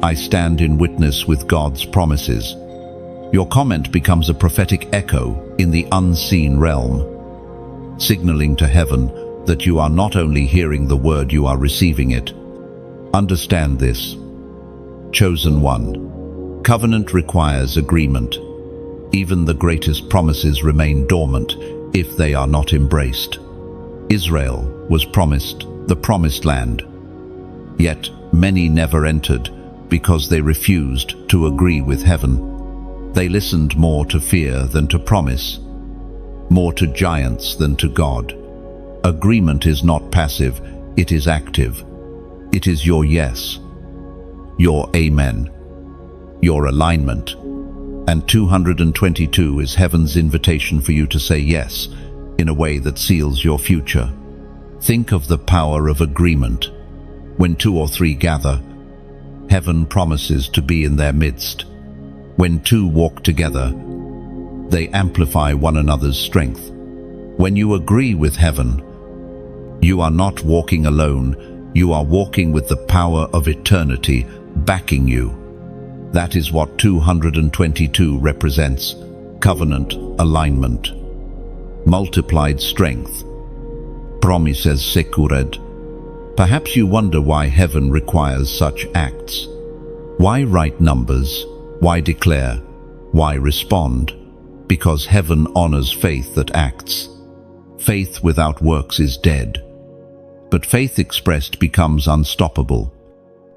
I stand in witness with God's promises. Your comment becomes a prophetic echo in the unseen realm, signaling to heaven that you are not only hearing the word, you are receiving it. Understand this. Chosen one. Covenant requires agreement. Even the greatest promises remain dormant if they are not embraced. Israel was promised the promised land. Yet many never entered because they refused to agree with heaven. They listened more to fear than to promise, more to giants than to God. Agreement is not passive, it is active. It is your yes, your amen, your alignment. And 222 is heaven's invitation for you to say yes in a way that seals your future. Think of the power of agreement. When 2 or 3 gather, heaven promises to be in their midst. When 2 walk together, they amplify one another's strength. When you agree with heaven, you are not walking alone, you are walking with the power of eternity backing you. That is what 222 represents: covenant alignment, multiplied strength, promises secured. Perhaps you wonder why heaven requires such acts. Why write numbers? Why declare? Why respond? Because heaven honors faith that acts. Faith without works is dead, but faith expressed becomes unstoppable.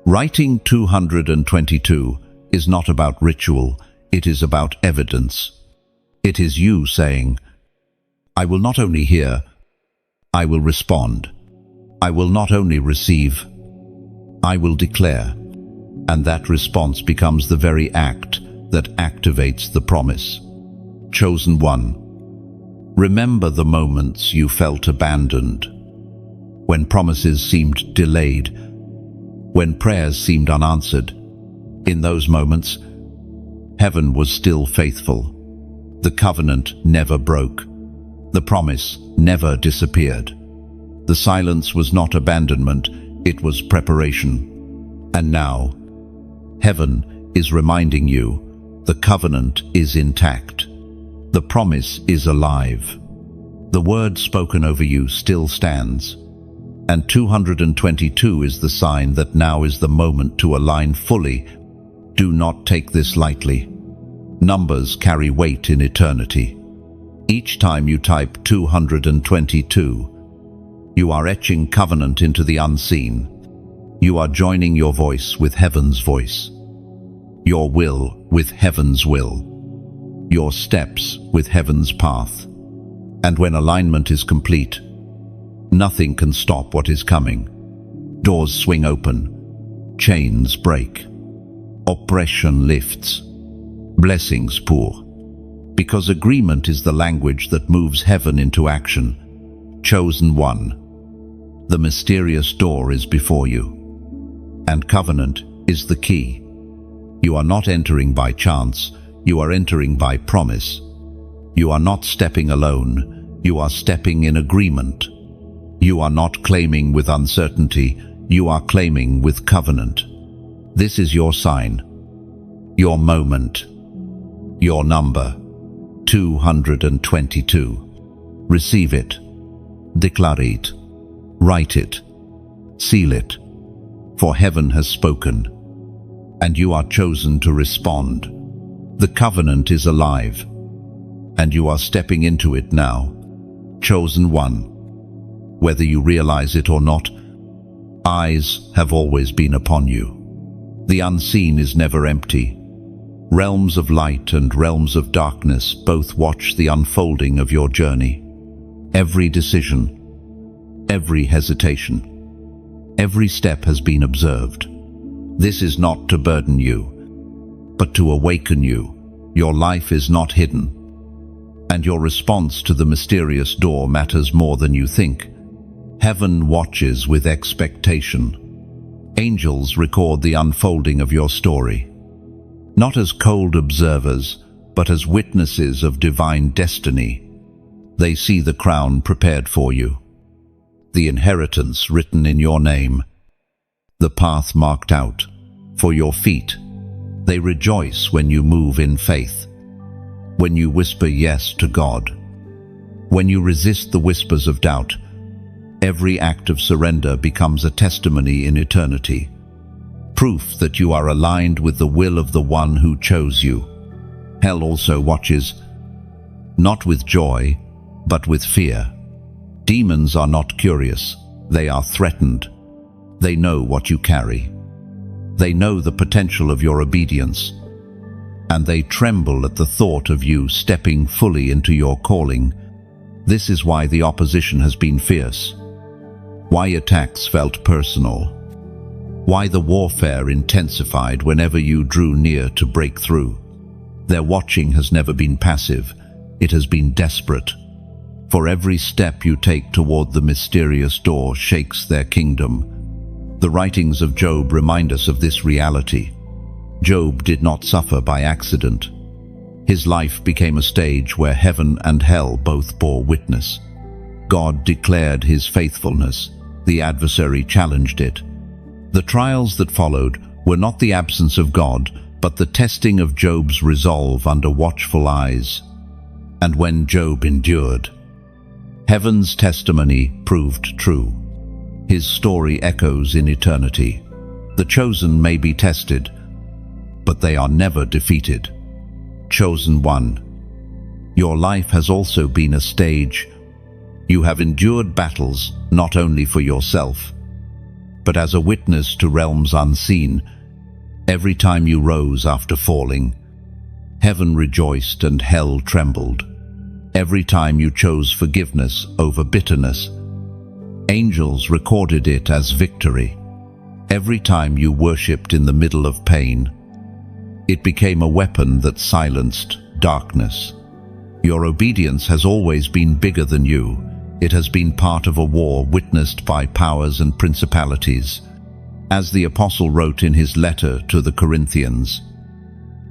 Writing 222 is not about ritual, it is about evidence. It is you saying, I will not only hear, I will respond. I will not only receive, I will declare. And that response becomes the very act that activates the promise. Chosen one. Remember the moments you felt abandoned, when promises seemed delayed, when prayers seemed unanswered. In those moments, heaven was still faithful. The covenant never broke. The promise never disappeared. The silence was not abandonment, it was preparation. And now, heaven is reminding you, the covenant is intact. The promise is alive. The word spoken over you still stands. And 222 is the sign that now is the moment to align fully. Do not take this lightly. Numbers carry weight in eternity. Each time you type 222, you are etching covenant into the unseen. You are joining your voice with heaven's voice, your will with heaven's will, your steps with heaven's path. And when alignment is complete, nothing can stop what is coming. Doors swing open, chains break, oppression lifts, blessings pour. Because agreement is the language that moves heaven into action. Chosen one. The mysterious door is before you, and covenant is the key. You are not entering by chance, you are entering by promise. You are not stepping alone, you are stepping in agreement. You are not claiming with uncertainty, you are claiming with covenant. This is your sign, your moment, your number, 222. Receive it, declare it, write it, seal it, for heaven has spoken, and you are chosen to respond. The covenant is alive, and you are stepping into it now. Chosen one. Whether you realize it or not, eyes have always been upon you. The unseen is never empty. Realms of light and realms of darkness both watch the unfolding of your journey. Every decision, every hesitation, every step has been observed. This is not to burden you, but to awaken you. Your life is not hidden, and your response to the mysterious door matters more than you think. Heaven watches with expectation. Angels record the unfolding of your story, not as cold observers, but as witnesses of divine destiny. They see the crown prepared for you, the inheritance written in your name, the path marked out for your feet. They rejoice when you move in faith, when you whisper yes to God, when you resist the whispers of doubt. Every act of surrender becomes a testimony in eternity, proof that you are aligned with the will of the one who chose you. Hell also watches, not with joy, but with fear. Demons are not curious, they are threatened. They know what you carry. They know the potential of your obedience, and they tremble at the thought of you stepping fully into your calling. This is why the opposition has been fierce, why attacks felt personal, why the warfare intensified whenever you drew near to break through. Their watching has never been passive, it has been desperate. For every step you take toward the mysterious door shakes their kingdom. The writings of Job remind us of this reality. Job did not suffer by accident. His life became a stage where heaven and hell both bore witness. God declared his faithfulness. The adversary challenged it. The trials that followed were not the absence of God, but the testing of Job's resolve under watchful eyes. And when Job endured, heaven's testimony proved true. His story echoes in eternity. The chosen may be tested, but they are never defeated. Chosen one. Your life has also been a stage. You have endured battles not only for yourself, but as a witness to realms unseen. Every time you rose after falling, heaven rejoiced and hell trembled. Every time you chose forgiveness over bitterness, angels recorded it as victory. Every time you worshipped in the middle of pain, it became a weapon that silenced darkness. Your obedience has always been bigger than you. It has been part of a war witnessed by powers and principalities. As the apostle wrote in his letter to the Corinthians,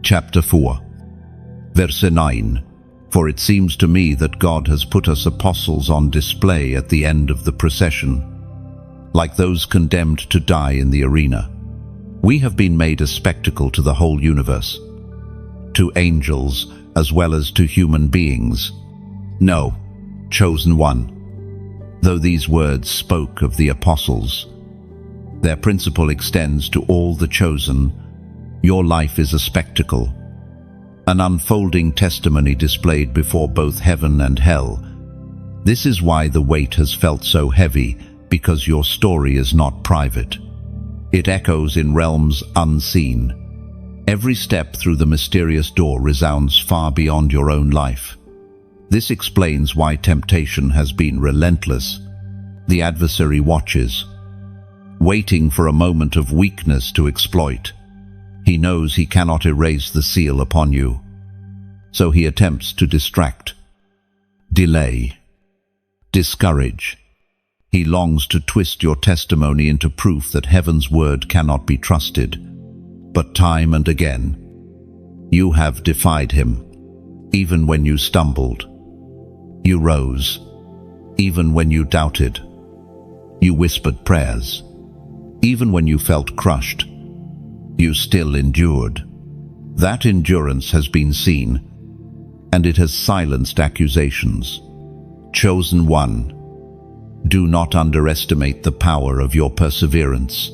chapter 4, verse 9, "For it seems to me that God has put us apostles on display at the end of the procession, like those condemned to die in the arena. We have been made a spectacle to the whole universe, to angels as well as to human beings. No, chosen one." Though these words spoke of the apostles, their principle extends to all the chosen. Your life is a spectacle, an unfolding testimony displayed before both heaven and hell. This is why the weight has felt so heavy, because your story is not private. It echoes in realms unseen. Every step through the mysterious door resounds far beyond your own life. This explains why temptation has been relentless. The adversary watches, waiting for a moment of weakness to exploit. He knows he cannot erase the seal upon you, so he attempts to distract, delay, discourage. He longs to twist your testimony into proof that heaven's word cannot be trusted. But time and again, you have defied him. Even when you stumbled, you rose. Even when you doubted, you whispered prayers. Even when you felt crushed, you still endured. That endurance has been seen, and it has silenced accusations. Chosen one, do not underestimate the power of your perseverance.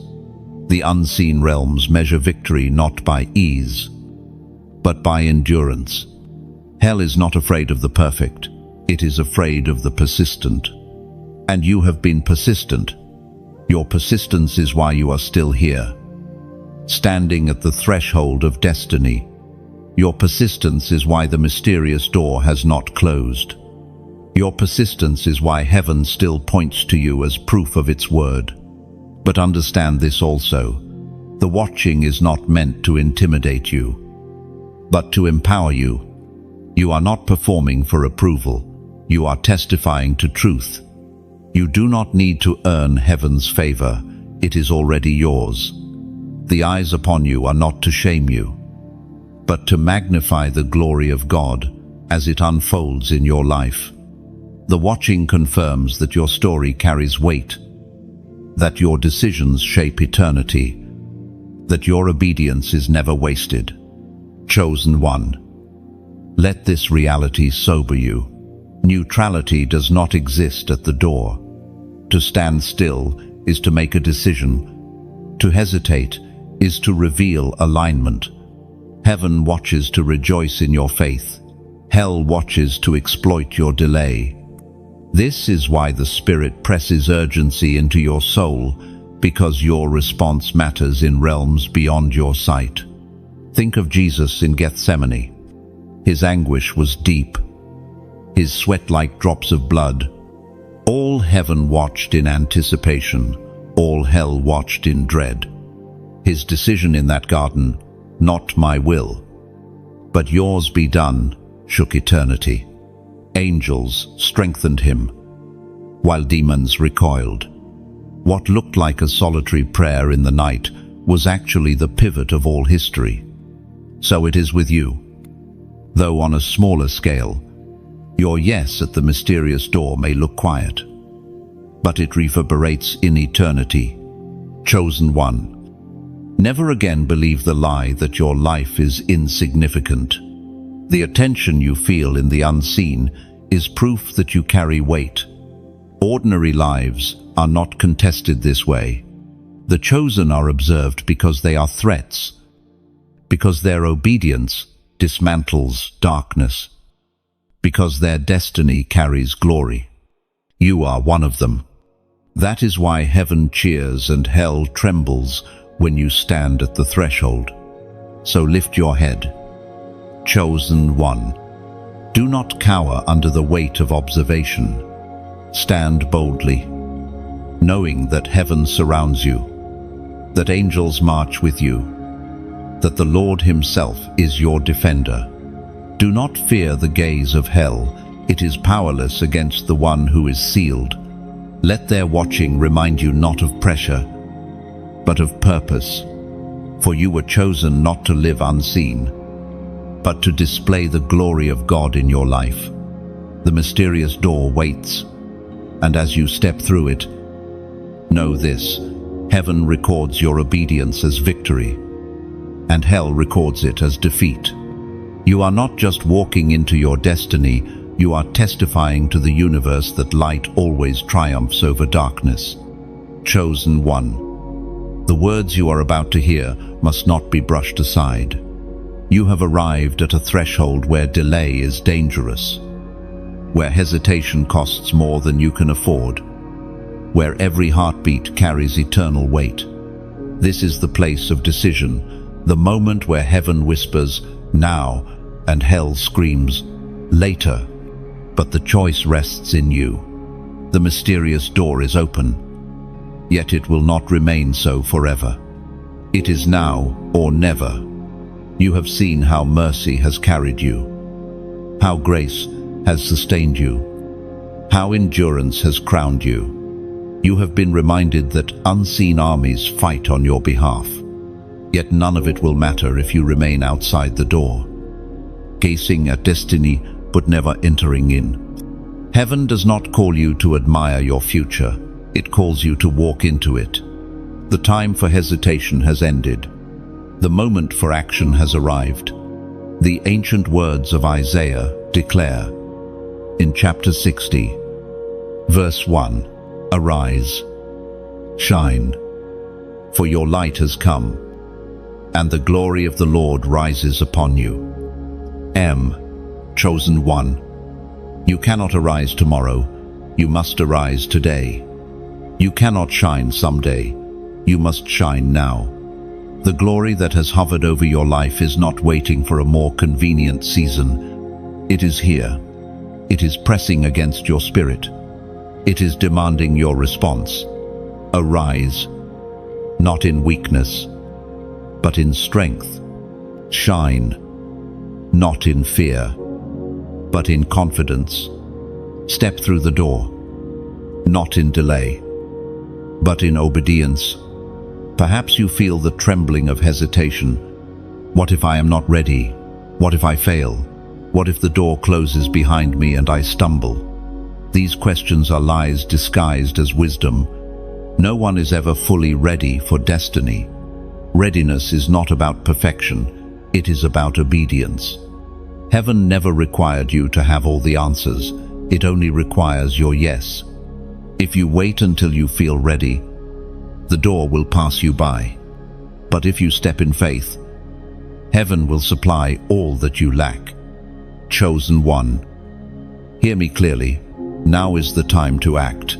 The unseen realms measure victory not by ease, but by endurance. Hell is not afraid of the perfect, it is afraid of the persistent. And you have been persistent. Your persistence is why you are still here, standing at the threshold of destiny. Your persistence is why the mysterious door has not closed. Your persistence is why heaven still points to you as proof of its word. But understand this also: the watching is not meant to intimidate you, but to empower you. You are not performing for approval, you are testifying to truth. You do not need to earn heaven's favor, it is already yours. The eyes upon you are not to shame you, but to magnify the glory of God as it unfolds in your life. The watching confirms that your story carries weight, that your decisions shape eternity, that your obedience is never wasted. Chosen one, let this reality sober you. Neutrality does not exist at the door. To stand still is to make a decision. To hesitate is to reveal alignment. Heaven watches to rejoice in your faith. Hell watches to exploit your delay. This is why the Spirit presses urgency into your soul, because your response matters in realms beyond your sight. Think of Jesus in Gethsemane. His anguish was deep, his sweat like drops of blood. All heaven watched in anticipation, all hell watched in dread. His decision in that garden, "Not my will, but yours be done," shook eternity. Angels strengthened him, while demons recoiled. What looked like a solitary prayer in the night was actually the pivot of all history. So it is with you. Though on a smaller scale, your yes at the mysterious door may look quiet, but it reverberates in eternity. Chosen one, never again believe the lie that your life is insignificant. The attention you feel in the unseen is proof that you carry weight. Ordinary lives are not contested this way. The chosen are observed because they are threats, because their obedience dismantles darkness, because their destiny carries glory. You are one of them. That is why heaven cheers and hell trembles when you stand at the threshold. So lift your head. Chosen one, do not cower under the weight of observation. Stand boldly, knowing that heaven surrounds you, that angels march with you, that the Lord himself is your defender. Do not fear the gaze of hell, it is powerless against the one who is sealed. Let their watching remind you not of pressure, but of purpose. For you were chosen not to live unseen, but to display the glory of God in your life. The mysterious door waits, and as you step through it, know this: heaven records your obedience as victory, and hell records it as defeat. You are not just walking into your destiny, you are testifying to the universe that light always triumphs over darkness. Chosen one, the words you are about to hear must not be brushed aside. You have arrived at a threshold where delay is dangerous, where hesitation costs more than you can afford, where every heartbeat carries eternal weight. This is the place of decision, the moment where heaven whispers, "Now," and hell screams, "Later." But the choice rests in you. The mysterious door is open, yet it will not remain so forever. It is now or never. You have seen how mercy has carried you, how grace has sustained you, how endurance has crowned you. You have been reminded that unseen armies fight on your behalf, yet none of it will matter if you remain outside the door, gazing at destiny but never entering in. Heaven does not call you to admire your future, it calls you to walk into it. The time for hesitation has ended. The moment for action has arrived. The ancient words of Isaiah declare, in chapter 60, verse 1, "Arise, shine, for your light has come, and the glory of the Lord rises upon you. Chosen one. You cannot arise tomorrow, you must arise today. You cannot shine someday, you must shine now. The glory that has hovered over your life is not waiting for a more convenient season. It is here. It is pressing against your spirit. It is demanding your response. Arise, not in weakness, but in strength. Shine, not in fear, but in confidence. Step through the door, not in delay, but in obedience. Perhaps you feel the trembling of hesitation. What if I am not ready? What if I fail? What if the door closes behind me and I stumble? These questions are lies disguised as wisdom. No one is ever fully ready for destiny. Readiness is not about perfection, it is about obedience. Heaven never required you to have all the answers, it only requires your yes. If you wait until you feel ready, the door will pass you by. But if you step in faith, heaven will supply all that you lack. Chosen one. Hear me clearly. Now is the time to act.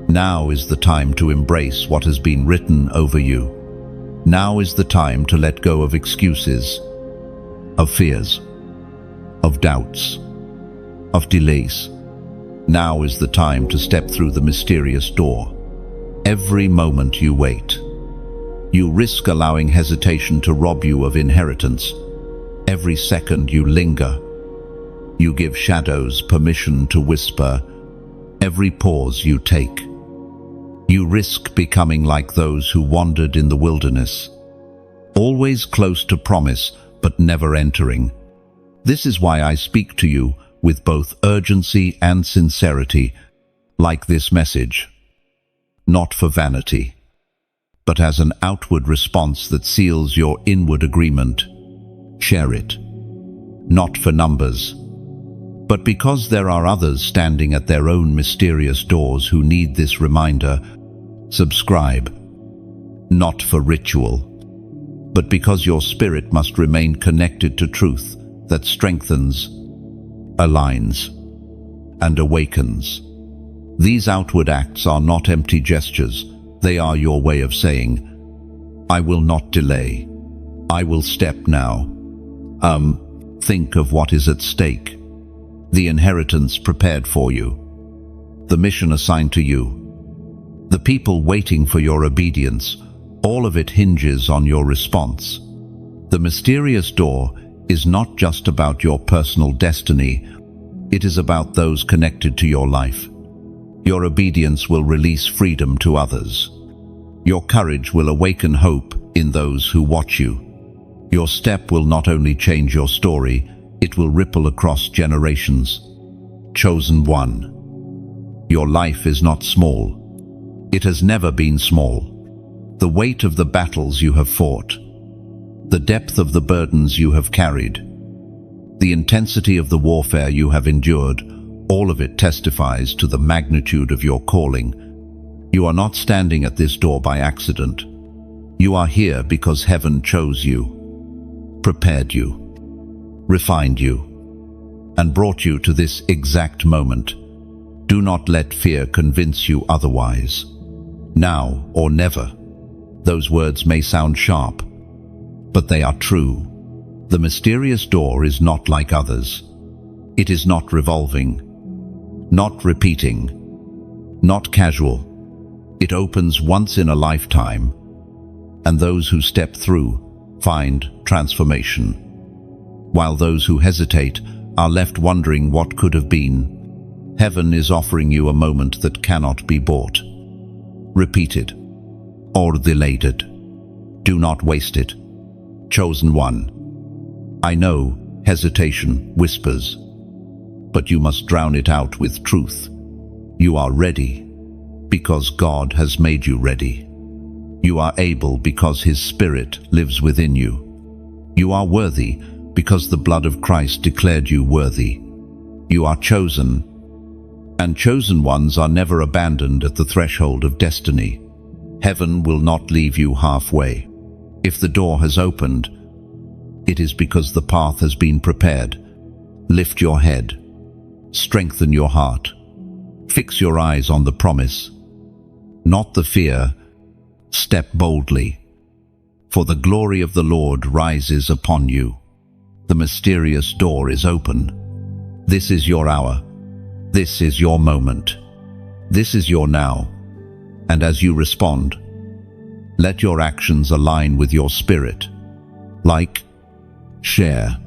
Now is the time to embrace what has been written over you. Now is the time to let go of excuses, of fears, of doubts, of delays. Now is the time to step through the mysterious door. Every moment you wait, you risk allowing hesitation to rob you of inheritance. Every second you linger, you give shadows permission to whisper. Every pause you take, you risk becoming like those who wandered in the wilderness, always close to promise but never entering. This is why I speak to you with both urgency and sincerity, like this message. Not for vanity, but as an outward response that seals your inward agreement. Share it. Not for numbers, but because there are others standing at their own mysterious doors who need this reminder. Subscribe. Not for ritual, but because your spirit must remain connected to truth that strengthens, aligns, and awakens. These outward acts are not empty gestures, they are your way of saying, I will not delay. I will step now. Think of what is at stake. The inheritance prepared for you. The mission assigned to you. The people waiting for your obedience. All of it hinges on your response. The mysterious door is not just about your personal destiny, it is about those connected to your life. Your obedience will release freedom to others. Your courage will awaken hope in those who watch you. Your step will not only change your story, it will ripple across generations. Chosen one. Your life is not small. It has never been small. The weight of the battles you have fought, the depth of the burdens you have carried, the intensity of the warfare you have endured, all of it testifies to the magnitude of your calling. You are not standing at this door by accident. You are here because heaven chose you, prepared you, refined you, and brought you to this exact moment. Do not let fear convince you otherwise. Now or never. Those words may sound sharp, but they are true. The mysterious door is not like others. It is not revolving, not repeating, not casual. It opens once in a lifetime, and those who step through find transformation, while those who hesitate are left wondering what could have been. Heaven is offering you a moment that cannot be bought, repeated, or delayed. Do not waste it. Chosen one. I know hesitation whispers, but you must drown it out with truth. You are ready because God has made you ready. You are able because His Spirit lives within you. You are worthy because the blood of Christ declared you worthy. You are chosen, and chosen ones are never abandoned at the threshold of destiny. Heaven will not leave you halfway. If the door has opened, it is because the path has been prepared. Lift your head. Strengthen your heart. Fix your eyes on the promise, not the fear. Step boldly, for the glory of the Lord rises upon you. The mysterious door is open. This is your hour. This is your moment. This is your now. And as you respond, let your actions align with your spirit. Like, share,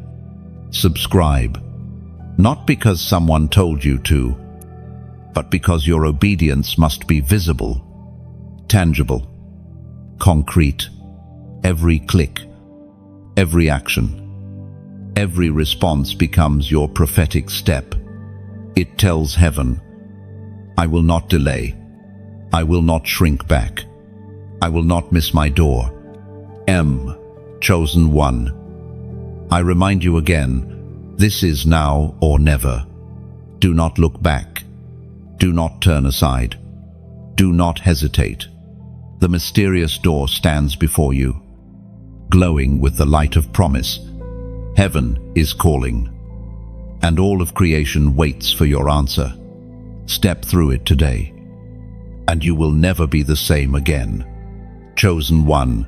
subscribe, not because someone told you to, but because your obedience must be visible, tangible, concrete. Every click, every action, every response becomes your prophetic step. It tells heaven, I will not delay. I will not shrink back. I will not miss my door. Chosen one. I remind you again, this is now or never. Do not look back. Do not turn aside. Do not hesitate. The mysterious door stands before you, glowing with the light of promise. Heaven is calling, and all of creation waits for your answer. Step through it today, and you will never be the same again. Chosen one.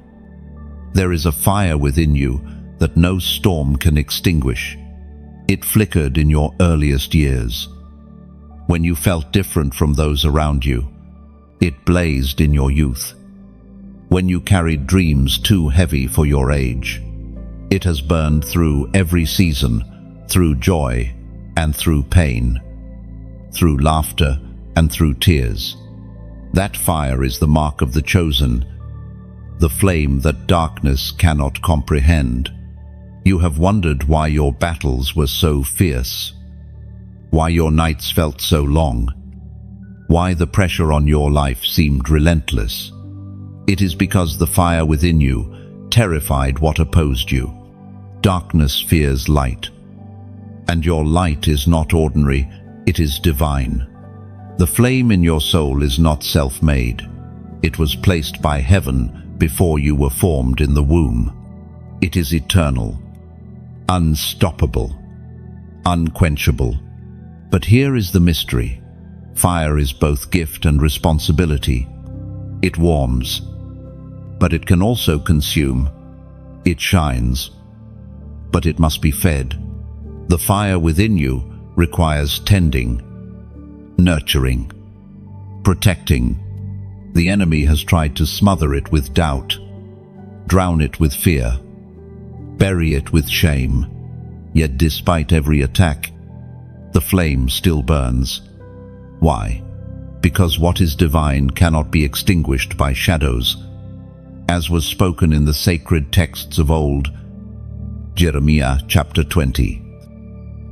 There is a fire within you that no storm can extinguish. It flickered in your earliest years. When you felt different from those around you, it blazed in your youth. When you carried dreams too heavy for your age, it has burned through every season, through joy and through pain, through laughter and through tears. That fire is the mark of the chosen, the flame that darkness cannot comprehend. You have wondered why your battles were so fierce, why your nights felt so long, why the pressure on your life seemed relentless. It is because the fire within you terrified what opposed you. Darkness fears light, and your light is not ordinary, it is divine. The flame in your soul is not self-made. It was placed by heaven before you were formed in the womb. It is eternal, unstoppable, unquenchable. But here is the mystery. Fire is both gift and responsibility. It warms, but it can also consume. It shines, but it must be fed. The fire within you requires tending, nurturing, protecting. The enemy has tried to smother it with doubt, drown it with fear, bury it with shame. Yet despite every attack, the flame still burns. Why? Because what is divine cannot be extinguished by shadows. As was spoken in the sacred texts of old, Jeremiah chapter 20,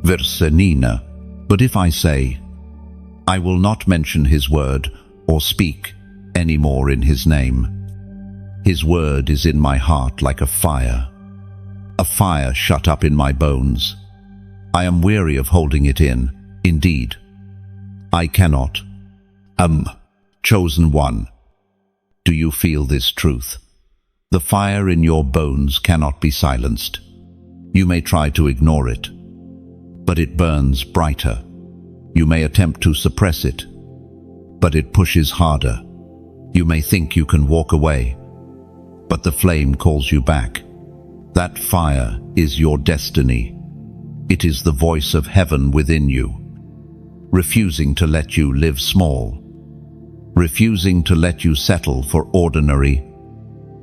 verse 9. But if I say, I will not mention his word or speak any more in his name, his word is in my heart like a fire shut up in my bones. I am weary of holding it in. Indeed, I cannot. Chosen one. Do you feel this truth? The fire in your bones cannot be silenced. You may try to ignore it, but it burns brighter. You may attempt to suppress it, but it pushes harder. You may think you can walk away, but the flame calls you back. That fire is your destiny. It is the voice of heaven within you, refusing to let you live small, refusing to let you settle for ordinary,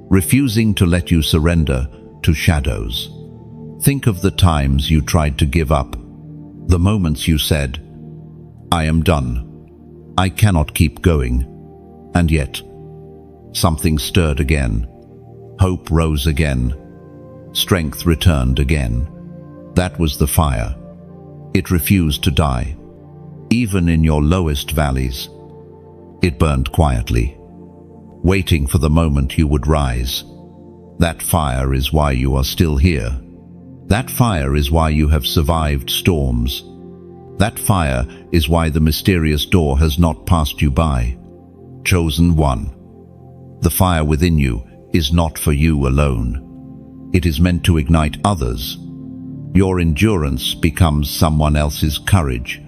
refusing to let you surrender to shadows. Think of the times you tried to give up, the moments you said, I am done, I cannot keep going. And yet, something stirred again. Hope rose again. Strength returned again. That was the fire. It refused to die. Even in your lowest valleys, it burned quietly, waiting for the moment you would rise. That fire is why you are still here. That fire is why you have survived storms. That fire is why the mysterious door has not passed you by. Chosen one. The fire within you is not for you alone. It is meant to ignite others. Your endurance becomes someone else's courage.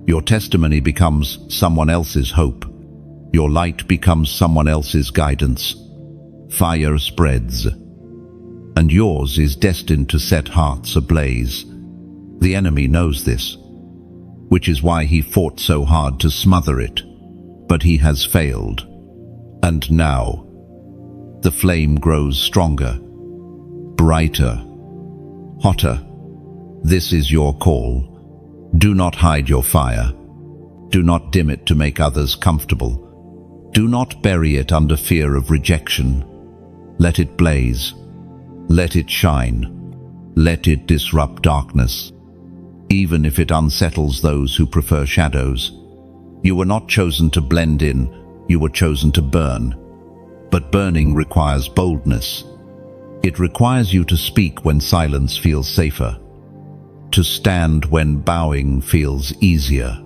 Your testimony becomes someone else's hope. Your light becomes someone else's guidance. Fire spreads, and yours is destined to set hearts ablaze. The enemy knows this, which is why he fought so hard to smother it, but he has failed. And now, the flame grows stronger, brighter, hotter. This is your call. Do not hide your fire. Do not dim it to make others comfortable. Do not bury it under fear of rejection. Let it blaze. Let it shine. Let it disrupt darkness, even if it unsettles those who prefer shadows. You were not chosen to blend in, you were chosen to burn. But burning requires boldness. It requires you to speak when silence feels safer, to stand when bowing feels easier,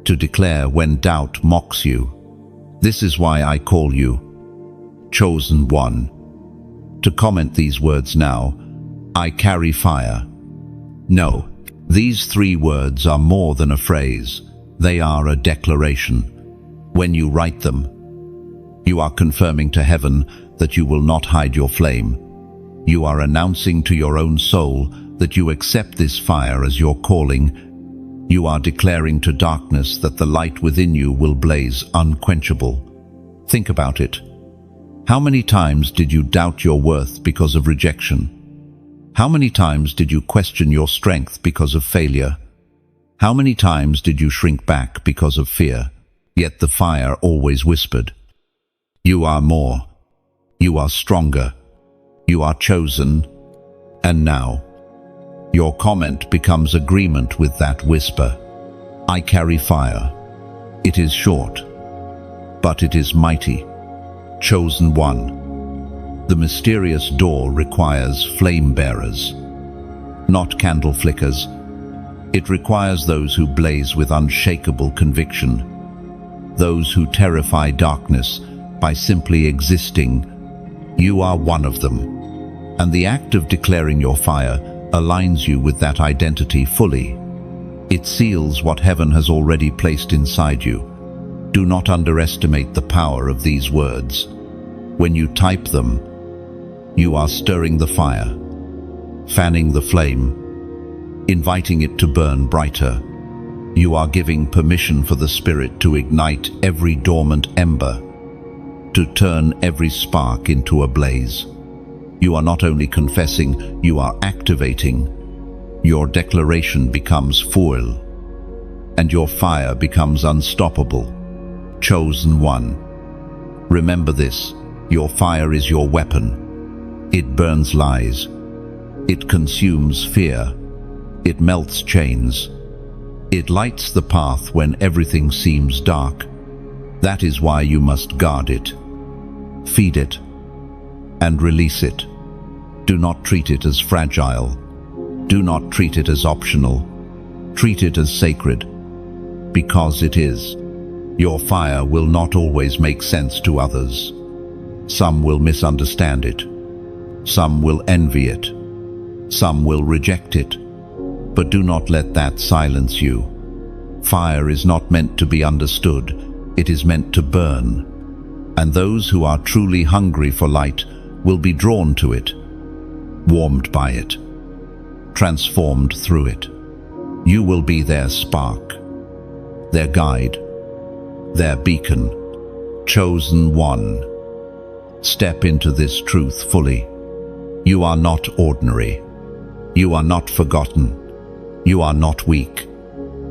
to declare when doubt mocks you. This is why I call you Chosen One. To comment these words now, I carry fire. No, these 3 words are more than a phrase. They are a declaration. When you write them, you are confirming to heaven that you will not hide your flame. You are announcing to your own soul that you accept this fire as your calling. You are declaring to darkness that the light within you will blaze unquenchable. Think about it. How many times did you doubt your worth because of rejection? How many times did you question your strength because of failure? How many times did you shrink back because of fear? Yet the fire always whispered, "You are more. You are stronger. You are chosen." And now, your comment becomes agreement with that whisper. I carry fire. It is short, but it is mighty. Chosen One. The mysterious door requires flame bearers, not candle flickers. It requires those who blaze with unshakable conviction, those who terrify darkness by simply existing. You are one of them, and the act of declaring your fire aligns you with that identity fully. It seals what heaven has already placed inside you. Do not underestimate the power of these words. When you type them, you are stirring the fire, fanning the flame, inviting it to burn brighter. You are giving permission for the Spirit to ignite every dormant ember, to turn every spark into a blaze. You are not only confessing, you are activating. Your declaration becomes fuel, and your fire becomes unstoppable. Chosen One. Remember this, your fire is your weapon. It burns lies. It consumes fear. It melts chains. It lights the path when everything seems dark. That is why you must guard it, feed it, and release it. Do not treat it as fragile. Do not treat it as optional. Treat it as sacred, because it is. Your fire will not always make sense to others. Some will misunderstand it. Some will envy it. Some will reject it. But do not let that silence you. Fire is not meant to be understood. It is meant to burn. And those who are truly hungry for light will be drawn to it, warmed by it, transformed through it. You will be their spark, their guide, their beacon. Chosen One. Step into this truth fully. You are not ordinary. You are not forgotten. You are not weak.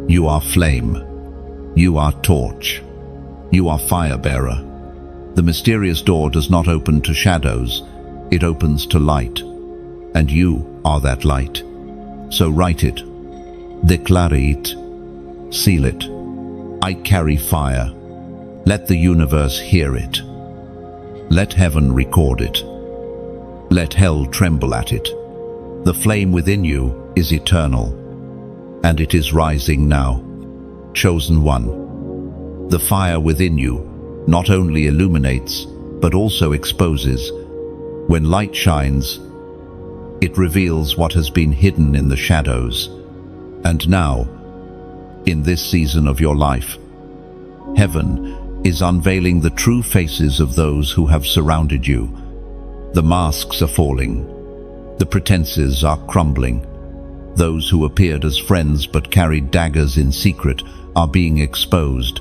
You are flame. You are torch. You are fire bearer. The mysterious door does not open to shadows. It opens to light. And you are that light. So write it. Declare it. Seal it. I carry fire. Let the universe hear it. Let heaven record it. Let hell tremble at it. The flame within you is eternal, and it is rising now. Chosen One. The fire within you not only illuminates, but also exposes. When light shines, it reveals what has been hidden in the shadows. And now, in this season of your life, heaven is unveiling the true faces of those who have surrounded you. The masks are falling. The pretenses are crumbling. Those who appeared as friends but carried daggers in secret are being exposed.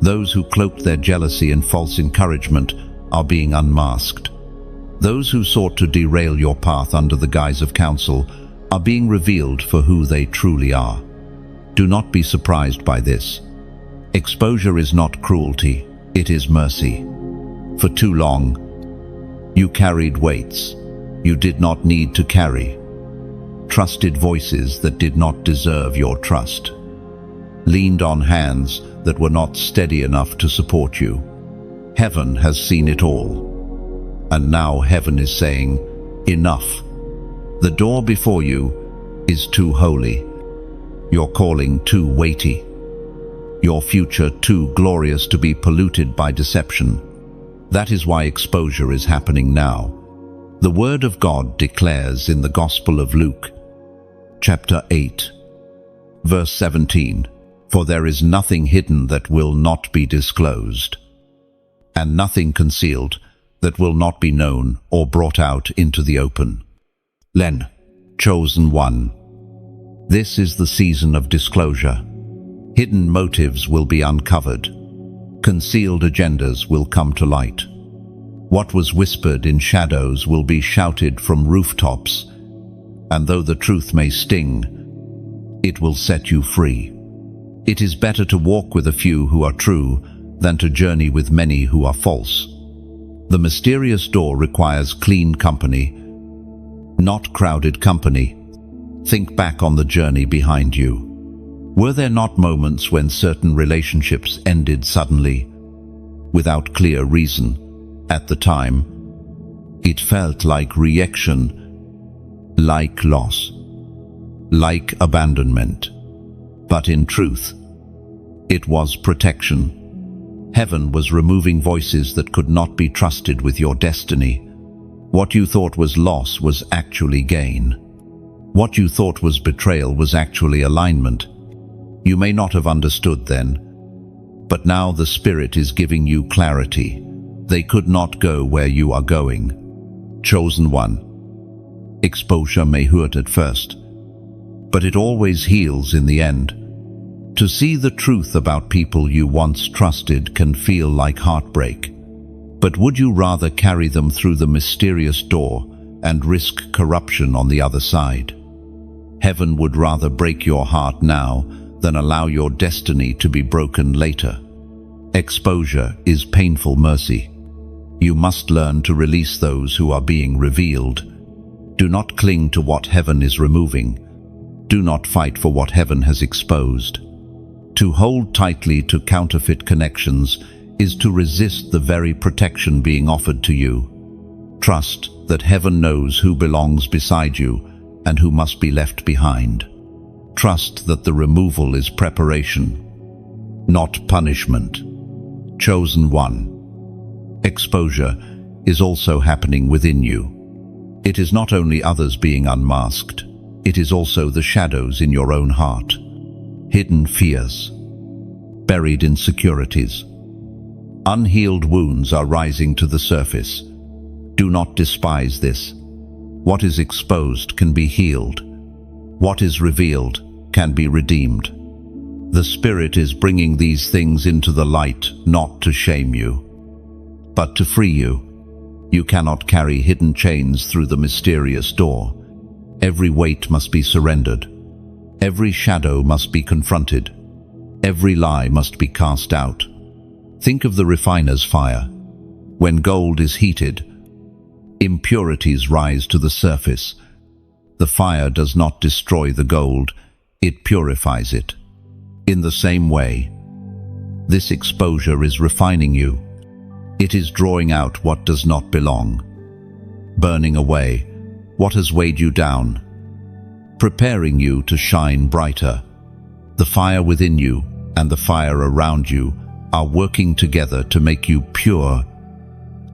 Those who cloaked their jealousy and false encouragement are being unmasked. Those who sought to derail your path under the guise of counsel are being revealed for who they truly are. Do not be surprised by this. Exposure is not cruelty, it is mercy. For too long, you carried weights you did not need to carry. Trusted voices that did not deserve your trust. Leaned on hands that were not steady enough to support you. Heaven has seen it all. And now heaven is saying, enough. The door before you is too holy. Your calling too weighty. Your future too glorious to be polluted by deception. That is why exposure is happening now. The Word of God declares in the Gospel of Luke, chapter 8, verse 17, "For there is nothing hidden that will not be disclosed, and nothing concealed that will not be known or brought out into the open." Len, chosen one. This is the season of disclosure. Hidden motives will be uncovered. Concealed agendas will come to light. What was whispered in shadows will be shouted from rooftops, and though the truth may sting, it will set you free. It is better to walk with a few who are true than to journey with many who are false. The mysterious door requires clean company, not crowded company. Think back on the journey behind you. Were there not moments when certain relationships ended suddenly, without clear reason? At the time, it felt like reaction, like loss, like abandonment. But in truth, it was protection. Heaven was removing voices that could not be trusted with your destiny. What you thought was loss was actually gain. What you thought was betrayal was actually alignment. You may not have understood then, but now the Spirit is giving you clarity. They could not go where you are going. Chosen one. Exposure may hurt at first, but it always heals in the end. To see the truth about people you once trusted can feel like heartbreak. But would you rather carry them through the mysterious door and risk corruption on the other side? Heaven would rather break your heart now than allow your destiny to be broken later. Exposure is painful mercy. You must learn to release those who are being revealed. Do not cling to what heaven is removing. Do not fight for what heaven has exposed. To hold tightly to counterfeit connections is to resist the very protection being offered to you. Trust that heaven knows who belongs beside you and who must be left behind. Trust that the removal is preparation, not punishment. Chosen one. Exposure is also happening within you. It is not only others being unmasked, it is also the shadows in your own heart. Hidden fears, buried insecurities. Unhealed wounds are rising to the surface. Do not despise this. What is exposed can be healed. What is revealed can be redeemed. The Spirit is bringing these things into the light, not to shame you, but to free you. You cannot carry hidden chains through the mysterious door. Every weight must be surrendered. Every shadow must be confronted. Every lie must be cast out. Think of the refiner's fire. When gold is heated, impurities rise to the surface. The fire does not destroy the gold, it purifies it. In the same way, this exposure is refining you. It is drawing out what does not belong, burning away what has weighed you down, preparing you to shine brighter. The fire within you and the fire around you are working together to make you pure,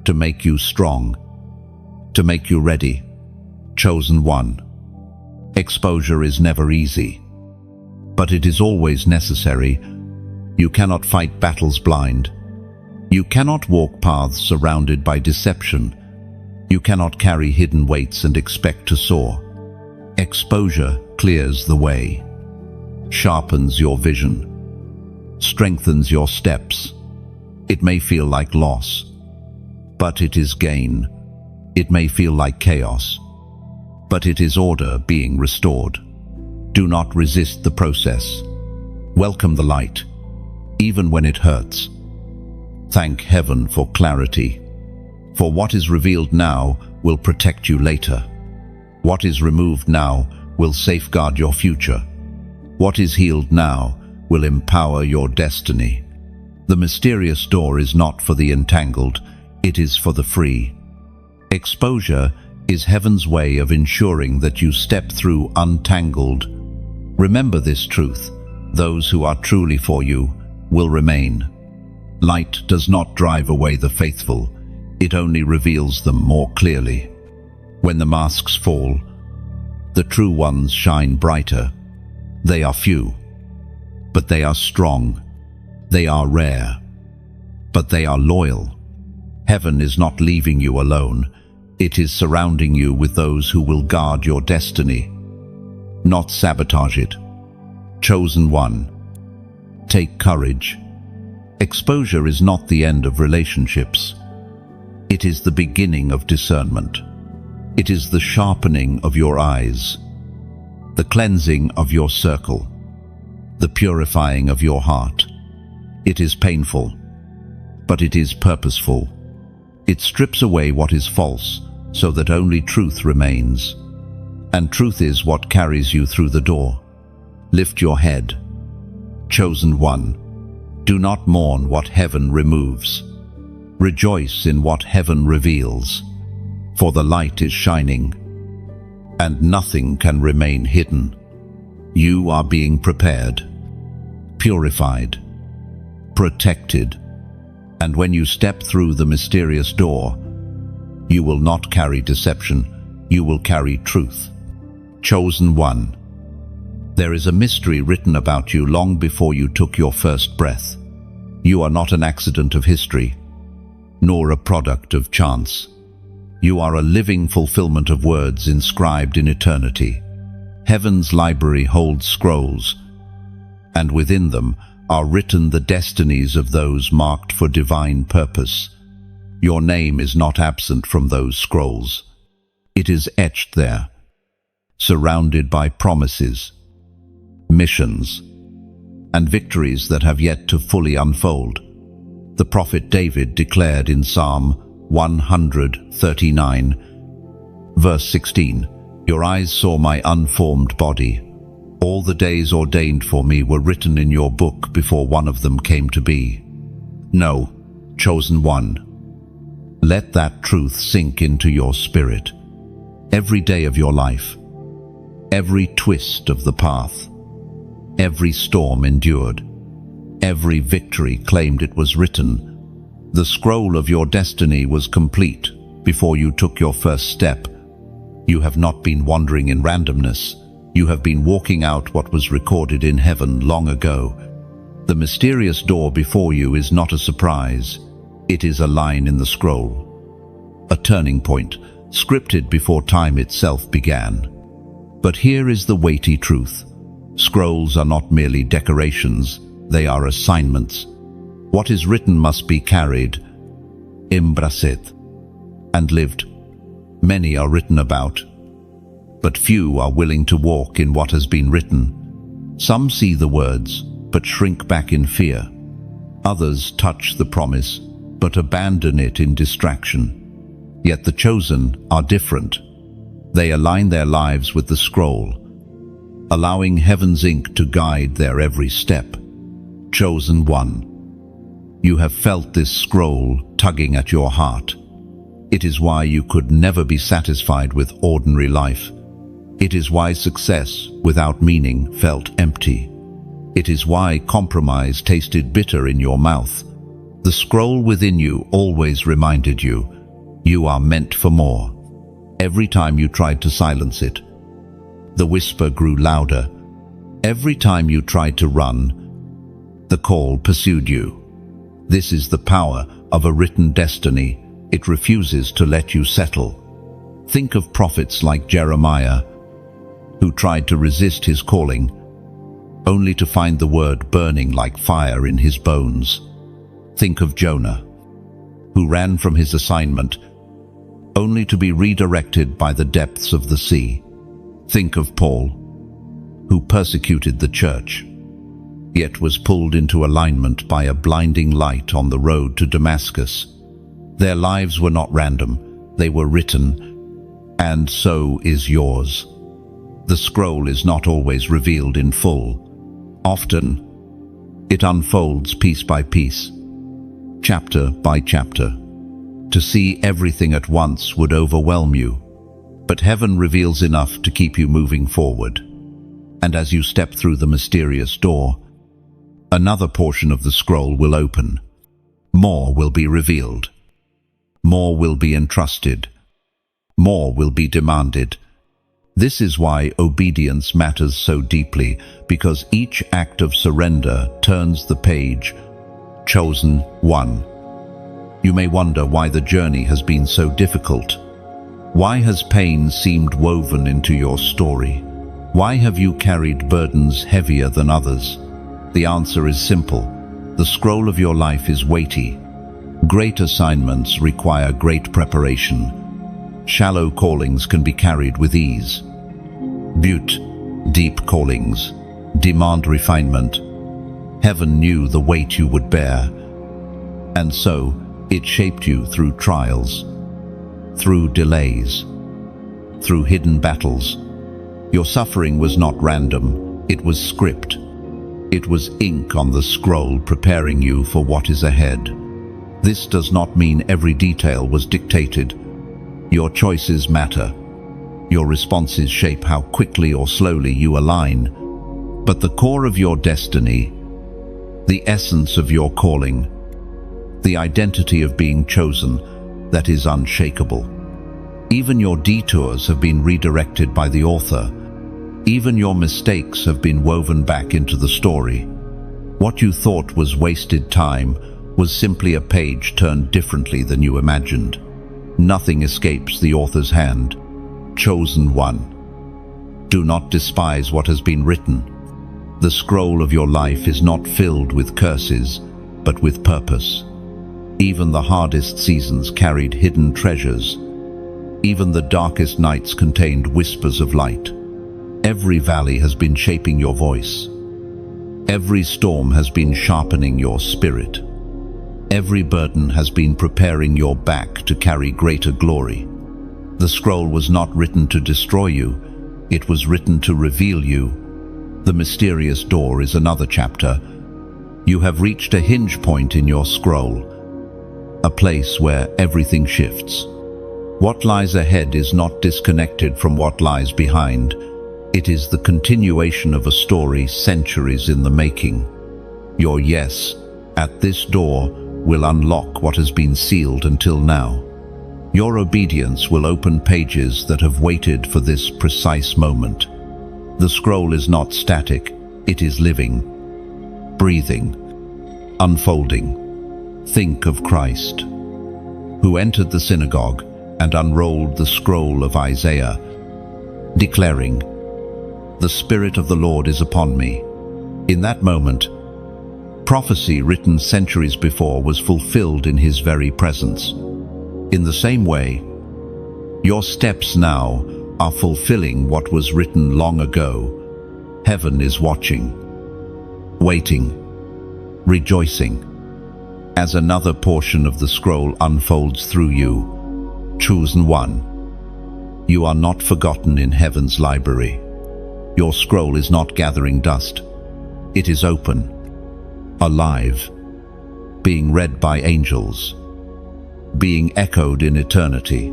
to make you strong, to make you ready. Chosen one. Exposure is never easy, but it is always necessary. You cannot fight battles blind. You cannot walk paths surrounded by deception. You cannot carry hidden weights and expect to soar. Exposure clears the way, sharpens your vision, strengthens your steps. It may feel like loss, but it is gain. It may feel like chaos, but it is order being restored. Do not resist the process. Welcome the light, even when it hurts. Thank heaven for clarity, for what is revealed now will protect you later. What is removed now will safeguard your future. What is healed now will empower your destiny. The mysterious door is not for the entangled, it is for the free. Exposure is heaven's way of ensuring that you step through untangled. Remember this truth: those who are truly for you will remain. Light does not drive away the faithful, it only reveals them more clearly. When the masks fall, the true ones shine brighter. They are few, but they are strong. They are rare, but they are loyal. Heaven is not leaving you alone. It is surrounding you with those who will guard your destiny, not sabotage it. Chosen one. Take courage. Exposure is not the end of relationships. It is the beginning of discernment. It is the sharpening of your eyes, the cleansing of your circle, the purifying of your heart. It is painful, but it is purposeful. It strips away what is false so that only truth remains. And truth is what carries you through the door. Lift your head. Chosen one. Do not mourn what heaven removes. Rejoice in what heaven reveals. For the light is shining, and nothing can remain hidden. You are being prepared, purified, protected, and when you step through the mysterious door, you will not carry deception, you will carry truth. Chosen one. There is a mystery written about you long before you took your first breath. You are not an accident of history, nor a product of chance. You are a living fulfillment of words inscribed in eternity. Heaven's library holds scrolls, and within them are written the destinies of those marked for divine purpose. Your name is not absent from those scrolls. It is etched there, surrounded by promises, missions, and victories that have yet to fully unfold. The prophet David declared in Psalm 139, verse 16, "Your eyes saw my unformed body. All the days ordained for me were written in your book before one of them came to be." No, chosen one. Let that truth sink into your spirit. Every day of your life, every twist of the path, every storm endured, every victory claimed it was written. The scroll of your destiny was complete before you took your first step. You have not been wandering in randomness. You have been walking out what was recorded in heaven long ago. The mysterious door before you is not a surprise. It is a line in the scroll, a turning point, scripted before time itself began. But here is the weighty truth. Scrolls are not merely decorations, they are assignments. What is written must be carried, embraced, and lived. Many are written about, but few are willing to walk in what has been written. Some see the words, but shrink back in fear. Others touch the promise, but abandon it in distraction. Yet the chosen are different. They align their lives with the scroll, allowing heaven's ink to guide their every step. Chosen one. You have felt this scroll tugging at your heart. It is why you could never be satisfied with ordinary life. It is why success without meaning felt empty. It is why compromise tasted bitter in your mouth. The scroll within you always reminded you, You are meant for more. Every time you tried to silence it, the whisper grew louder. Every time you tried to run, the call pursued you. This is the power of a written destiny. It refuses to let you settle. Think of prophets like Jeremiah, who tried to resist his calling, only to find the word burning like fire in his bones. Think of Jonah, who ran from his assignment, only to be redirected by the depths of the sea. Think of Paul, who persecuted the church, yet was pulled into alignment by a blinding light on the road to Damascus. Their lives were not random, they were written, and so is yours. The scroll is not always revealed in full. Often, it unfolds piece by piece, chapter by chapter. To see everything at once would overwhelm you, but heaven reveals enough to keep you moving forward. And as you step through the mysterious door, another portion of the scroll will open. More will be revealed. More will be entrusted. More will be demanded. This is why obedience matters so deeply, because each act of surrender turns the page. Chosen one. You may wonder why the journey has been so difficult. Why has pain seemed woven into your story? Why have you carried burdens heavier than others? The answer is simple. The scroll of your life is weighty. Great assignments require great preparation. Shallow callings can be carried with ease. Deep callings demand refinement. Heaven knew the weight you would bear, and so it shaped you through trials, through delays, through hidden battles. Your suffering was not random, it was script. It was ink on the scroll preparing you for what is ahead. This does not mean every detail was dictated. Your choices matter. Your responses shape how quickly or slowly you align. But the core of your destiny, the essence of your calling, the identity of being chosen, that is unshakable. Even your detours have been redirected by the author. Even your mistakes have been woven back into the story. What you thought was wasted time was simply a page turned differently than you imagined. Nothing escapes the author's hand. Chosen one. Do not despise what has been written. The scroll of your life is not filled with curses, but with purpose. Even the hardest seasons carried hidden treasures. Even the darkest nights contained whispers of light. Every valley has been shaping your voice. Every storm has been sharpening your spirit. Every burden has been preparing your back to carry greater glory. The scroll was not written to destroy you, it was written to reveal you. The mysterious door is another chapter. You have reached a hinge point in your scroll, a place where everything shifts. What lies ahead is not disconnected from what lies behind. It is the continuation of a story centuries in the making. Your yes at this door will unlock what has been sealed until now. Your obedience will open pages that have waited for this precise moment. The scroll is not static, it is living, breathing, unfolding. Think of Christ, who entered the synagogue and unrolled the scroll of Isaiah, declaring, "The Spirit of the Lord is upon me." In that moment, prophecy written centuries before was fulfilled in his very presence. In the same way, your steps now are fulfilling what was written long ago. Heaven is watching, waiting, rejoicing, as another portion of the scroll unfolds through you. Chosen one. You are not forgotten in heaven's library. Your scroll is not gathering dust. It is open, alive, being read by angels, being echoed in eternity.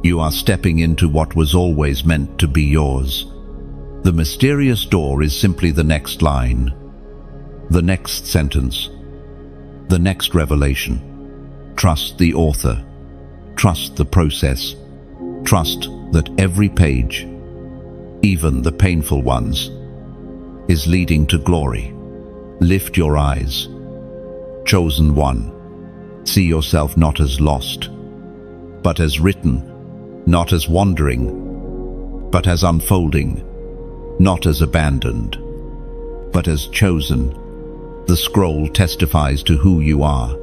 You are stepping into what was always meant to be yours. The mysterious door is simply the next line, the next sentence, the next revelation. Trust the author. Trust the process. Trust that every page, even the painful ones, is leading to glory. Lift your eyes. Chosen one. See yourself not as lost, but as written, not as wandering, but as unfolding, not as abandoned, but as chosen. The scroll testifies to who you are,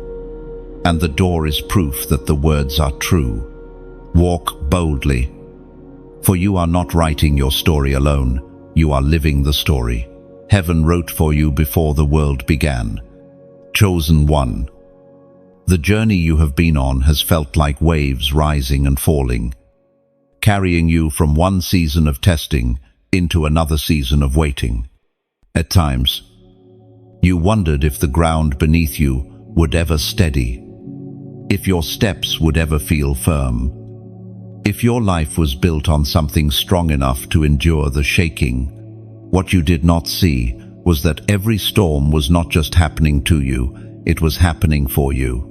and the door is proof that the words are true. Walk boldly, for you are not writing your story alone, you are living the story. Heaven wrote for you before the world began. Chosen one. The journey you have been on has felt like waves rising and falling, carrying you from one season of testing into another season of waiting. At times, you wondered if the ground beneath you would ever steady, if your steps would ever feel firm, if your life was built on something strong enough to endure the shaking. What you did not see was that every storm was not just happening to you, it was happening for you.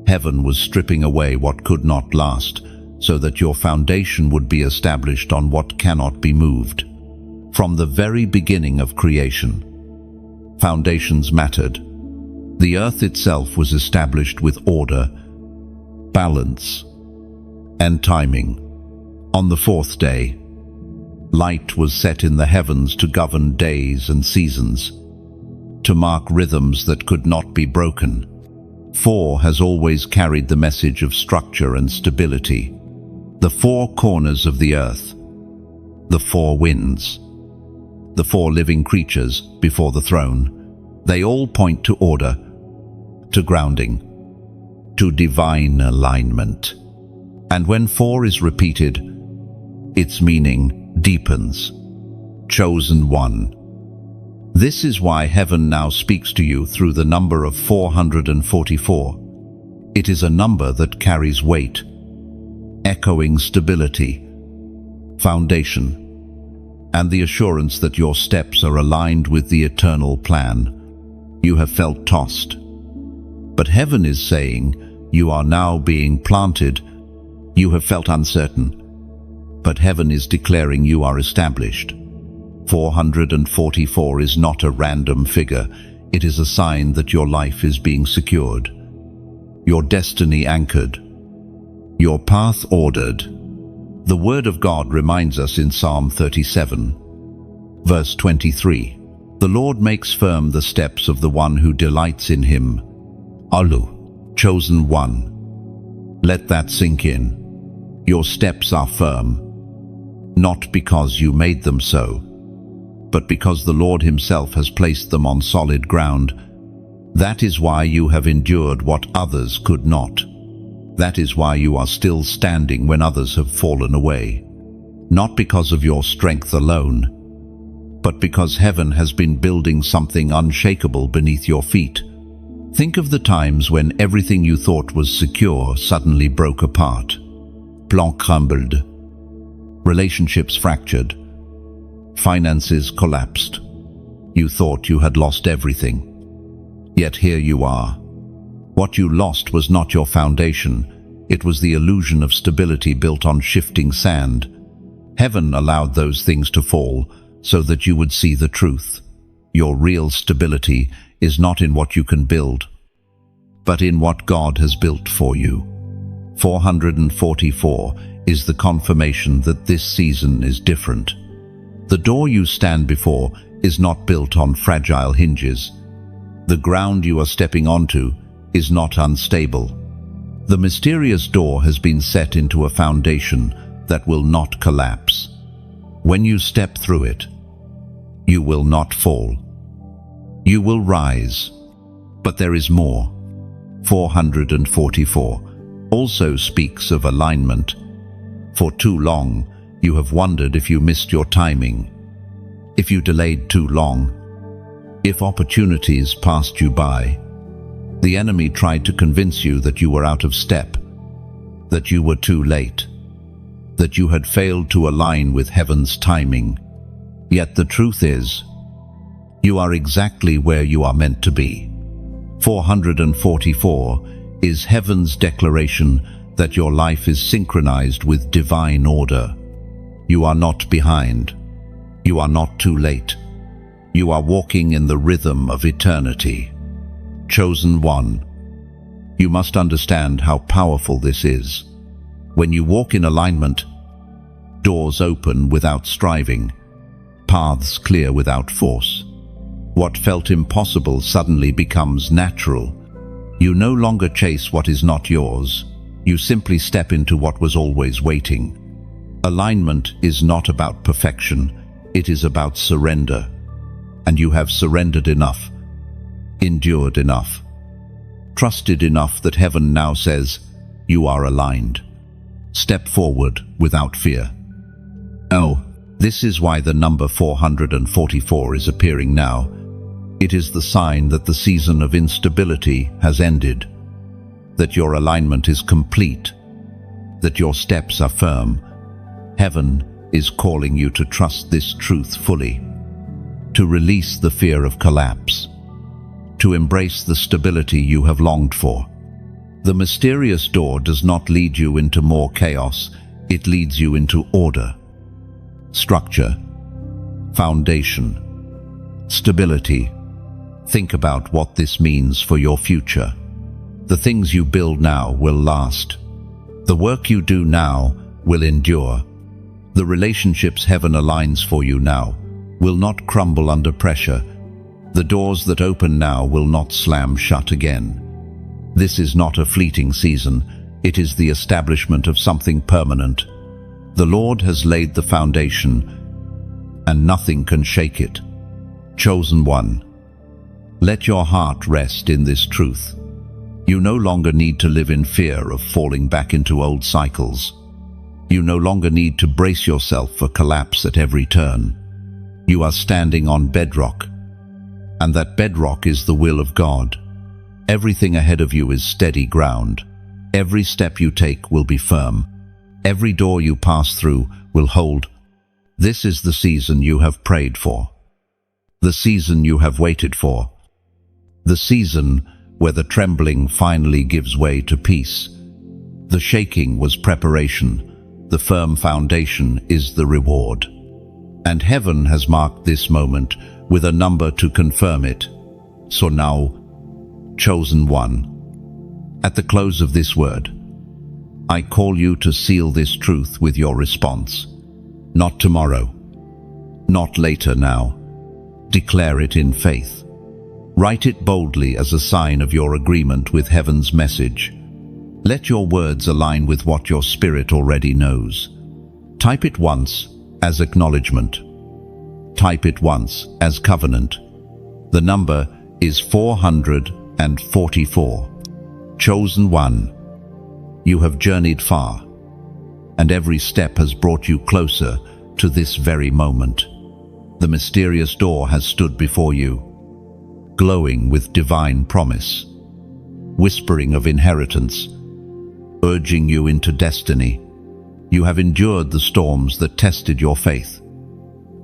Heaven was stripping away what could not last, so that your foundation would be established on what cannot be moved. From the very beginning of creation, foundations mattered. The earth itself was established with order, balance, and timing. On the fourth day, light was set in the heavens to govern days and seasons, to mark rhythms that could not be broken. 4 has always carried the message of structure and stability. The 4 corners of the earth, the 4 winds, the 4 living creatures before the throne, they all point to order, to grounding, to divine alignment. And when 4 is repeated, its meaning deepens. Chosen one. This is why heaven now speaks to you through the number of 444. It is a number that carries weight, echoing stability, foundation, and the assurance that your steps are aligned with the eternal plan. You have felt tossed, but heaven is saying you are now being planted. You have felt uncertain, but heaven is declaring you are established. 444 is not a random figure. It is a sign that your life is being secured, your destiny anchored, your path ordered. The Word of God reminds us in Psalm 37, verse 23, "The Lord makes firm the steps of the one who delights in him." Alu, chosen one. Let that sink in. Your steps are firm, not because you made them so, but because the Lord himself has placed them on solid ground. That is why you have endured what others could not. That is why you are still standing when others have fallen away. Not because of your strength alone, but because heaven has been building something unshakable beneath your feet. Think of the times when everything you thought was secure suddenly broke apart. Plans crumbled. Relationships fractured. Finances collapsed. You thought you had lost everything. Yet here you are. What you lost was not your foundation. It was the illusion of stability built on shifting sand. Heaven allowed those things to fall so that you would see the truth. Your real stability is not in what you can build, but in what God has built for you. 444 is the confirmation that this season is different. The door you stand before is not built on fragile hinges. The ground you are stepping onto is not unstable. The mysterious door has been set into a foundation that will not collapse. When you step through it, you will not fall. You will rise. But there is more. 444 also speaks of alignment. For too long, you have wondered if you missed your timing, if you delayed too long, if opportunities passed you by. The enemy tried to convince you that you were out of step, that you were too late, that you had failed to align with heaven's timing. Yet the truth is, you are exactly where you are meant to be. 444 is heaven's declaration that your life is synchronized with divine order. You are not behind. You are not too late. You are walking in the rhythm of eternity. Chosen one. You must understand how powerful this is. When you walk in alignment, doors open without striving, paths clear without force. What felt impossible suddenly becomes natural. You no longer chase what is not yours. You simply step into what was always waiting. Alignment is not about perfection. It is about surrender. And you have surrendered enough, endured enough, trusted enough that heaven now says, you are aligned. Step forward without fear. Oh, this is why the number 444 is appearing now. It is the sign that the season of instability has ended, that your alignment is complete, that your steps are firm. Heaven is calling you to trust this truth fully, to release the fear of collapse, to embrace the stability you have longed for. The mysterious door does not lead you into more chaos, it leads you into order, structure, foundation, stability. Think about what this means for your future. The things you build now will last. The work you do now will endure. The relationships heaven aligns for you now will not crumble under pressure. The doors that open now will not slam shut again. This is not a fleeting season. It is the establishment of something permanent. The Lord has laid the foundation, and nothing can shake it. Chosen one, let your heart rest in this truth. You no longer need to live in fear of falling back into old cycles. You no longer need to brace yourself for collapse at every turn. You are standing on bedrock, and that bedrock is the will of God. Everything ahead of you is steady ground. Every step you take will be firm. Every door you pass through will hold. This is the season you have prayed for, the season you have waited for, the season where the trembling finally gives way to peace. The shaking was preparation. The firm foundation is the reward. And heaven has marked this moment with a number to confirm it. So now, chosen one, at the close of this word, I call you to seal this truth with your response. Not tomorrow, not later now. Declare it in faith. Write it boldly as a sign of your agreement with heaven's message. Let your words align with what your spirit already knows. Type it once as acknowledgement. Type it once as covenant. The number is 444. Chosen one, you have journeyed far, and every step has brought you closer to this very moment. The mysterious door has stood before you, glowing with divine promise, whispering of inheritance, urging you into destiny. You have endured the storms that tested your faith,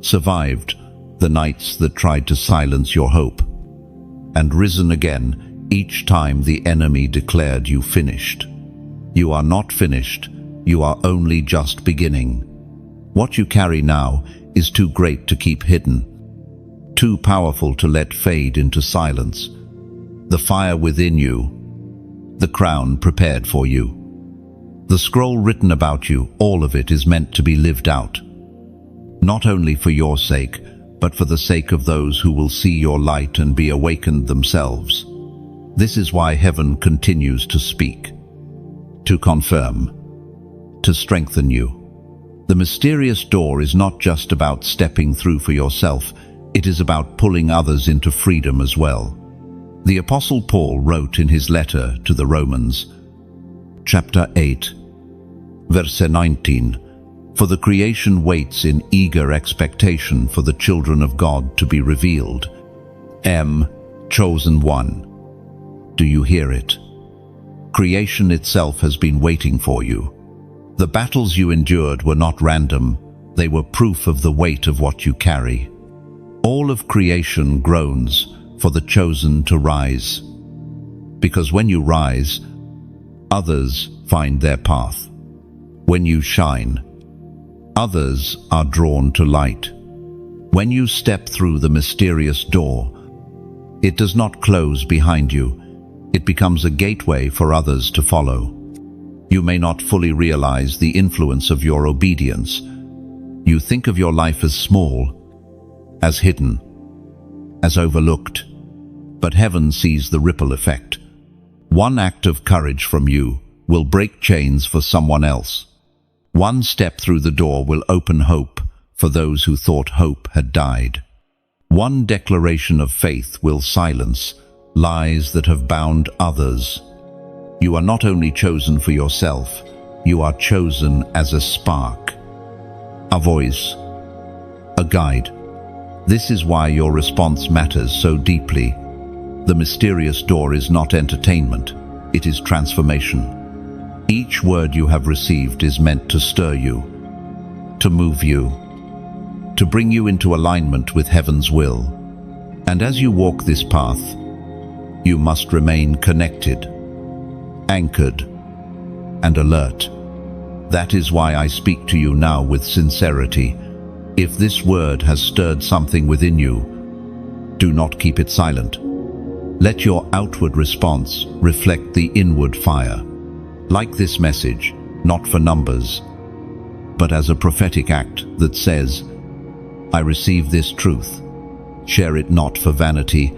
survived the nights that tried to silence your hope, and risen again each time the enemy declared you finished. You are not finished, you are only just beginning. What you carry now is too great to keep hidden, too powerful to let fade into silence. The fire within you, the crown prepared for you, the scroll written about you, all of it is meant to be lived out. Not only for your sake, but for the sake of those who will see your light and be awakened themselves. This is why heaven continues to speak, to confirm, to strengthen you. The mysterious door is not just about stepping through for yourself, it is about pulling others into freedom as well. The Apostle Paul wrote in his letter to the Romans, chapter 8, verse 19, "For the creation waits in eager expectation for the children of God to be revealed." Chosen one. Do you hear it? Creation itself has been waiting for you. The battles you endured were not random, they were proof of the weight of what you carry. All of creation groans for the chosen to rise. Because when you rise, others find their path. When you shine, others are drawn to light. When you step through the mysterious door, it does not close behind you. It becomes a gateway for others to follow. You may not fully realize the influence of your obedience. You think of your life as small, as hidden, as overlooked, but heaven sees the ripple effect. One act of courage from you will break chains for someone else. One step through the door will open hope for those who thought hope had died. One declaration of faith will silence lies that have bound others. You are not only chosen for yourself, you are chosen as a spark, a voice, a guide. This is why your response matters so deeply. The mysterious door is not entertainment, it is transformation. Each word you have received is meant to stir you, to move you, to bring you into alignment with heaven's will. And as you walk this path, you must remain connected, anchored, and alert. That is why I speak to you now with sincerity. If this word has stirred something within you, do not keep it silent. Let your outward response reflect the inward fire. Like this message, not for numbers, but as a prophetic act that says, I receive this truth. Share it not for vanity,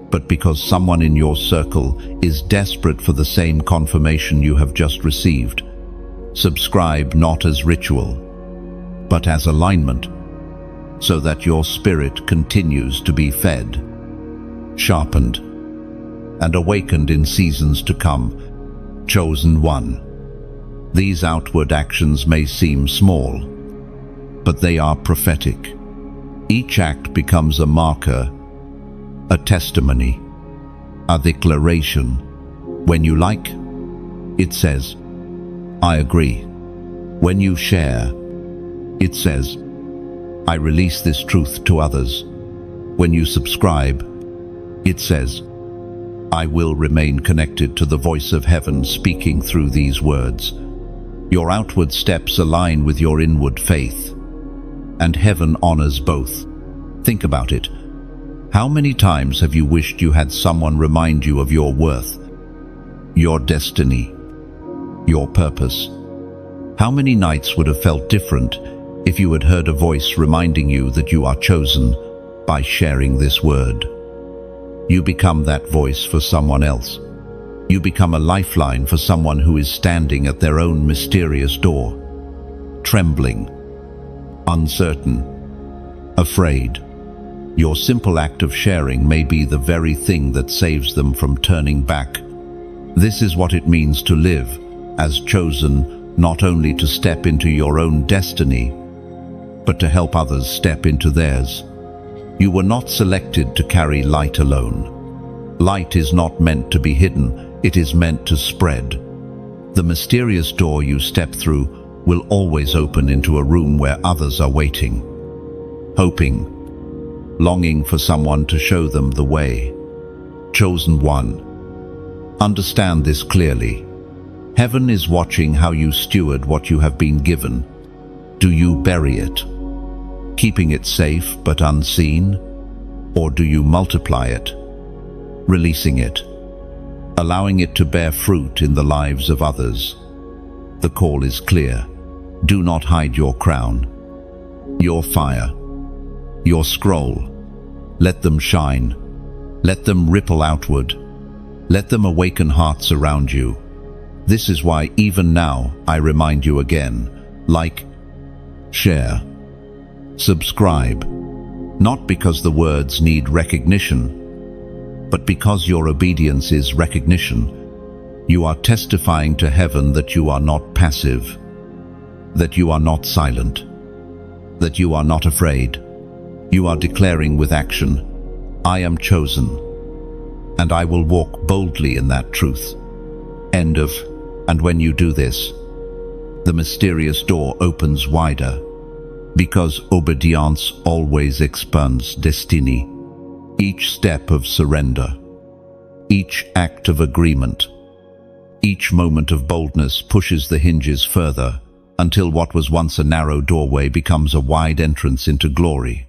but because someone in your circle is desperate for the same confirmation you have just received. Subscribe not as ritual, but as alignment, so that your spirit continues to be fed, sharpened, and awakened in seasons to come. Chosen one. These outward actions may seem small, but they are prophetic. Each act becomes a marker, a testimony, a declaration. When you like, it says, I agree. When you share, it says, I release this truth to others. When you subscribe, it says, I will remain connected to the voice of heaven speaking through these words. Your outward steps align with your inward faith, and heaven honors both. Think about it. How many times have you wished you had someone remind you of your worth, your destiny, your purpose? How many nights would have felt different if you had heard a voice reminding you that you are chosen by sharing this word? You become that voice for someone else. You become a lifeline for someone who is standing at their own mysterious door, trembling, uncertain, afraid. Your simple act of sharing may be the very thing that saves them from turning back. This is what it means to live as chosen, not only to step into your own destiny, but to help others step into theirs. You were not selected to carry light alone. Light is not meant to be hidden, it is meant to spread. The mysterious door you step through will always open into a room where others are waiting, hoping, longing for someone to show them the way. Chosen one. Understand this clearly. Heaven is watching how you steward what you have been given. Do you bury it, keeping it safe but unseen? Or do you multiply it, releasing it, allowing it to bear fruit in the lives of others? The call is clear. Do not hide your crown, your fire, your scroll. Let them shine. Let them ripple outward. Let them awaken hearts around you. This is why even now I remind you again, like, share, subscribe, not because the words need recognition, but because your obedience is recognition. You are testifying to heaven that you are not passive, that you are not silent, that you are not afraid. You are declaring with action, I am chosen, and I will walk boldly in that truth. End of. And when you do this, the mysterious door opens wider, because obedience always expands destiny. Each step of surrender, each act of agreement, Each moment of boldness pushes the hinges further, until what was once a narrow doorway becomes a wide entrance into glory.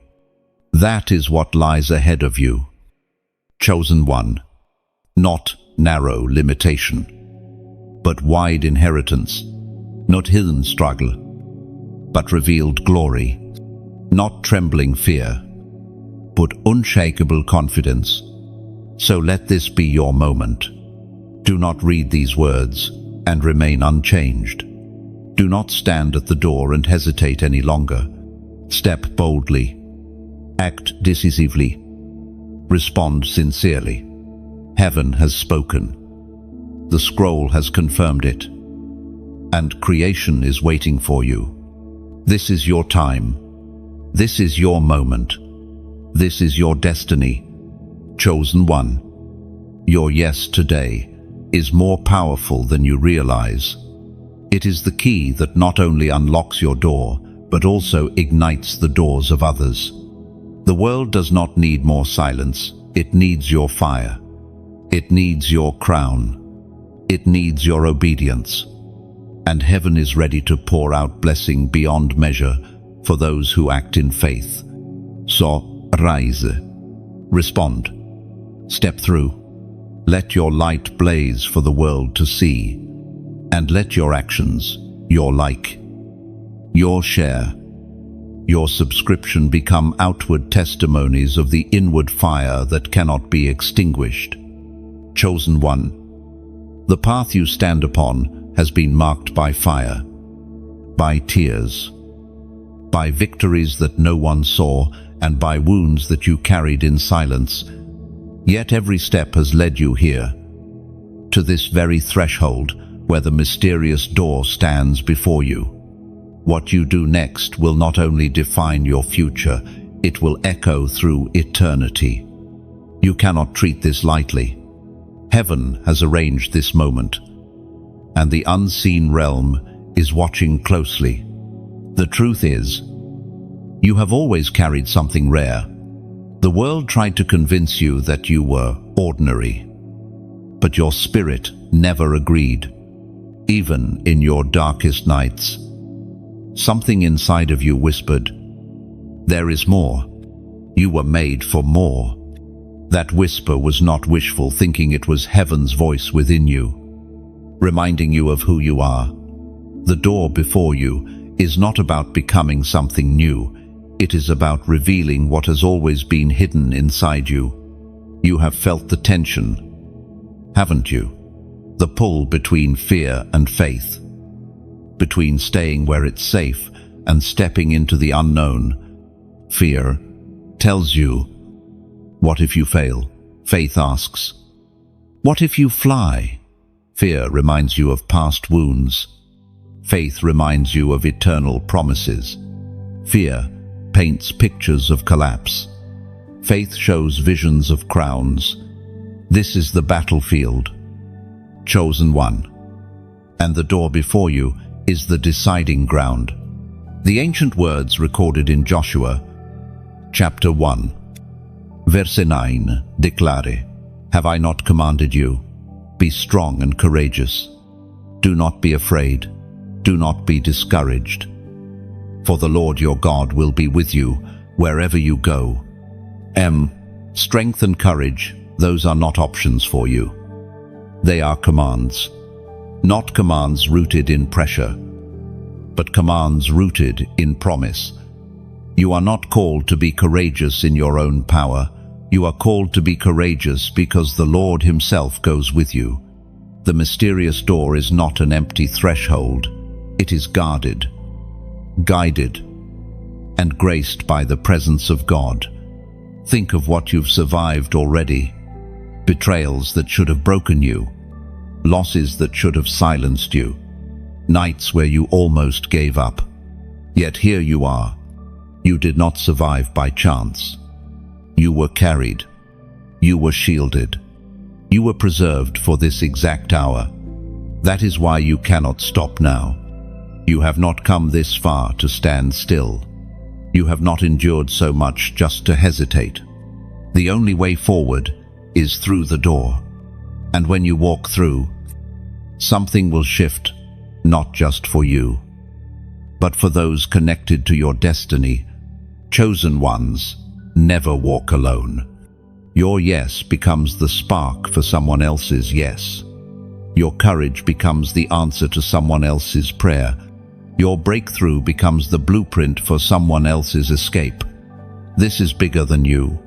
That is what lies ahead of you. Chosen one, not narrow limitation, but wide inheritance, not hidden struggle, but revealed glory, not trembling fear, but unshakable confidence. So let this be your moment. Do not read these words and remain unchanged. Do not stand at the door and hesitate any longer. Step boldly. Act decisively. Respond sincerely. Heaven has spoken. The scroll has confirmed it. And creation is waiting for you. This is your time. This is your moment. This is your destiny. Chosen one. Your yes today is more powerful than you realize. It is the key that not only unlocks your door, but also ignites the doors of others. The world does not need more silence. It needs your fire. It needs your crown. It needs your obedience. And heaven is ready to pour out blessing beyond measure for those who act in faith. So, rise. Respond. Step through. Let your light blaze for the world to see. And let your actions, your like, your share, your subscription become outward testimonies of the inward fire that cannot be extinguished. Chosen one. The path you stand upon has been marked by fire, by tears, by victories that no one saw, and by wounds that you carried in silence. Yet every step has led you here, to this very threshold where the mysterious door stands before you. What you do next will not only define your future, it will echo through eternity. You cannot treat this lightly. Heaven has arranged this moment, and the unseen realm is watching closely. The truth is, you have always carried something rare. The world tried to convince you that you were ordinary, but your spirit never agreed. Even in your darkest nights, something inside of you whispered, "There is more. You were made for more." That whisper was not wishful thinking, it was heaven's voice within you, reminding you of who you are. The door before you is not about becoming something new. It is about revealing what has always been hidden inside you. You have felt the tension, haven't you? The pull between fear and faith, between staying where it's safe and stepping into the unknown. Fear tells you, what if you fail? Faith asks, what if you fly? Fear reminds you of past wounds. Faith reminds you of eternal promises. Fear paints pictures of collapse. Faith shows visions of crowns. This is the battlefield. Chosen one. And the door before you is the deciding ground. The ancient words recorded in Joshua, chapter 1, verse 9, declare, "Have I not commanded you? Be strong and courageous. Do not be afraid. Do not be discouraged. For the Lord your God will be with you wherever you go." Strength and courage, those are not options for you. They are commands. Not commands rooted in pressure, but commands rooted in promise. You are not called to be courageous in your own power. You are called to be courageous because the Lord himself goes with you. The mysterious door is not an empty threshold. It is guarded, guided, and graced by the presence of God. Think of what you've survived already. Betrayals that should have broken you. Losses that should have silenced you. Nights where you almost gave up. Yet here you are. You did not survive by chance. You were carried. You were shielded. You were preserved for this exact hour. That is why you cannot stop now. You have not come this far to stand still. You have not endured so much just to hesitate. The only way forward is through the door. And when you walk through, Something will shift, not just for you, but for those connected to your destiny. Chosen ones never walk alone. Your yes becomes the spark for someone else's yes. Your courage becomes the answer to someone else's prayer. Your breakthrough becomes the blueprint for someone else's escape. This is bigger than you.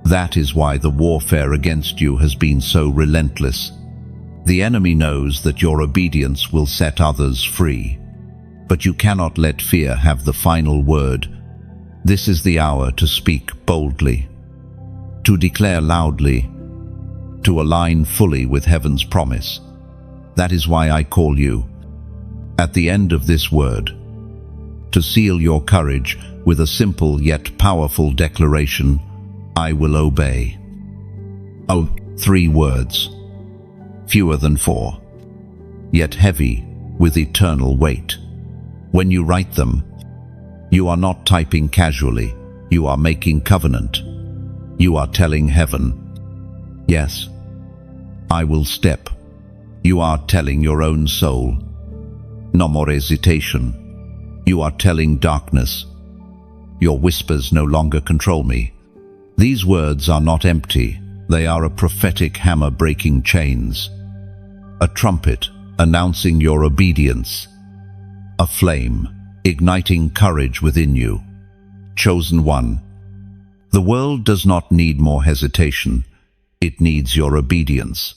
That is why the warfare against you has been so relentless. The enemy knows that your obedience will set others free. But you cannot let fear have the final word. This is the hour to speak boldly, to declare loudly, to align fully with heaven's promise. That is why I call you, at the end of this word, to seal your courage with a simple yet powerful declaration: I will obey. Oh, 3 words, fewer than 4, yet heavy with eternal weight. When you write them, you are not typing casually, you are making covenant. You are telling heaven, yes, I will step. You are telling your own soul, no more hesitation. You are telling darkness, your whispers no longer control me. These words are not empty, they are a prophetic hammer breaking chains, a trumpet announcing your obedience, a flame igniting courage within you. Chosen one, the world does not need more hesitation, it needs your obedience.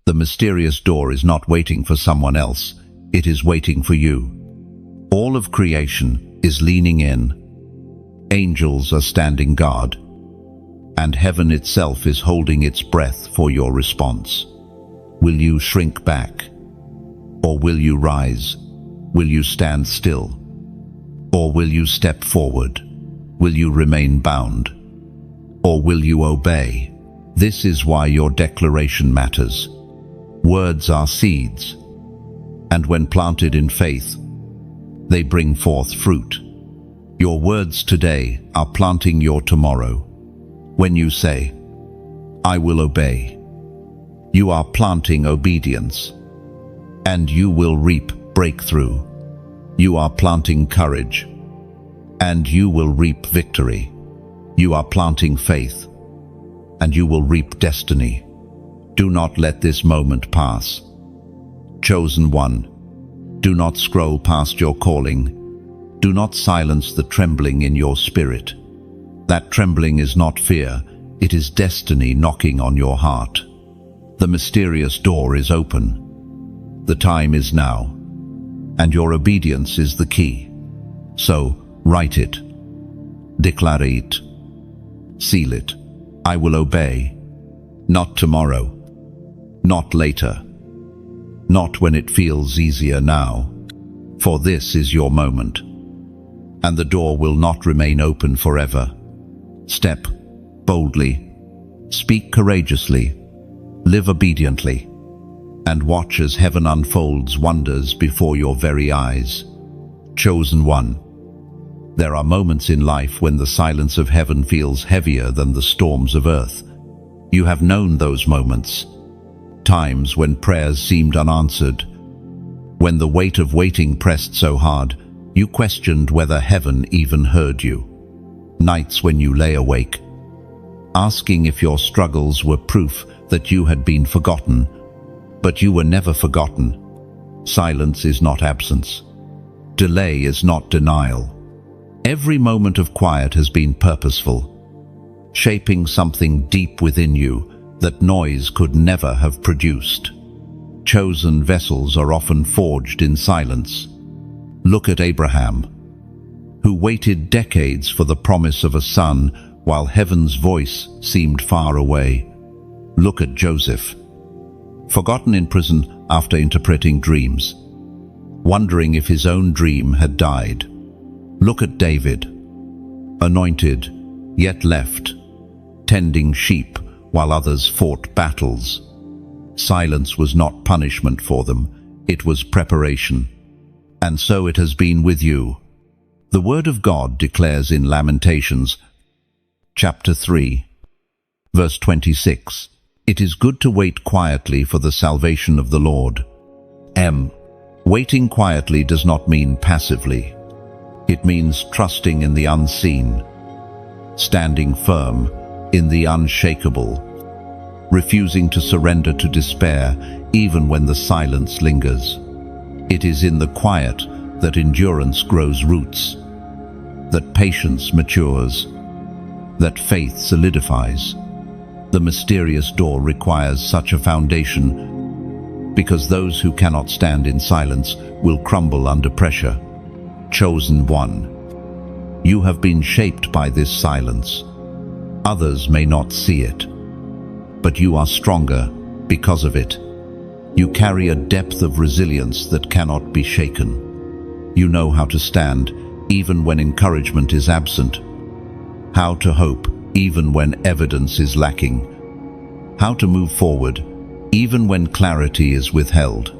The mysterious door is not waiting for someone else, it is waiting for you. All of creation is leaning in. Angels are standing guard, and heaven itself is holding its breath for your response. Will you shrink back? Or will you rise? Will you stand still? Or will you step forward? Will you remain bound? Or will you obey? This is why your declaration matters. Words are seeds, and when planted in faith, they bring forth fruit. Your words today are planting your tomorrow. When you say, I will obey, you are planting obedience, and you will reap breakthrough. You are planting courage, and you will reap victory. You are planting faith, and you will reap destiny. Do not let this moment pass. Chosen one, do not scroll past your calling. Do not silence the trembling in your spirit. That trembling is not fear, it is destiny knocking on your heart. The mysterious door is open. The time is now, and your obedience is the key. So, write it, declare it, seal it. I will obey, not tomorrow, not later, not when it feels easier now, for this is your moment, and the door will not remain open forever. Step boldly, speak courageously, live obediently, and watch as heaven unfolds wonders before your very eyes. Chosen one, there are moments in life when the silence of heaven feels heavier than the storms of earth. You have known those moments, times when prayers seemed unanswered, when the weight of waiting pressed so hard, you questioned whether heaven even heard you. Nights when you lay awake, asking if your struggles were proof that you had been forgotten, but you were never forgotten. Silence is not absence. Delay is not denial. Every moment of quiet has been purposeful, shaping something deep within you that noise could never have produced. Chosen vessels are often forged in silence. Look at Abraham, who waited decades for the promise of a son while heaven's voice seemed far away. Look at Joseph, forgotten in prison after interpreting dreams, wondering if his own dream had died. Look at David, anointed, yet left, tending sheep while others fought battles. Silence was not punishment for them, it was preparation. And so it has been with you. The Word of God declares in Lamentations, chapter 3, verse 26, "It is good to wait quietly for the salvation of the Lord. M. Waiting quietly does not mean passively. It means trusting in the unseen, standing firm in the unshakable, refusing to surrender to despair even when the silence lingers. It is in the quiet that endurance grows roots, that patience matures, that faith solidifies. The mysterious door requires such a foundation because those who cannot stand in silence will crumble under pressure. Chosen one, you have been shaped by this silence. Others may not see it, but you are stronger because of it. You carry a depth of resilience that cannot be shaken. You know how to stand even when encouragement is absent, how to hope even when evidence is lacking, how to move forward even when clarity is withheld.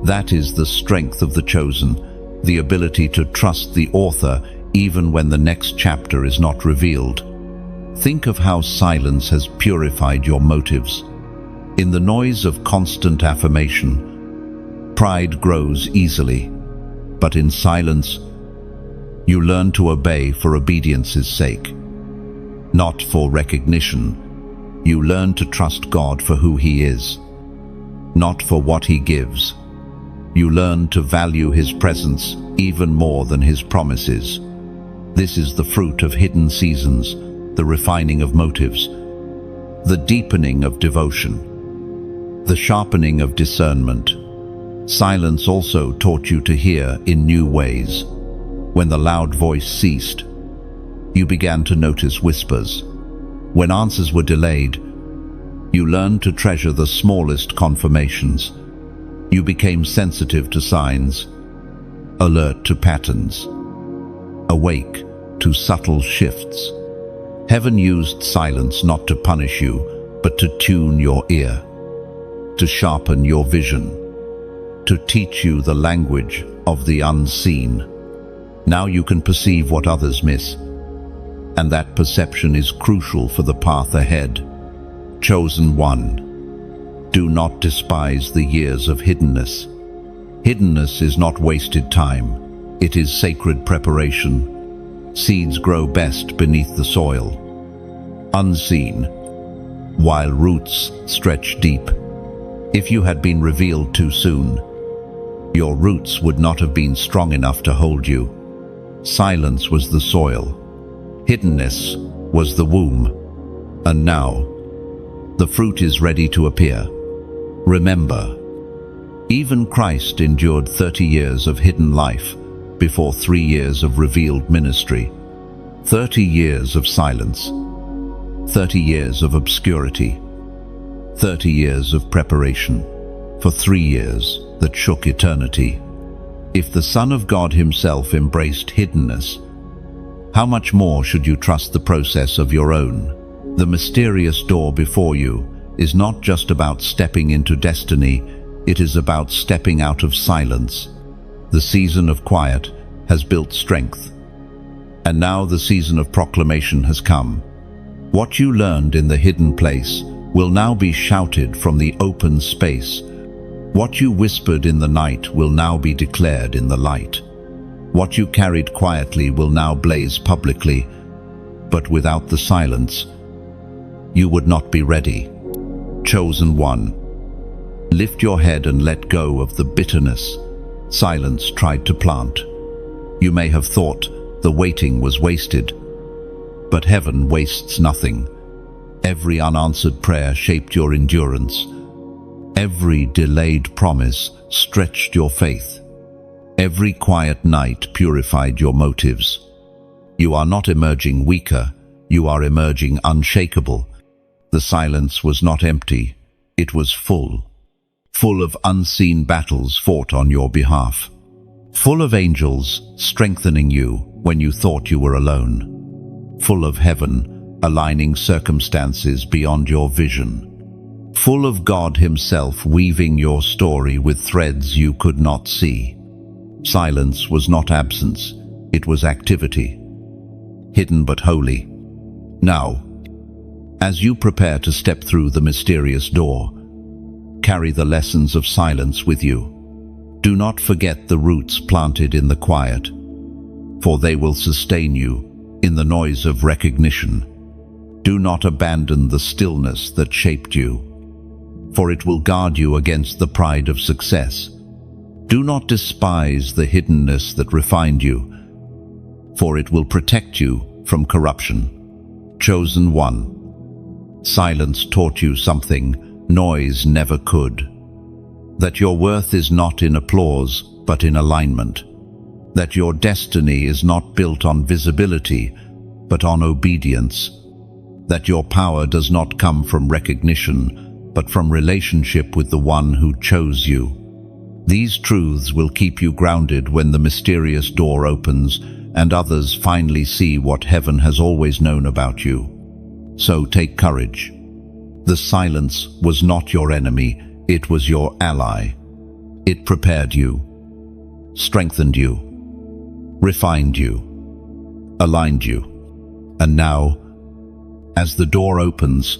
That is the strength of the chosen, the ability to trust the author even when the next chapter is not revealed. Think of how silence has purified your motives. In the noise of constant affirmation, pride grows easily, but in silence, you learn to obey for obedience's sake, not for recognition. You learn to trust God for who He is, not for what He gives. You learn to value His presence even more than His promises. This is the fruit of hidden seasons, the refining of motives, the deepening of devotion, the sharpening of discernment. Silence also taught you to hear in new ways. When the loud voice ceased, you began to notice whispers. When answers were delayed, you learned to treasure the smallest confirmations. You became sensitive to signs, alert to patterns, awake to subtle shifts. Heaven used silence not to punish you, but to tune your ear, to sharpen your vision, to teach you the language of the unseen. Now you can perceive what others miss, and that perception is crucial for the path ahead. Chosen one, do not despise the years of hiddenness. Hiddenness is not wasted time, it is sacred preparation. Seeds grow best beneath the soil, unseen, while roots stretch deep. If you had been revealed too soon, your roots would not have been strong enough to hold you. Silence was the soil, hiddenness was the womb, and now the fruit is ready to appear. Remember, even Christ endured 30 years of hidden life before 3 years of revealed ministry. 30 years of silence, 30 years of obscurity, 30 years of preparation, for 3 years that shook eternity. If the Son of God Himself embraced hiddenness, how much more should you trust the process of your own? The mysterious door before you is not just about stepping into destiny, it is about stepping out of silence. The season of quiet has built strength, and now the season of proclamation has come. What you learned in the hidden place will now be shouted from the open space. What you whispered in the night will now be declared in the light. What you carried quietly will now blaze publicly, but without the silence, you would not be ready. Chosen one, lift your head and let go of the bitterness silence tried to plant. You may have thought the waiting was wasted, but heaven wastes nothing. Every unanswered prayer shaped your endurance. Every delayed promise stretched your faith. Every quiet night purified your motives. You are not emerging weaker, you are emerging unshakable. The silence was not empty, it was full of unseen battles fought on your behalf. Full of angels strengthening you when you thought you were alone. Full of heaven aligning circumstances beyond your vision. Full of God Himself weaving your story with threads you could not see. Silence was not absence, it was activity. Hidden but holy. Now, as you prepare to step through the mysterious door, carry the lessons of silence with you. Do not forget the roots planted in the quiet, for they will sustain you in the noise of recognition. Do not abandon the stillness that shaped you, for it will guard you against the pride of success. Do not despise the hiddenness that refined you, for it will protect you from corruption. Chosen one, silence taught you something noise never could. That your worth is not in applause, but in alignment. That your destiny is not built on visibility, but on obedience. That your power does not come from recognition, but from relationship with the one who chose you. These truths will keep you grounded when the mysterious door opens and others finally see what heaven has always known about you. So take courage. The silence was not your enemy, it was your ally. It prepared you, strengthened you, refined you, aligned you. And now, as the door opens,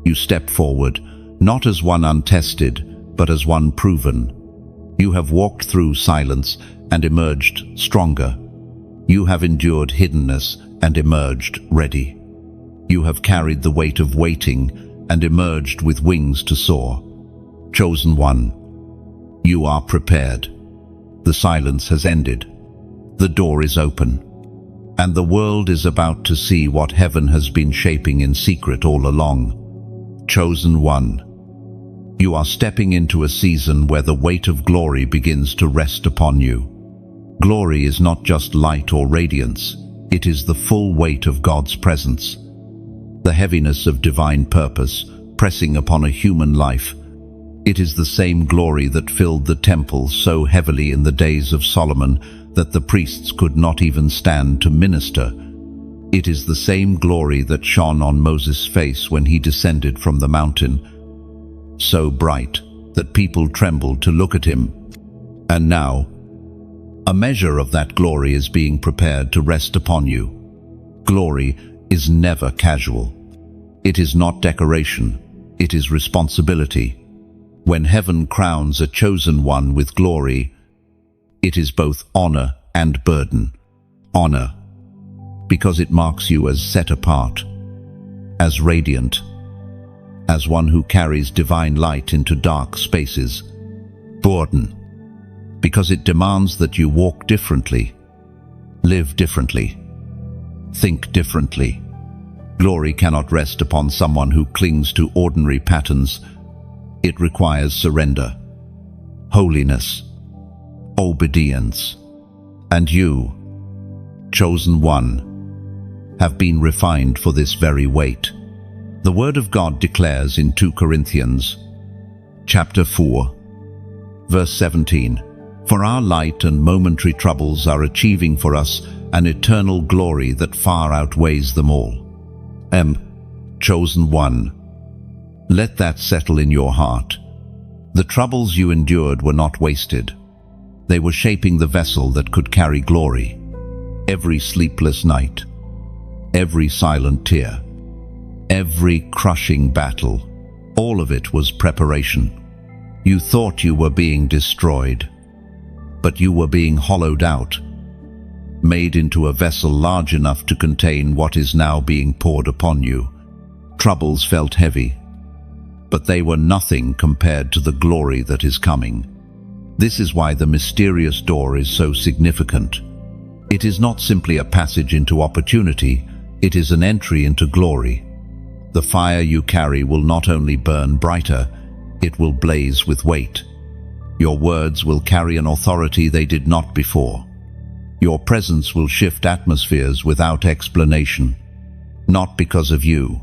you step forward, not as one untested, but as one proven. You have walked through silence and emerged stronger. You have endured hiddenness and emerged ready. You have carried the weight of waiting and emerged with wings to soar. Chosen one, you are prepared. The silence has ended. The door is open. And the world is about to see what heaven has been shaping in secret all along. Chosen one, you are stepping into a season where the weight of glory begins to rest upon you. Glory is not just light or radiance, it is the full weight of God's presence. The heaviness of divine purpose pressing upon a human life. It is the same glory that filled the temple so heavily in the days of Solomon that the priests could not even stand to minister. It is the same glory that shone on Moses' face when he descended from the mountain, so bright that people trembled to look at him. And now, a measure of that glory is being prepared to rest upon you. Glory is never casual. It is not decoration, it is responsibility. When heaven crowns a chosen one with glory, it is both honor and burden. Honor, because it marks you as set apart, as radiant, as one who carries divine light into dark spaces. Burden, because it demands that you walk differently, live differently, think differently. Glory cannot rest upon someone who clings to ordinary patterns. It requires surrender, holiness, obedience. And you, chosen one, have been refined for this very weight. The Word of God declares in 2 Corinthians, chapter 4, verse 17, "For our light and momentary troubles are achieving for us an eternal glory that far outweighs them all." Chosen one, let that settle in your heart. The troubles you endured were not wasted. They were shaping the vessel that could carry glory. Every sleepless night, every silent tear, every crushing battle, all of it was preparation. You thought you were being destroyed, but you were being hollowed out, made into a vessel large enough to contain what is now being poured upon you. Troubles felt heavy, but they were nothing compared to the glory that is coming. This is why the mysterious door is so significant. It is not simply a passage into opportunity, it is an entry into glory. The fire you carry will not only burn brighter, it will blaze with weight. Your words will carry an authority they did not before. Your presence will shift atmospheres without explanation, not because of you,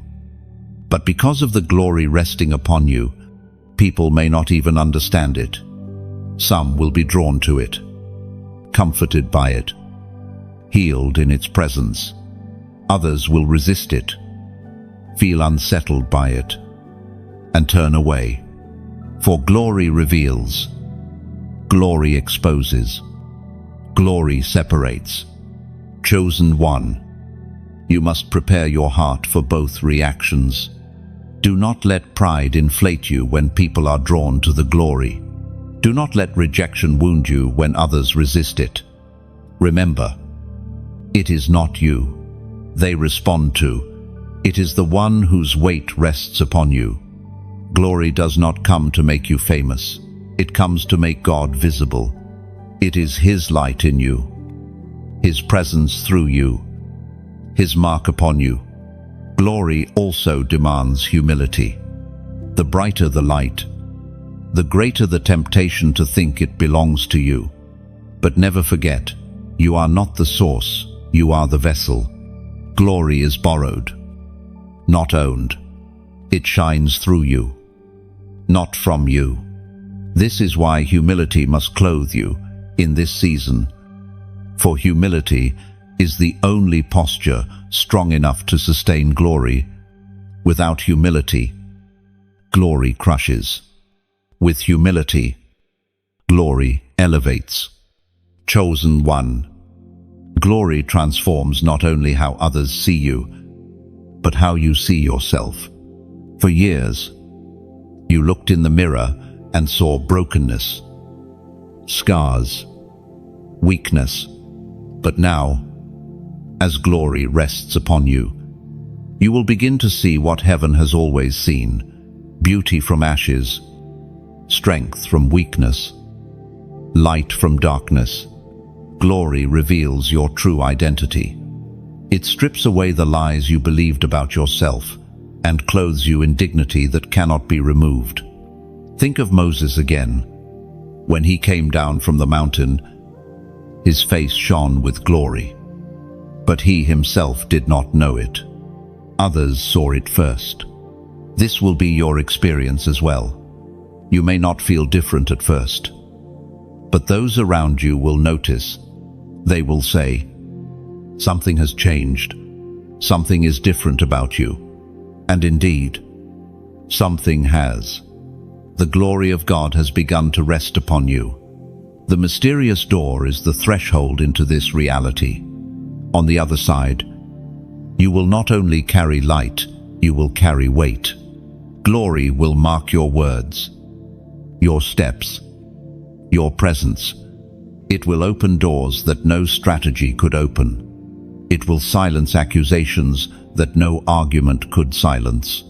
but because of the glory resting upon you. People may not even understand it. Some will be drawn to it, comforted by it, healed in its presence. Others will resist it, feel unsettled by it, and turn away. For glory reveals, glory exposes, glory separates. Chosen one, you must prepare your heart for both reactions. Do not let pride inflate you when people are drawn to the glory. Do not let rejection wound you when others resist it. Remember, it is not you they respond to. It is the one whose weight rests upon you. Glory does not come to make you famous. It comes to make God visible. It is His light in you, His presence through you, His mark upon you. Glory also demands humility. The brighter the light, the greater the temptation to think it belongs to you. But never forget, you are not the source, you are the vessel. Glory is borrowed, not owned. It shines through you, not from you. This is why humility must clothe you in this season. For humility is the only posture strong enough to sustain glory. Without humility, glory crushes. With humility, glory elevates. Chosen one. Glory transforms not only how others see you, but how you see yourself. For years, you looked in the mirror and saw brokenness, scars, weakness. But now, as glory rests upon you, you will begin to see what heaven has always seen: beauty from ashes, strength from weakness, light from darkness. Glory reveals your true identity. It strips away the lies you believed about yourself and clothes you in dignity that cannot be removed. Think of Moses again. When he came down from the mountain, his face shone with glory. But he himself did not know it. Others saw it first. This will be your experience as well. You may not feel different at first, but those around you will notice. They will say, "Something has changed. Something is different about you." And indeed, something has. The glory of God has begun to rest upon you. The mysterious door is the threshold into this reality. On the other side, you will not only carry light, you will carry weight. Glory will mark your words, your steps, your presence. It will open doors that no strategy could open. It will silence accusations that no argument could silence.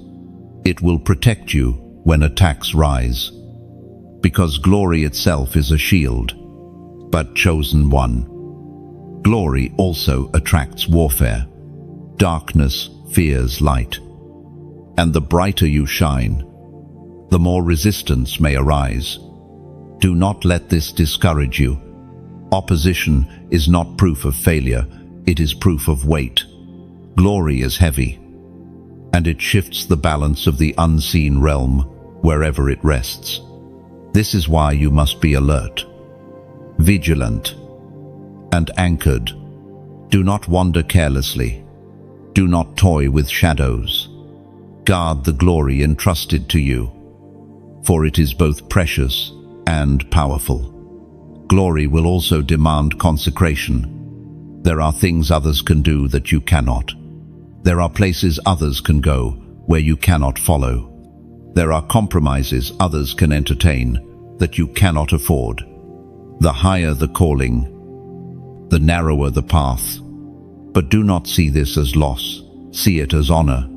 It will protect you when attacks rise, because glory itself is a shield. But chosen one, glory also attracts warfare. Darkness fears light, and the brighter you shine, the more resistance may arise. Do not let this discourage you. Opposition is not proof of failure, it is proof of weight. Glory is heavy, and it shifts the balance of the unseen realm wherever it rests. This is why you must be alert, vigilant, and anchored. Do not wander carelessly. Do not toy with shadows. Guard the glory entrusted to you, for it is both precious and powerful. Glory will also demand consecration. There are things others can do that you cannot. There are places others can go where you cannot follow. There are compromises others can entertain that you cannot afford. The higher the calling, the narrower the path. But do not see this as loss, see it as honor.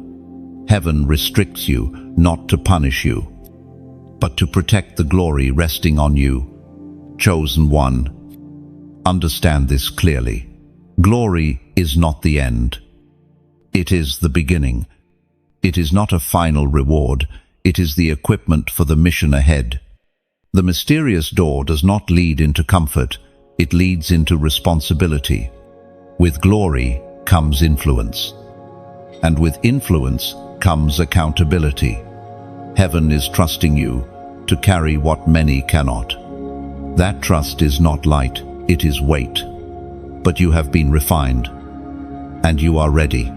Heaven restricts you not to punish you, but to protect the glory resting on you. Chosen one, understand this clearly. Glory is not the end. It is the beginning. It is not a final reward. It is the equipment for the mission ahead. The mysterious door does not lead into comfort. It leads into responsibility. With glory comes influence, and with influence comes accountability. Heaven is trusting you to carry what many cannot. That trust is not light, it is weight. But you have been refined, and you are ready.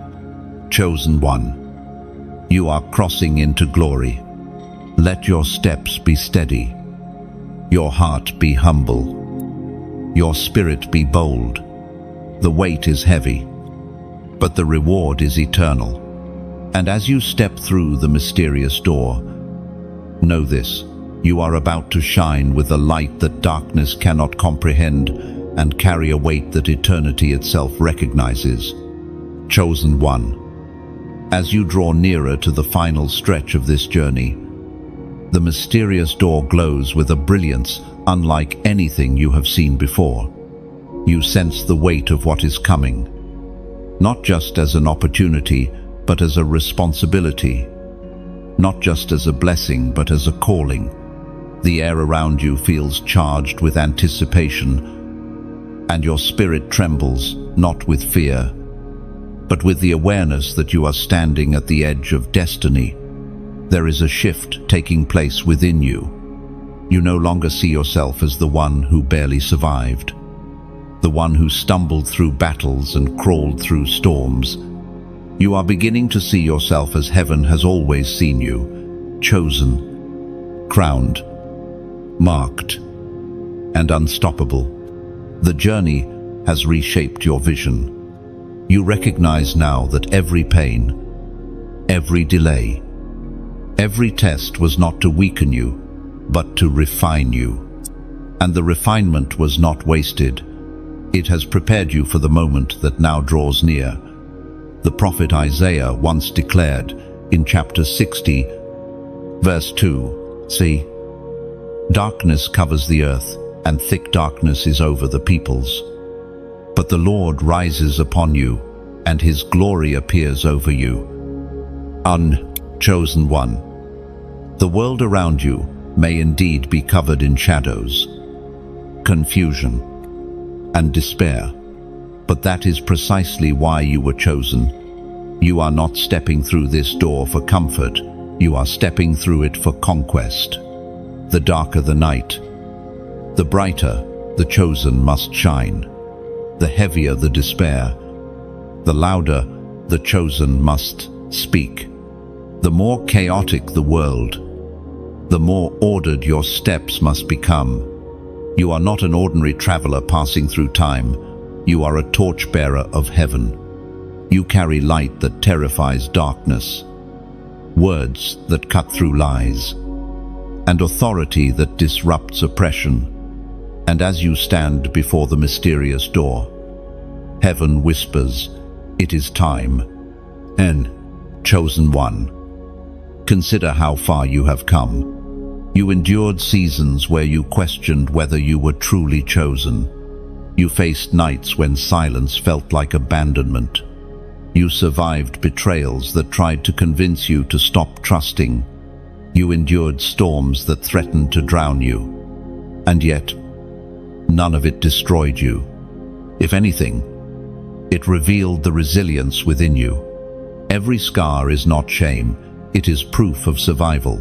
Chosen one, you are crossing into glory. Let your steps be steady, your heart be humble, your spirit be bold. The weight is heavy, but the reward is eternal. And as you step through the mysterious door, know this: You are about to shine with a light that darkness cannot comprehend and carry a weight that eternity itself recognizes. Chosen one. As you draw nearer to the final stretch of this journey, the mysterious door glows with a brilliance unlike anything you have seen before. You sense the weight of what is coming, not just as an opportunity, but as a responsibility. Not just as a blessing, but as a calling. The air around you feels charged with anticipation, and your spirit trembles, not with fear, but with the awareness that you are standing at the edge of destiny. There is a shift taking place within you. You no longer see yourself as the one who barely survived, the one who stumbled through battles and crawled through storms. You are beginning to see yourself as heaven has always seen you, chosen, crowned, marked, and unstoppable. The journey has reshaped your vision. You recognize now that every pain, every delay, every test was not to weaken you, but to refine you. And the refinement was not wasted. It has prepared you for the moment that now draws near. The prophet Isaiah once declared in chapter 60, verse 2, "See, darkness covers the earth, and thick darkness is over the peoples. But the Lord rises upon you, and his glory appears over you." Unchosen one. The world around you may indeed be covered in shadows, confusion, and despair, but that is precisely why you were chosen. You are not stepping through this door for comfort, you are stepping through it for conquest. The darker the night, the brighter the chosen must shine. The heavier the despair, the louder the chosen must speak. The more chaotic the world, the more ordered your steps must become. You are not an ordinary traveler passing through time. You are a torchbearer of heaven. You carry light that terrifies darkness, words that cut through lies, and authority that disrupts oppression. And as you stand before the mysterious door, heaven whispers, "It is time." Chosen one. Consider how far you have come. You endured seasons where you questioned whether you were truly chosen. You faced nights when silence felt like abandonment. You survived betrayals that tried to convince you to stop trusting. You endured storms that threatened to drown you. And yet, none of it destroyed you. If anything, it revealed the resilience within you. Every scar is not shame, it is proof of survival.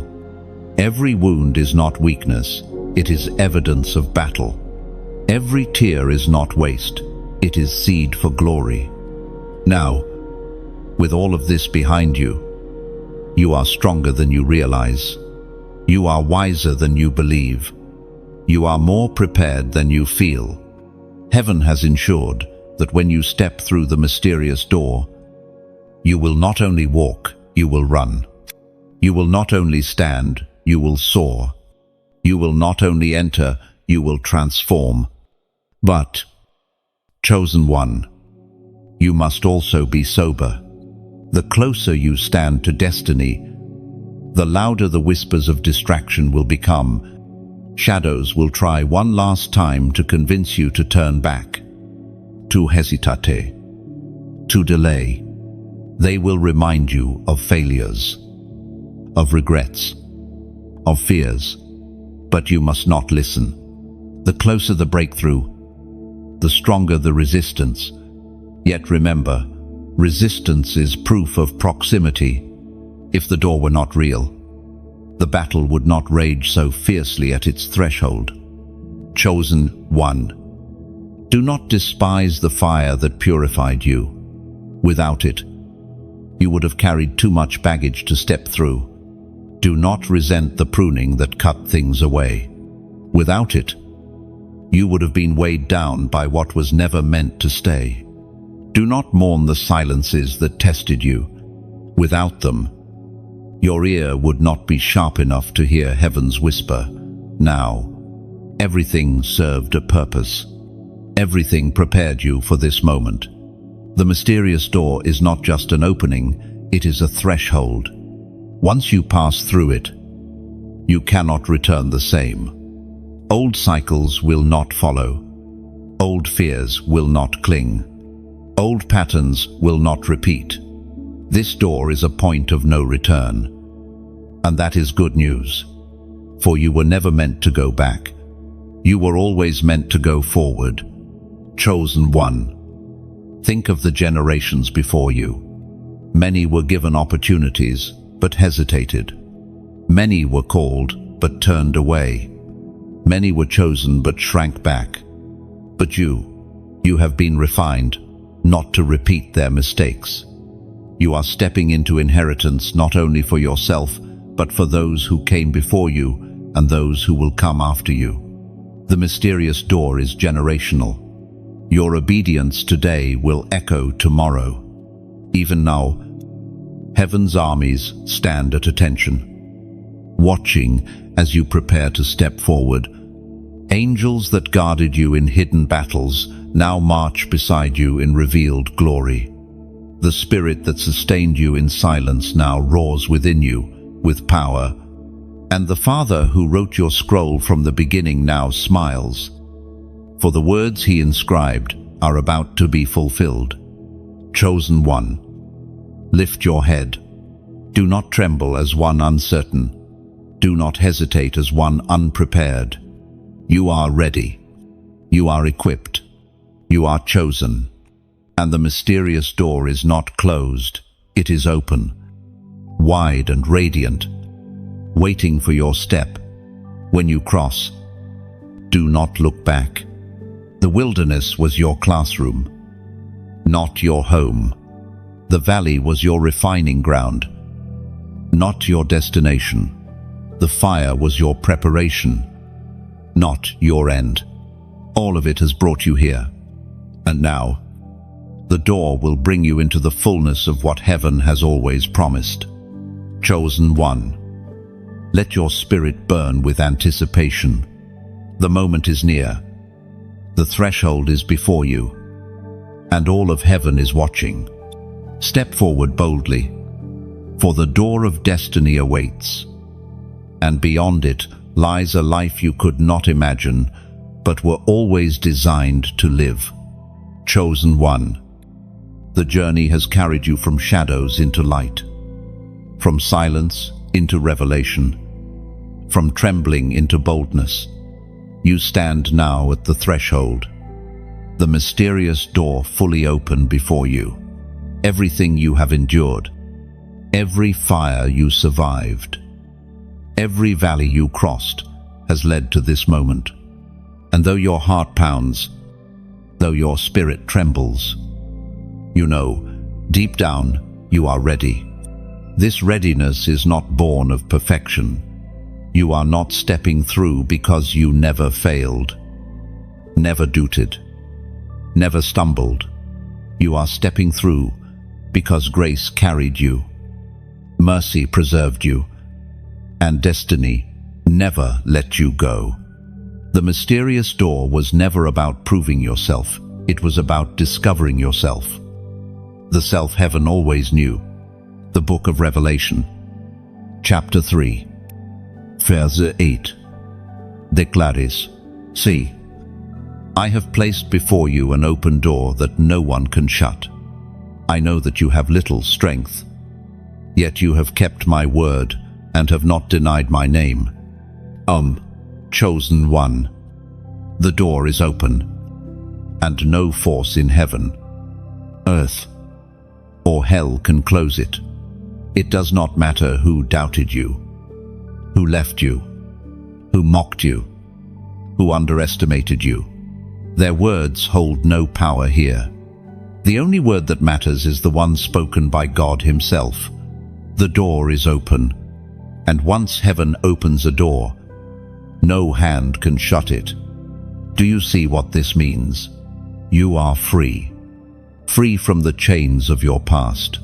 Every wound is not weakness, it is evidence of battle. Every tear is not waste, it is seed for glory. Now, with all of this behind you, you are stronger than you realize. You are wiser than you believe. You are more prepared than you feel. Heaven has ensured that when you step through the mysterious door, you will not only walk, you will run. You will not only stand, you will soar. You will not only enter, you will transform. But, chosen one, you must also be sober. The closer you stand to destiny, the louder the whispers of distraction will become. Shadows will try one last time to convince you to turn back, to hesitate, to delay. They will remind you of failures, of regrets, of fears, but you must not listen. The closer the breakthrough, the stronger the resistance. Yet remember, resistance is proof of proximity. If the door were not real, the battle would not rage so fiercely at its threshold. Chosen one. Do not despise the fire that purified you. Without it, you would have carried too much baggage to step through. Do not resent the pruning that cut things away. Without it, you would have been weighed down by what was never meant to stay. Do not mourn the silences that tested you. Without them, Your ear would not be sharp enough to hear heaven's whisper. Now, everything served a purpose. Everything prepared you for this moment. The mysterious door is not just an opening, it is a threshold. Once you pass through it, you cannot return the same. Old cycles will not follow. Old fears will not cling. Old patterns will not repeat. This door is a point of no return. And that is good news. For you were never meant to go back. You were always meant to go forward. Chosen one. Think of the generations before you. Many were given opportunities, but hesitated. Many were called, but turned away. Many were chosen, but shrank back. But you have been refined, not to repeat their mistakes. You are stepping into inheritance not only for yourself, but for those who came before you and those who will come after you. The mysterious door is generational. Your obedience today will echo tomorrow. Even now, heaven's armies stand at attention, watching as you prepare to step forward. Angels that guarded you in hidden battles now march beside you in revealed glory. The spirit that sustained you in silence now roars within you with power. And the Father who wrote your scroll from the beginning now smiles. For the words he inscribed are about to be fulfilled. Chosen one, lift your head. Do not tremble as one uncertain. Do not hesitate as one unprepared. You are ready. You are equipped. You are chosen. And the mysterious door is not closed. It is open, wide and radiant, waiting for your step. When you cross, do not look back. The wilderness was your classroom, not your home. The valley was your refining ground, not your destination. The fire was your preparation, not your end. All of it has brought you here. And now, the door will bring you into the fullness of what heaven has always promised. Chosen one, let your spirit burn with anticipation. The moment is near. The threshold is before you, and all of heaven is watching. Step forward boldly, for the door of destiny awaits. And beyond it lies a life you could not imagine, but were always designed to live. Chosen one, the journey has carried you from shadows into light, from silence into revelation, from trembling into boldness. You stand now at the threshold, the mysterious door fully open before you. Everything you have endured, every fire you survived, every valley you crossed has led to this moment. And though your heart pounds, though your spirit trembles, you know, deep down, you are ready. This readiness is not born of perfection. You are not stepping through because you never failed, never doubted, never stumbled. You are stepping through because grace carried you, mercy preserved you, and destiny never let you go. The mysterious door was never about proving yourself. It was about discovering yourself. The self heaven always knew. The Book of Revelation, chapter 3, verse 8, declares, "See, I have placed before you an open door that no one can shut. I know that you have little strength, yet you have kept my word and have not denied my name. Chosen one, the door is open, and no force in heaven, earth, or hell can close it. It does not matter who doubted you, who left you, who mocked you, who underestimated you. Their words hold no power here. The only word that matters is the one spoken by God himself. The door is open, and once heaven opens a door, no hand can shut it. Do you see what this means? You are free. Free from the chains of your past.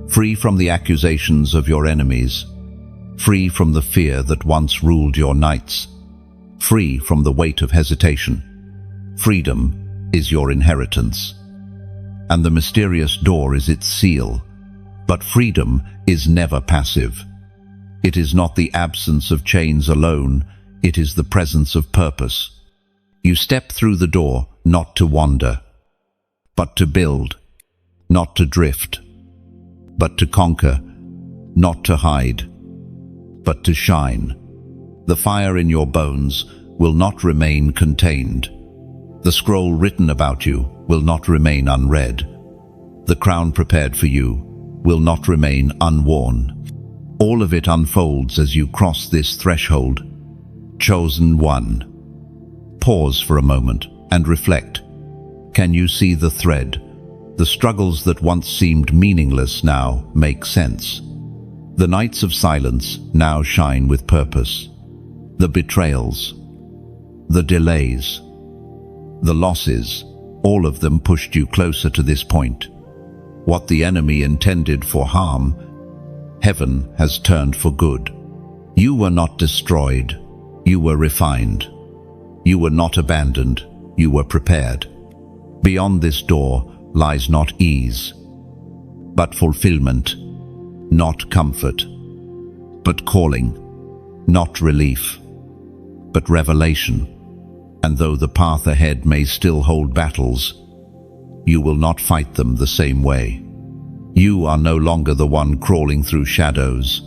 free from the accusations of your enemies, free from the fear that once ruled your nights, free from the weight of hesitation. Freedom is your inheritance, and the mysterious door is its seal. But freedom is never passive. It is not the absence of chains alone, it is the presence of purpose. You step through the door not to wander, but to build, not to drift, but to conquer, not to hide, but to shine. The fire in your bones will not remain contained. The scroll written about you will not remain unread. The crown prepared for you will not remain unworn. All of it unfolds as you cross this threshold. Chosen one. Pause for a moment and reflect. Can you see the thread? The struggles that once seemed meaningless now make sense. The nights of silence now shine with purpose. The betrayals, the delays, the losses, all of them pushed you closer to this point. What the enemy intended for harm, heaven has turned for good. You were not destroyed, you were refined. You were not abandoned, you were prepared. Beyond this door lies not ease, but fulfillment, not comfort, but calling, not relief, but revelation. And though the path ahead may still hold battles, you will not fight them the same way. You are no longer the one crawling through shadows.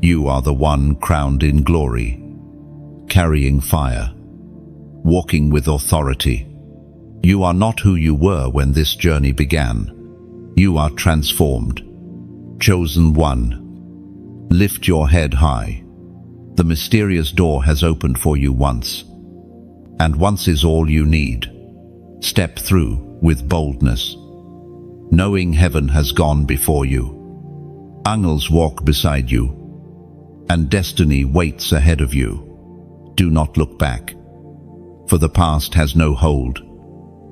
You are the one crowned in glory, carrying fire, walking with authority. You are not who you were when this journey began. You are transformed. Chosen one. Lift your head high. The mysterious door has opened for you once, and once is all you need. Step through with boldness, knowing heaven has gone before you. Angels walk beside you, and destiny waits ahead of you. Do not look back, for the past has no hold.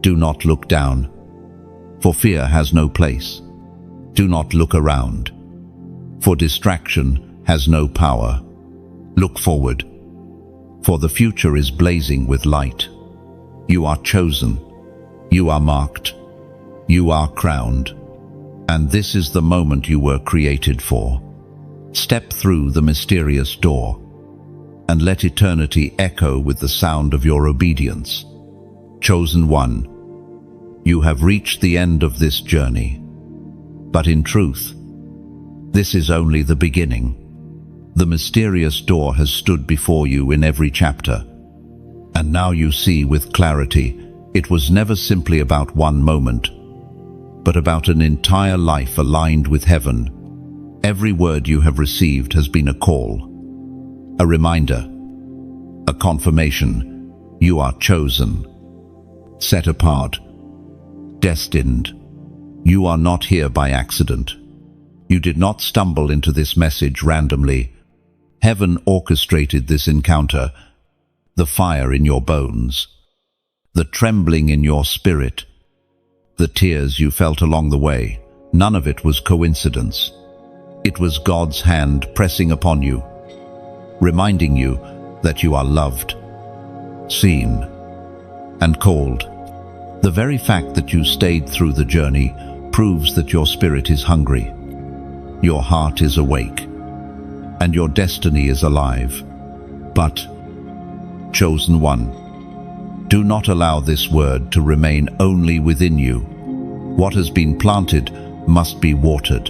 Do not look down, for fear has no place. Do not look around, for distraction has no power. Look forward, for the future is blazing with light. You are chosen, you are marked, you are crowned, and this is the moment you were created for. Step through the mysterious door, and let eternity echo with the sound of your obedience. Chosen one, you have reached the end of this journey. But in truth, this is only the beginning. The mysterious door has stood before you in every chapter, and now you see with clarity it was never simply about one moment, but about an entire life aligned with heaven. Every word you have received has been a call, a reminder, a confirmation. You are chosen, set apart, destined. You are not here by accident. You did not stumble into this message randomly. Heaven orchestrated this encounter. The fire in your bones, the trembling in your spirit, the tears you felt along the way, none of it was coincidence. It was God's hand pressing upon you, reminding you that you are loved, seen, and called. The very fact that you stayed through the journey proves that your spirit is hungry, your heart is awake, and your destiny is alive. But, chosen one, do not allow this word to remain only within you. What has been planted must be watered,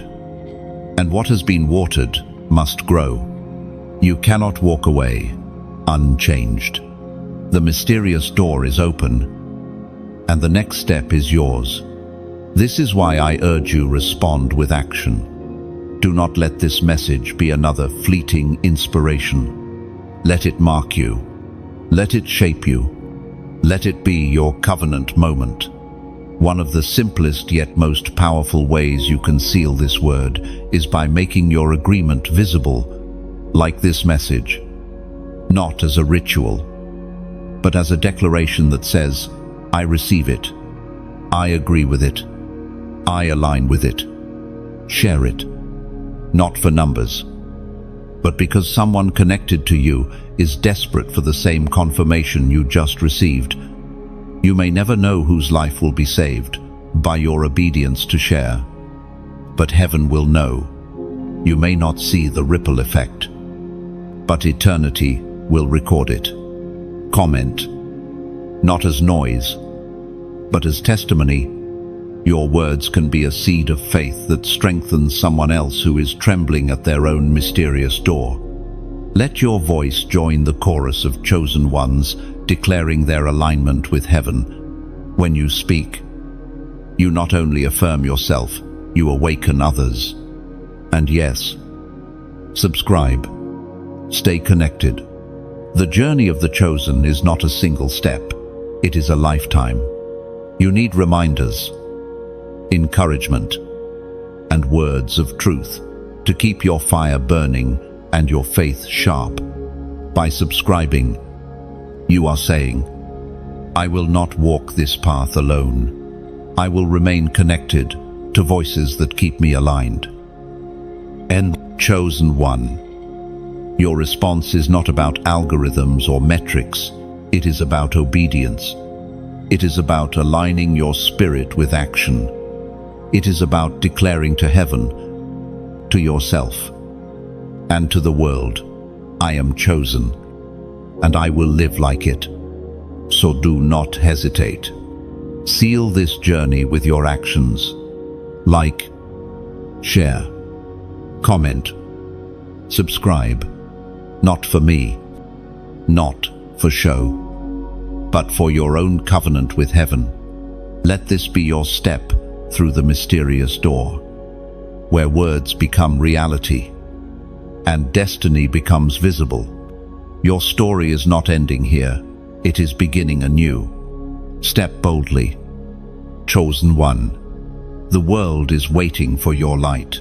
and what has been watered must grow. You cannot walk away unchanged. The mysterious door is open, and the next step is yours. This is why I urge you respond with action. Do not let this message be another fleeting inspiration. Let it mark you. Let it shape you. Let it be your covenant moment. One of the simplest yet most powerful ways you can seal this word is by making your agreement visible, like this message. Not as a ritual, but as a declaration that says, I receive it, I agree with it, I align with it. Share it, not for numbers, but because someone connected to you is desperate for the same confirmation you just received. You may never know whose life will be saved by your obedience to share, but heaven will know. You may not see the ripple effect, but eternity will record it. Comment, not as noise, but as testimony. Your words can be a seed of faith that strengthens someone else who is trembling at their own mysterious door. Let your voice join the chorus of chosen ones, declaring their alignment with heaven. When you speak, you not only affirm yourself, you awaken others. And yes, subscribe. Stay connected. The journey of the chosen is not a single step. It is a lifetime. You need reminders, encouragement, and words of truth to keep your fire burning and your faith sharp. By subscribing, you are saying, I will not walk this path alone. I will remain connected to voices that keep me aligned. And chosen one. Your response is not about algorithms or metrics. It is about obedience. It is about aligning your spirit with action. It is about declaring to heaven, to yourself, and to the world, I am chosen, and I will live like it. So do not hesitate. Seal this journey with your actions. Like, share, comment, subscribe. Not for me, not for show, but for your own covenant with heaven. Let this be your step through the mysterious door, where words become reality and destiny becomes visible. Your story is not ending here. It is beginning anew. Step boldly. Chosen one. The world is waiting for your light.